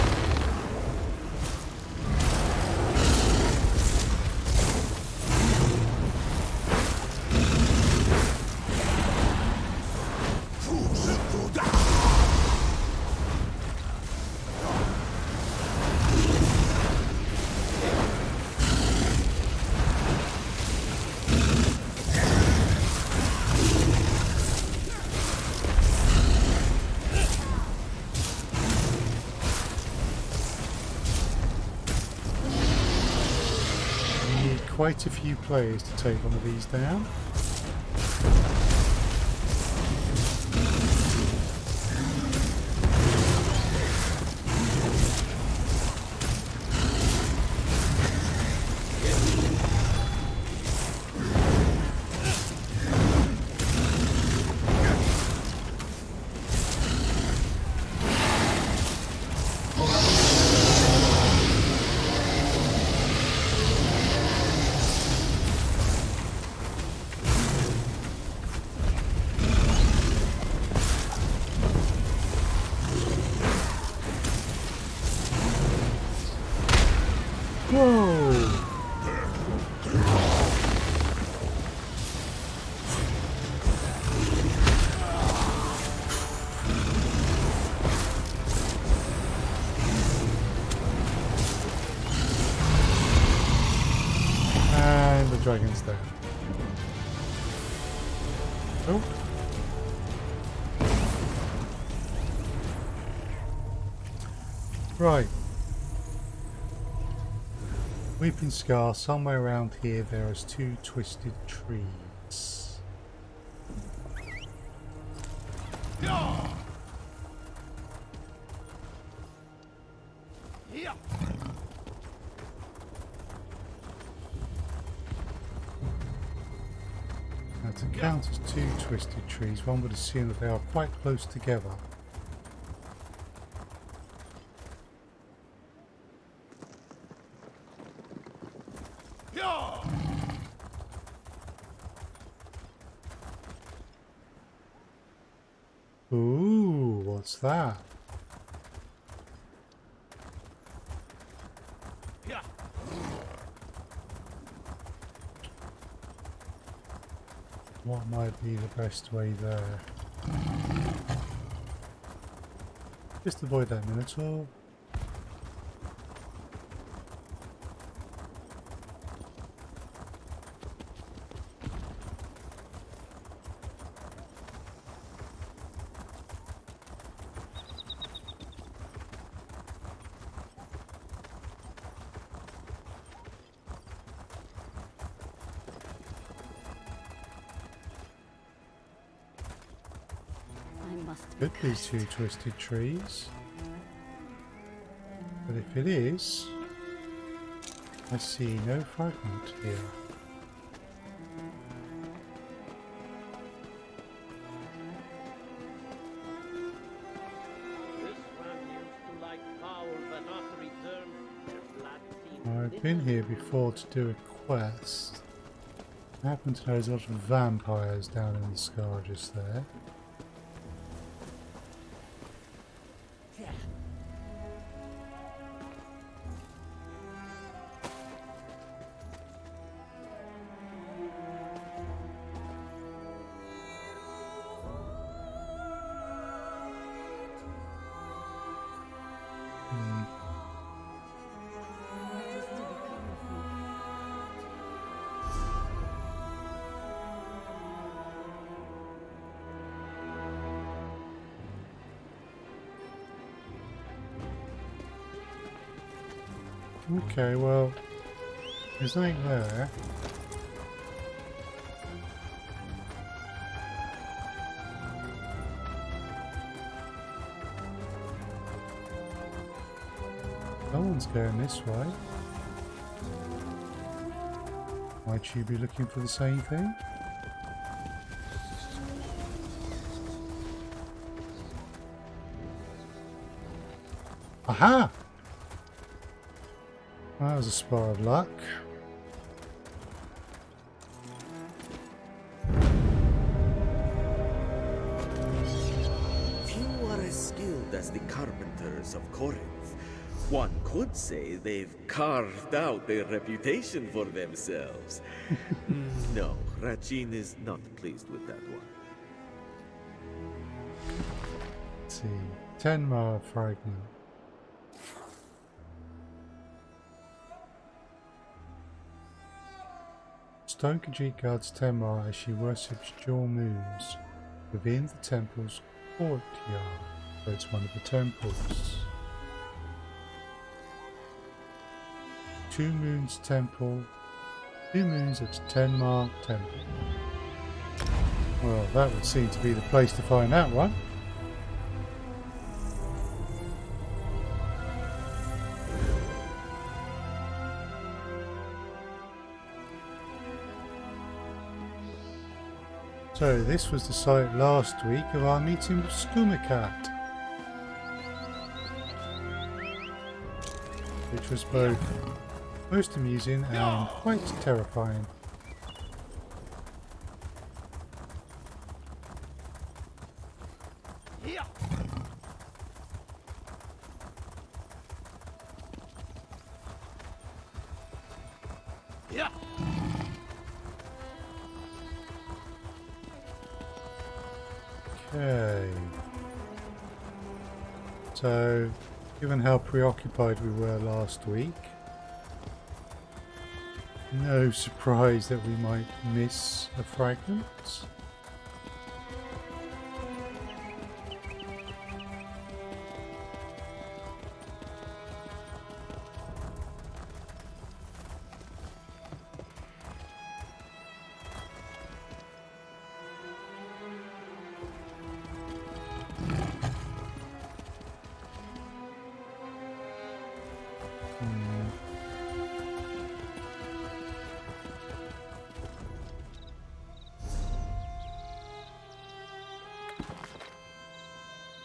Quite a few players to take one of these down. Whoa! And the dragon's there. Oh. Right. Weeping Scar, somewhere around here there is two twisted trees. Now to count as two twisted trees, one would assume that they are quite close together. Ooh, what's that? What might be the best way there? Just avoid that Minotaur. Could be two twisted trees. But if it is, I see no fragment here. I've been here before to do a quest. I happen to know there's a lot of vampires down in the scar just there. Okay, well, there's nothing there. No one's going this way. Might you be looking for the same thing? Aha! That was a spot of luck. Few are as skilled as the carpenters of Corinth. One could say they've carved out a reputation for themselves. No, Rachin is not pleased with that one. Let's see. 10 Mar fragment. Stone Khajiit guards Temar as she worships jewel moons within the temple's courtyard. So it's one of the temples. 2 Moons Temple. 2 moons at Tenmar Temple. Well, that would seem to be the place to find that one. So this was the site last week of our meeting with SilmarUK, which was both most amusing and quite terrifying. Okay. So, given how preoccupied we were last week, no surprise that we might miss a fragment.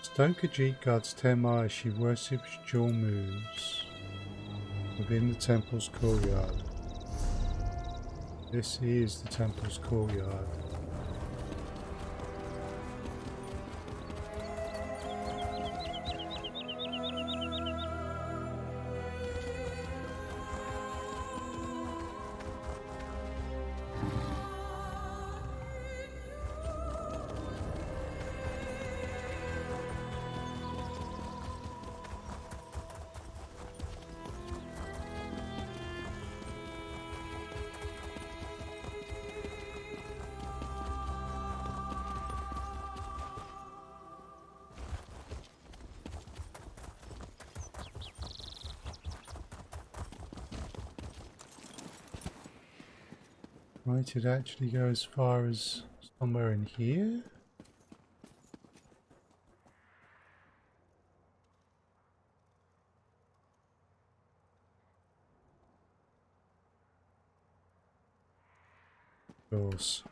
Stone Khajiit guards Temar as she worships jewel moons within the temple's courtyard. This is the temple's courtyard. Might it actually go as far as somewhere in here? Of course.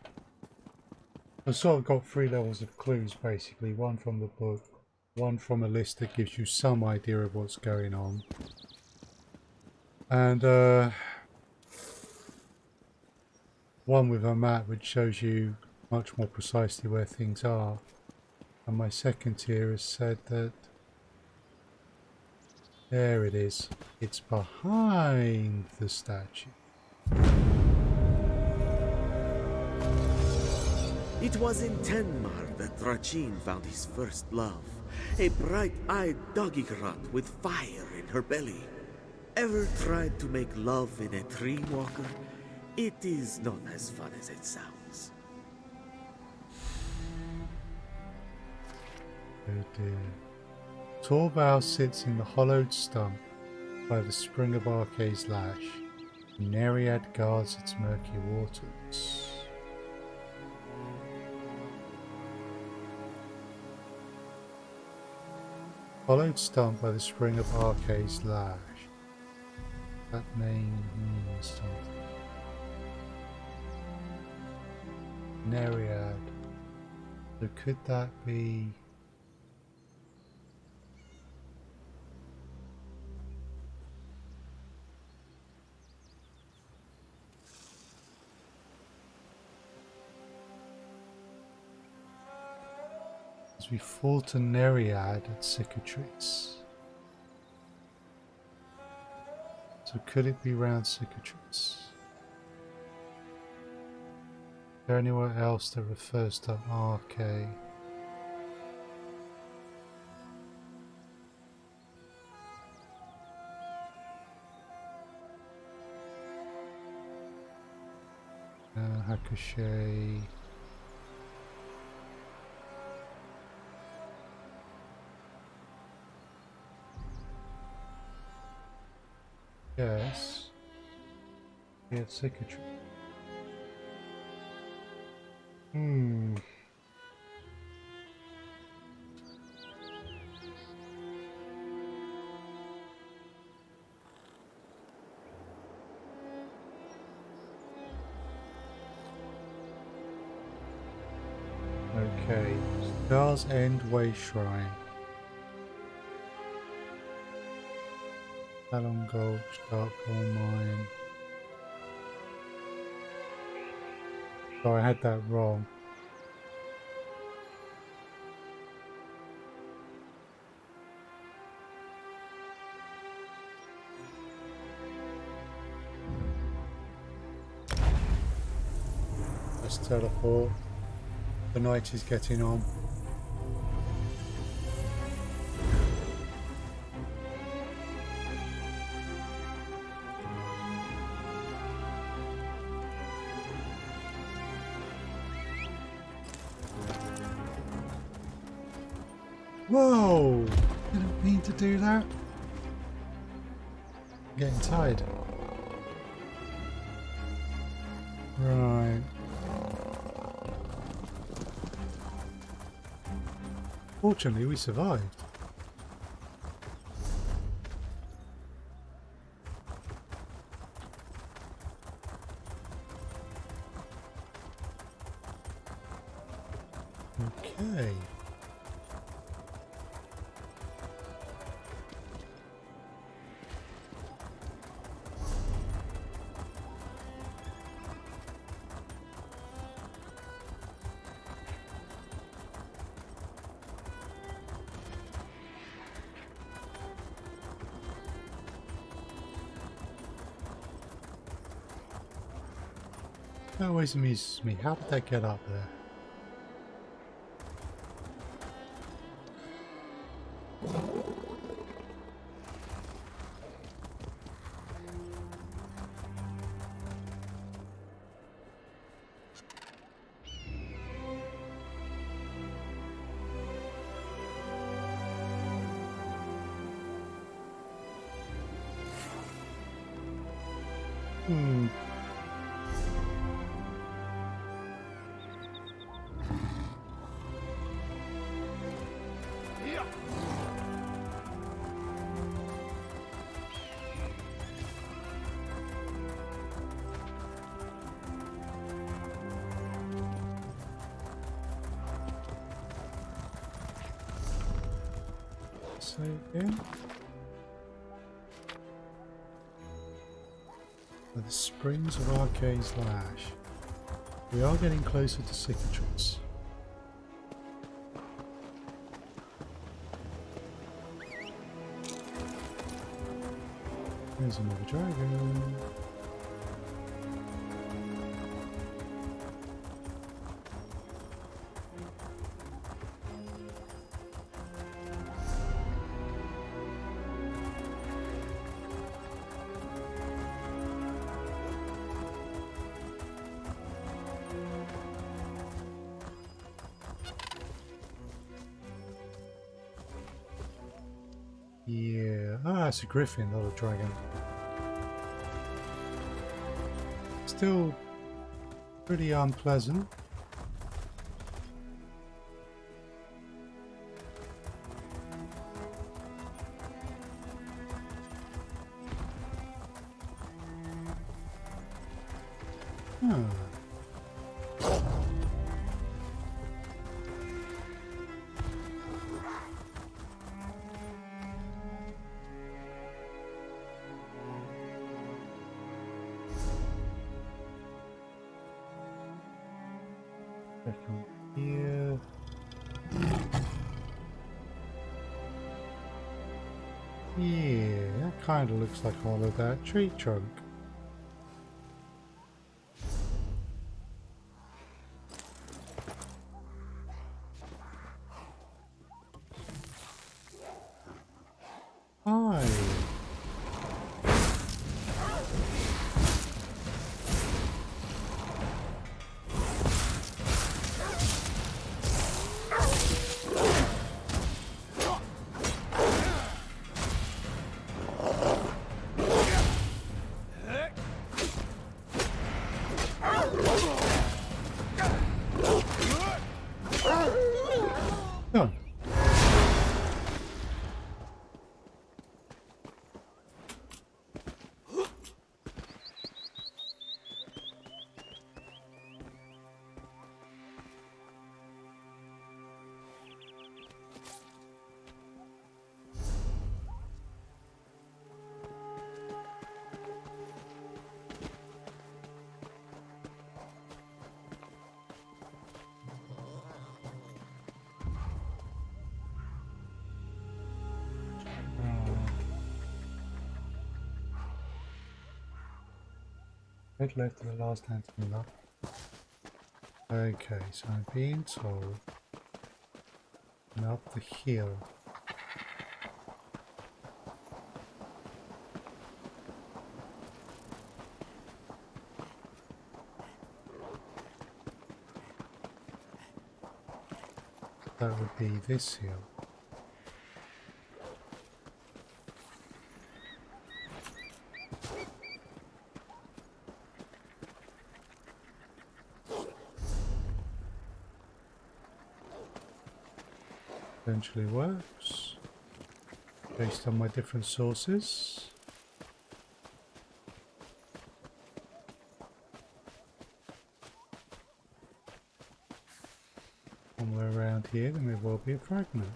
I've sort of got 3 levels of clues basically. One from the book, one from a list that gives you some idea of what's going on. And one with a map which shows you much more precisely where things are. And my second tier has said that there it is. It's behind the statue. It was in Tenmar that Rachin found his first love. A bright-eyed doggy-grot with fire in her belly. Ever tried to make love in a tree walker? It is not as fun as it sounds. Oh dear. Torval sits in the hollowed stump by the spring of Arke's lash. Nereid guards its murky waters. Hollowed stump by the spring of Arke's lash. That name means something. Nereid. So could that be... We fought a Nereid at Cicatrice. So could it be round Cicatrice? Is there anywhere else that refers to Arke? Hakushe. Yes. Yeah, Cicatrice. Okay. Star's End Way Shrine. Talon Gulch, Dark Coal Mine. Oh, I had that wrong. Let's teleport. The night is getting on. Whoa! Didn't mean to do that. I'm getting tired. Right. Fortunately, we survived. Okay. That always amuses me. How did they get up there? say again? The Springs of Arcade's Lash. We are getting closer to cicatrice. There's another dragon. Yeah, it's a griffin, not a dragon. Still pretty unpleasant. Back on here. Yeah, that kind of looks like all of that tree trunk. Hi. Done. Head left to the last hand to lock. Okay, so I'm being told and up the hill. That would be this hill. Eventually works based on my different sources. Somewhere around here there may well be a fragment.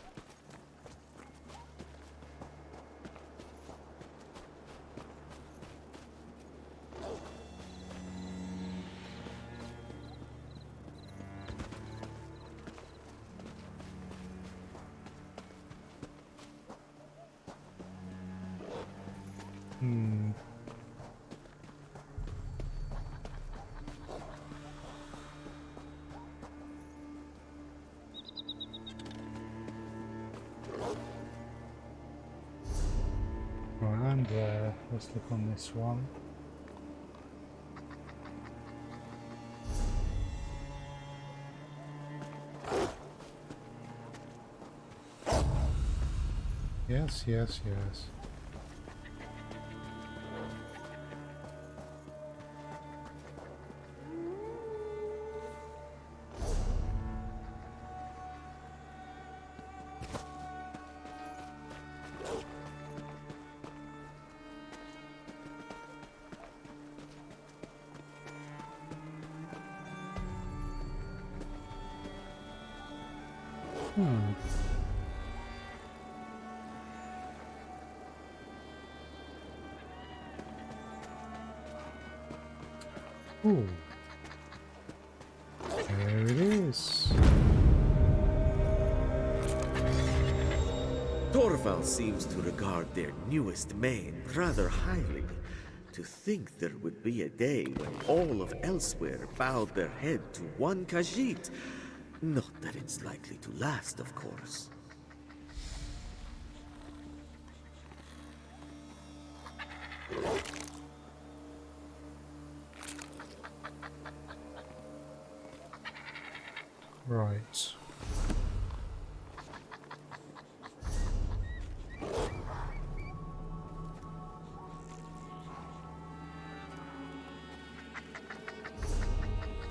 Right, I'm there. Let's look on this one. Yes, yes, yes. Ooh. There it is. Torval seems to regard their newest main rather highly. To think there would be a day when all of Elsweyr bowed their head to one Khajiit. Not that it's likely to last, of course. Right.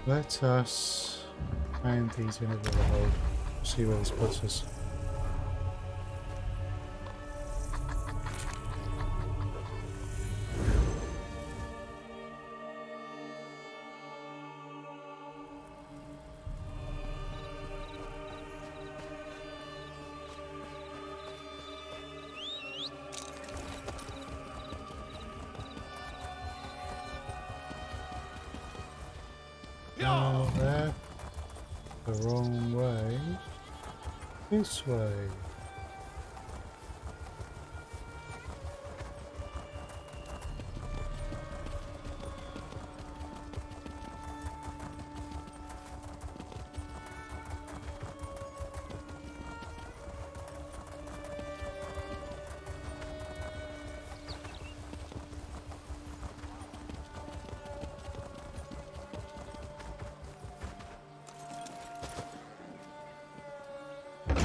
Let us find these in a little hole. See where this puts us. Out there. The wrong way. This way.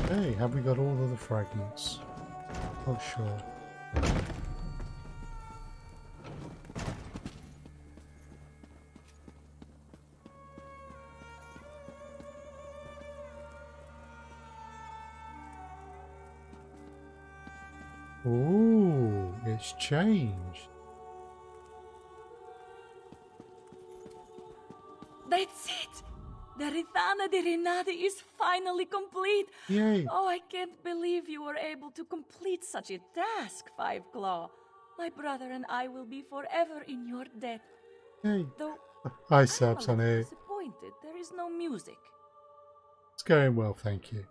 Hey, have we got all of the fragments? Not sure. Ooh, it's changed. That's it! The Rithana de Renade is finally complete! Yay! Oh, I can't believe you were able to complete such a task, Five Claw. My brother and I will be forever in your debt. Yay! Though Hi, I'm a Subs on little here. disappointed there is no music. It's going well, thank you.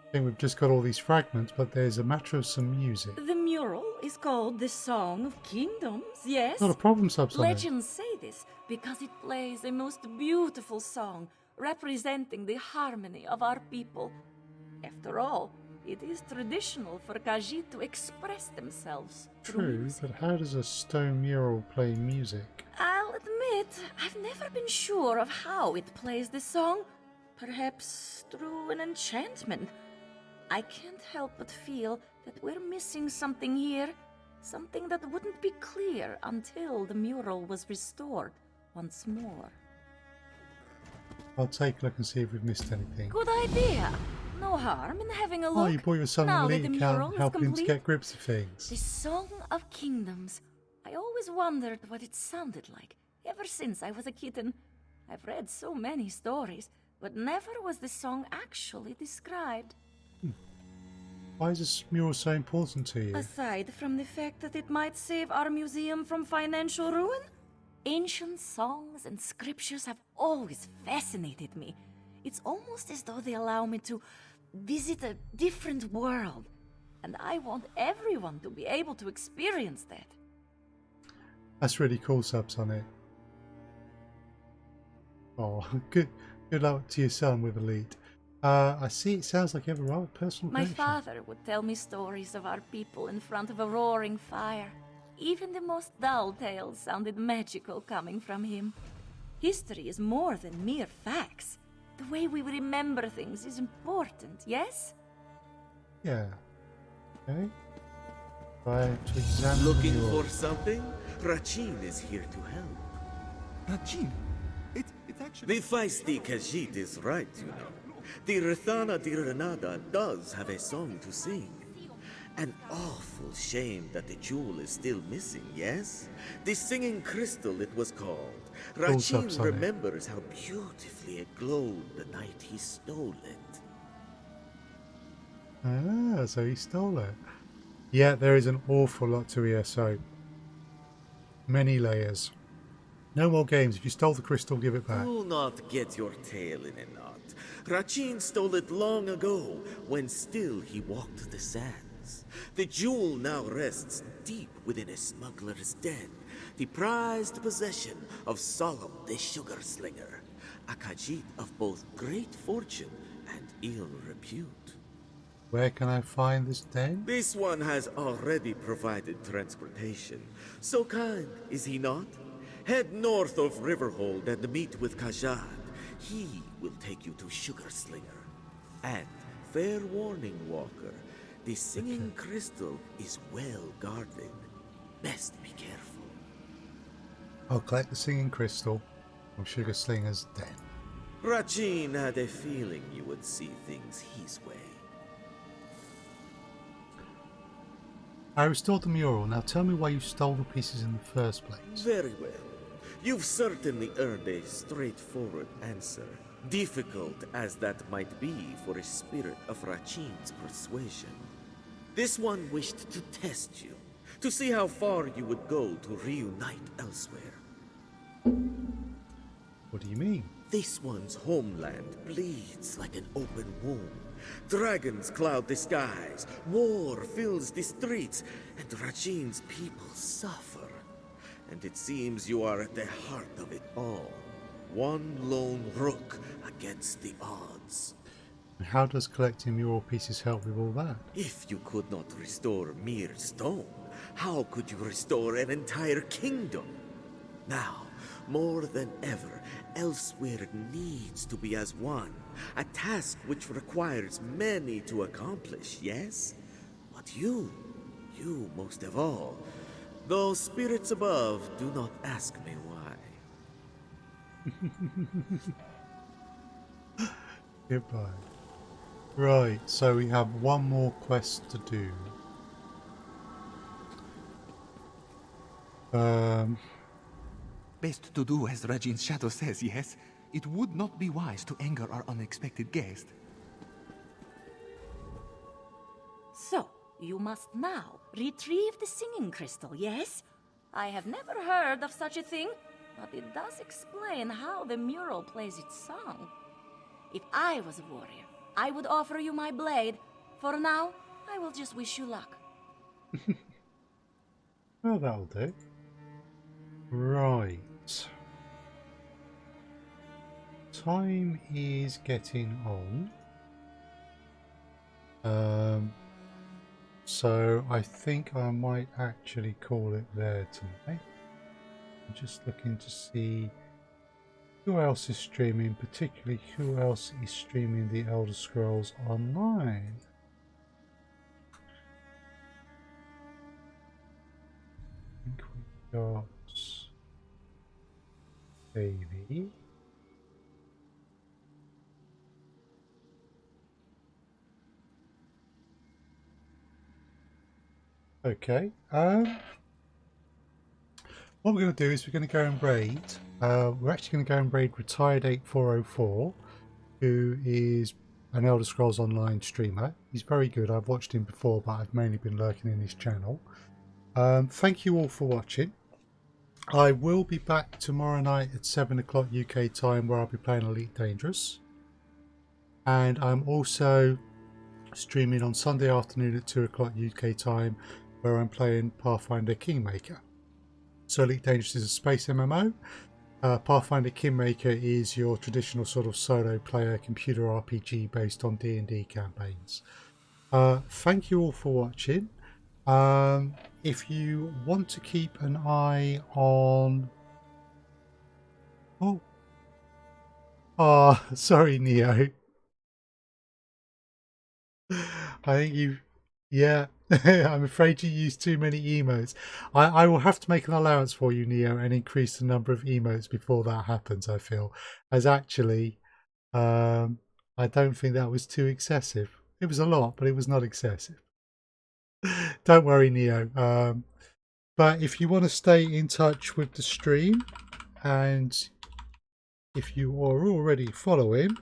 I think we've just got all these fragments, but there's a matter of some music. The mural is called the Song of Kingdoms, yes? Not a problem, Subs on it. Legends say this because it plays a most beautiful song representing the harmony of our people. After all, it is traditional for Khajiit to express themselves through True, music. but how does a stone mural play music? I'll admit, I've never been sure of how it plays the song. Perhaps through an enchantment. I can't help but feel that we're missing something here. Something that wouldn't be clear until the mural was restored once more. I'll take a look and see if we've missed anything. Good idea. No harm in having a look. Oh, you bought your son now an that elite the mural account, is helping him to complete. get grips of things. The Song of Kingdoms. I always wondered what it sounded like, ever since I was a kitten. I've read so many stories, but never was the song actually described. Why is this mural so important to you? Aside from the fact that it might save our museum from financial ruin, ancient songs and scriptures have always fascinated me. It's almost as though they allow me to visit a different world, and I want everyone to be able to experience that. That's really cool, Subs on it. Oh, good luck to your son with Elite. I see it sounds like you have a rather personal My connection. father would tell me stories of our people in front of a roaring fire. Even the most dull tales sounded magical coming from him. History is more than mere facts. The way we remember things is important, yes? Yeah. Okay. Right, to examine the Looking mural. for something? Rachin is here to help. Rachin? It's actually... The feisty Khajiit is right, you know. The Rithana di Renada does have a song to sing. An awful shame that the jewel is still missing, yes? The singing crystal it was called. Rachin Subs on it. remembers how beautifully it glowed the night he stole it. Ah, so he stole it. Yeah, there is an awful lot to ESO. Many layers. No more games. If you stole the crystal, give it back. Do not get your tail in a knot. Rachin stole it long ago, when still he walked the sands. The jewel now rests deep within a smuggler's den, the prized possession of Solemn the Sugar Slinger, a Khajiit of both great fortune and ill repute. Where can I find this den? This one has already provided transportation. So kind, is he not? Head north of Riverhold and meet with Kajad. He will take you to Sugar Slinger. And, fair warning, Walker, the singing crystal is well guarded. Best be careful. I'll collect the singing crystal from Sugar Slinger's den. Rachin had a feeling you would see things his way. I restored the mural. Now tell me why you stole the pieces in the first place. Very well. You've certainly earned a straightforward answer, difficult as that might be for a spirit of Rachin's persuasion. This one wished to test you, to see how far you would go to reunite Elsweyr. What do you mean? This one's homeland bleeds like an open wound. Dragons cloud the skies, war fills the streets, and Rachin's people suffer. And it seems you are at the heart of it all. One lone rook against the odds. How does collecting mural pieces help with all that? If you could not restore mere stone, how could you restore an entire kingdom? Now, more than ever, Elsweyr needs to be as one. A task which requires many to accomplish, yes? But you most of all. Those spirits above do not ask me why. Goodbye. Right, so we have one more quest to do. Best to do as Rajin's shadow says, yes? It would not be wise to anger our unexpected guest. So, you must now retrieve the singing crystal, yes? I have never heard of such a thing, but it does explain how the mural plays its song. If I was a warrior, I would offer you my blade. For now, I will just wish you luck. Well, that'll do. Right. Time is getting on. So I think I might actually call it there tonight. I'm just looking to see who else is streaming, particularly who else is streaming the Elder Scrolls Online. I think we've got Davey. Okay. What we're going to do is we're going to go and raid. We're actually going to go and raid Retired 8404, who is an Elder Scrolls Online streamer. He's very good. I've watched him before, but I've mainly been lurking in his channel. Thank you all for watching. I will be back tomorrow night at 7 o'clock UK time, where I'll be playing Elite Dangerous. And I'm also streaming on Sunday afternoon at 2 o'clock UK time, where I'm playing Pathfinder Kingmaker. So Elite Dangerous is a space MMO. Pathfinder Kingmaker is your traditional sort of solo player computer RPG based on D&D campaigns. Thank you all for watching. If you want to keep an eye on... Oh, sorry, Neo. I think you... Yeah, I'm afraid you used too many emotes. I will have to make an allowance for you, Neo, and increase the number of emotes before that happens, I feel. As actually, I don't think that was too excessive. It was a lot, but it was not excessive. Don't worry, Neo. But if you want to stay in touch with the stream, and if you are already following,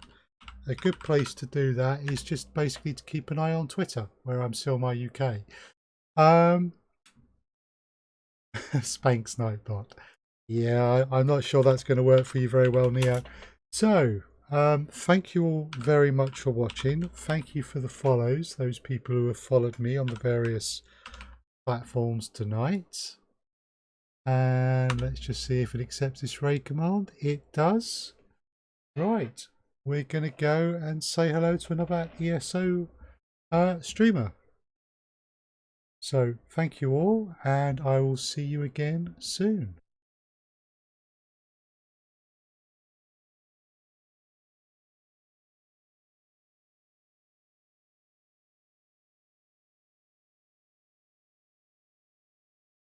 a good place to do that is just basically to keep an eye on Twitter, where I'm SilmarUK. Spanx Nightbot. Yeah, I'm not sure that's going to work for you very well, Neo. So, thank you all very much for watching. Thank you for the follows, those people who have followed me on the various platforms tonight. And let's just see if it accepts this raid command. It does. Right, we're going to go and say hello to another ESO streamer. So, thank you all, and I will see you again soon.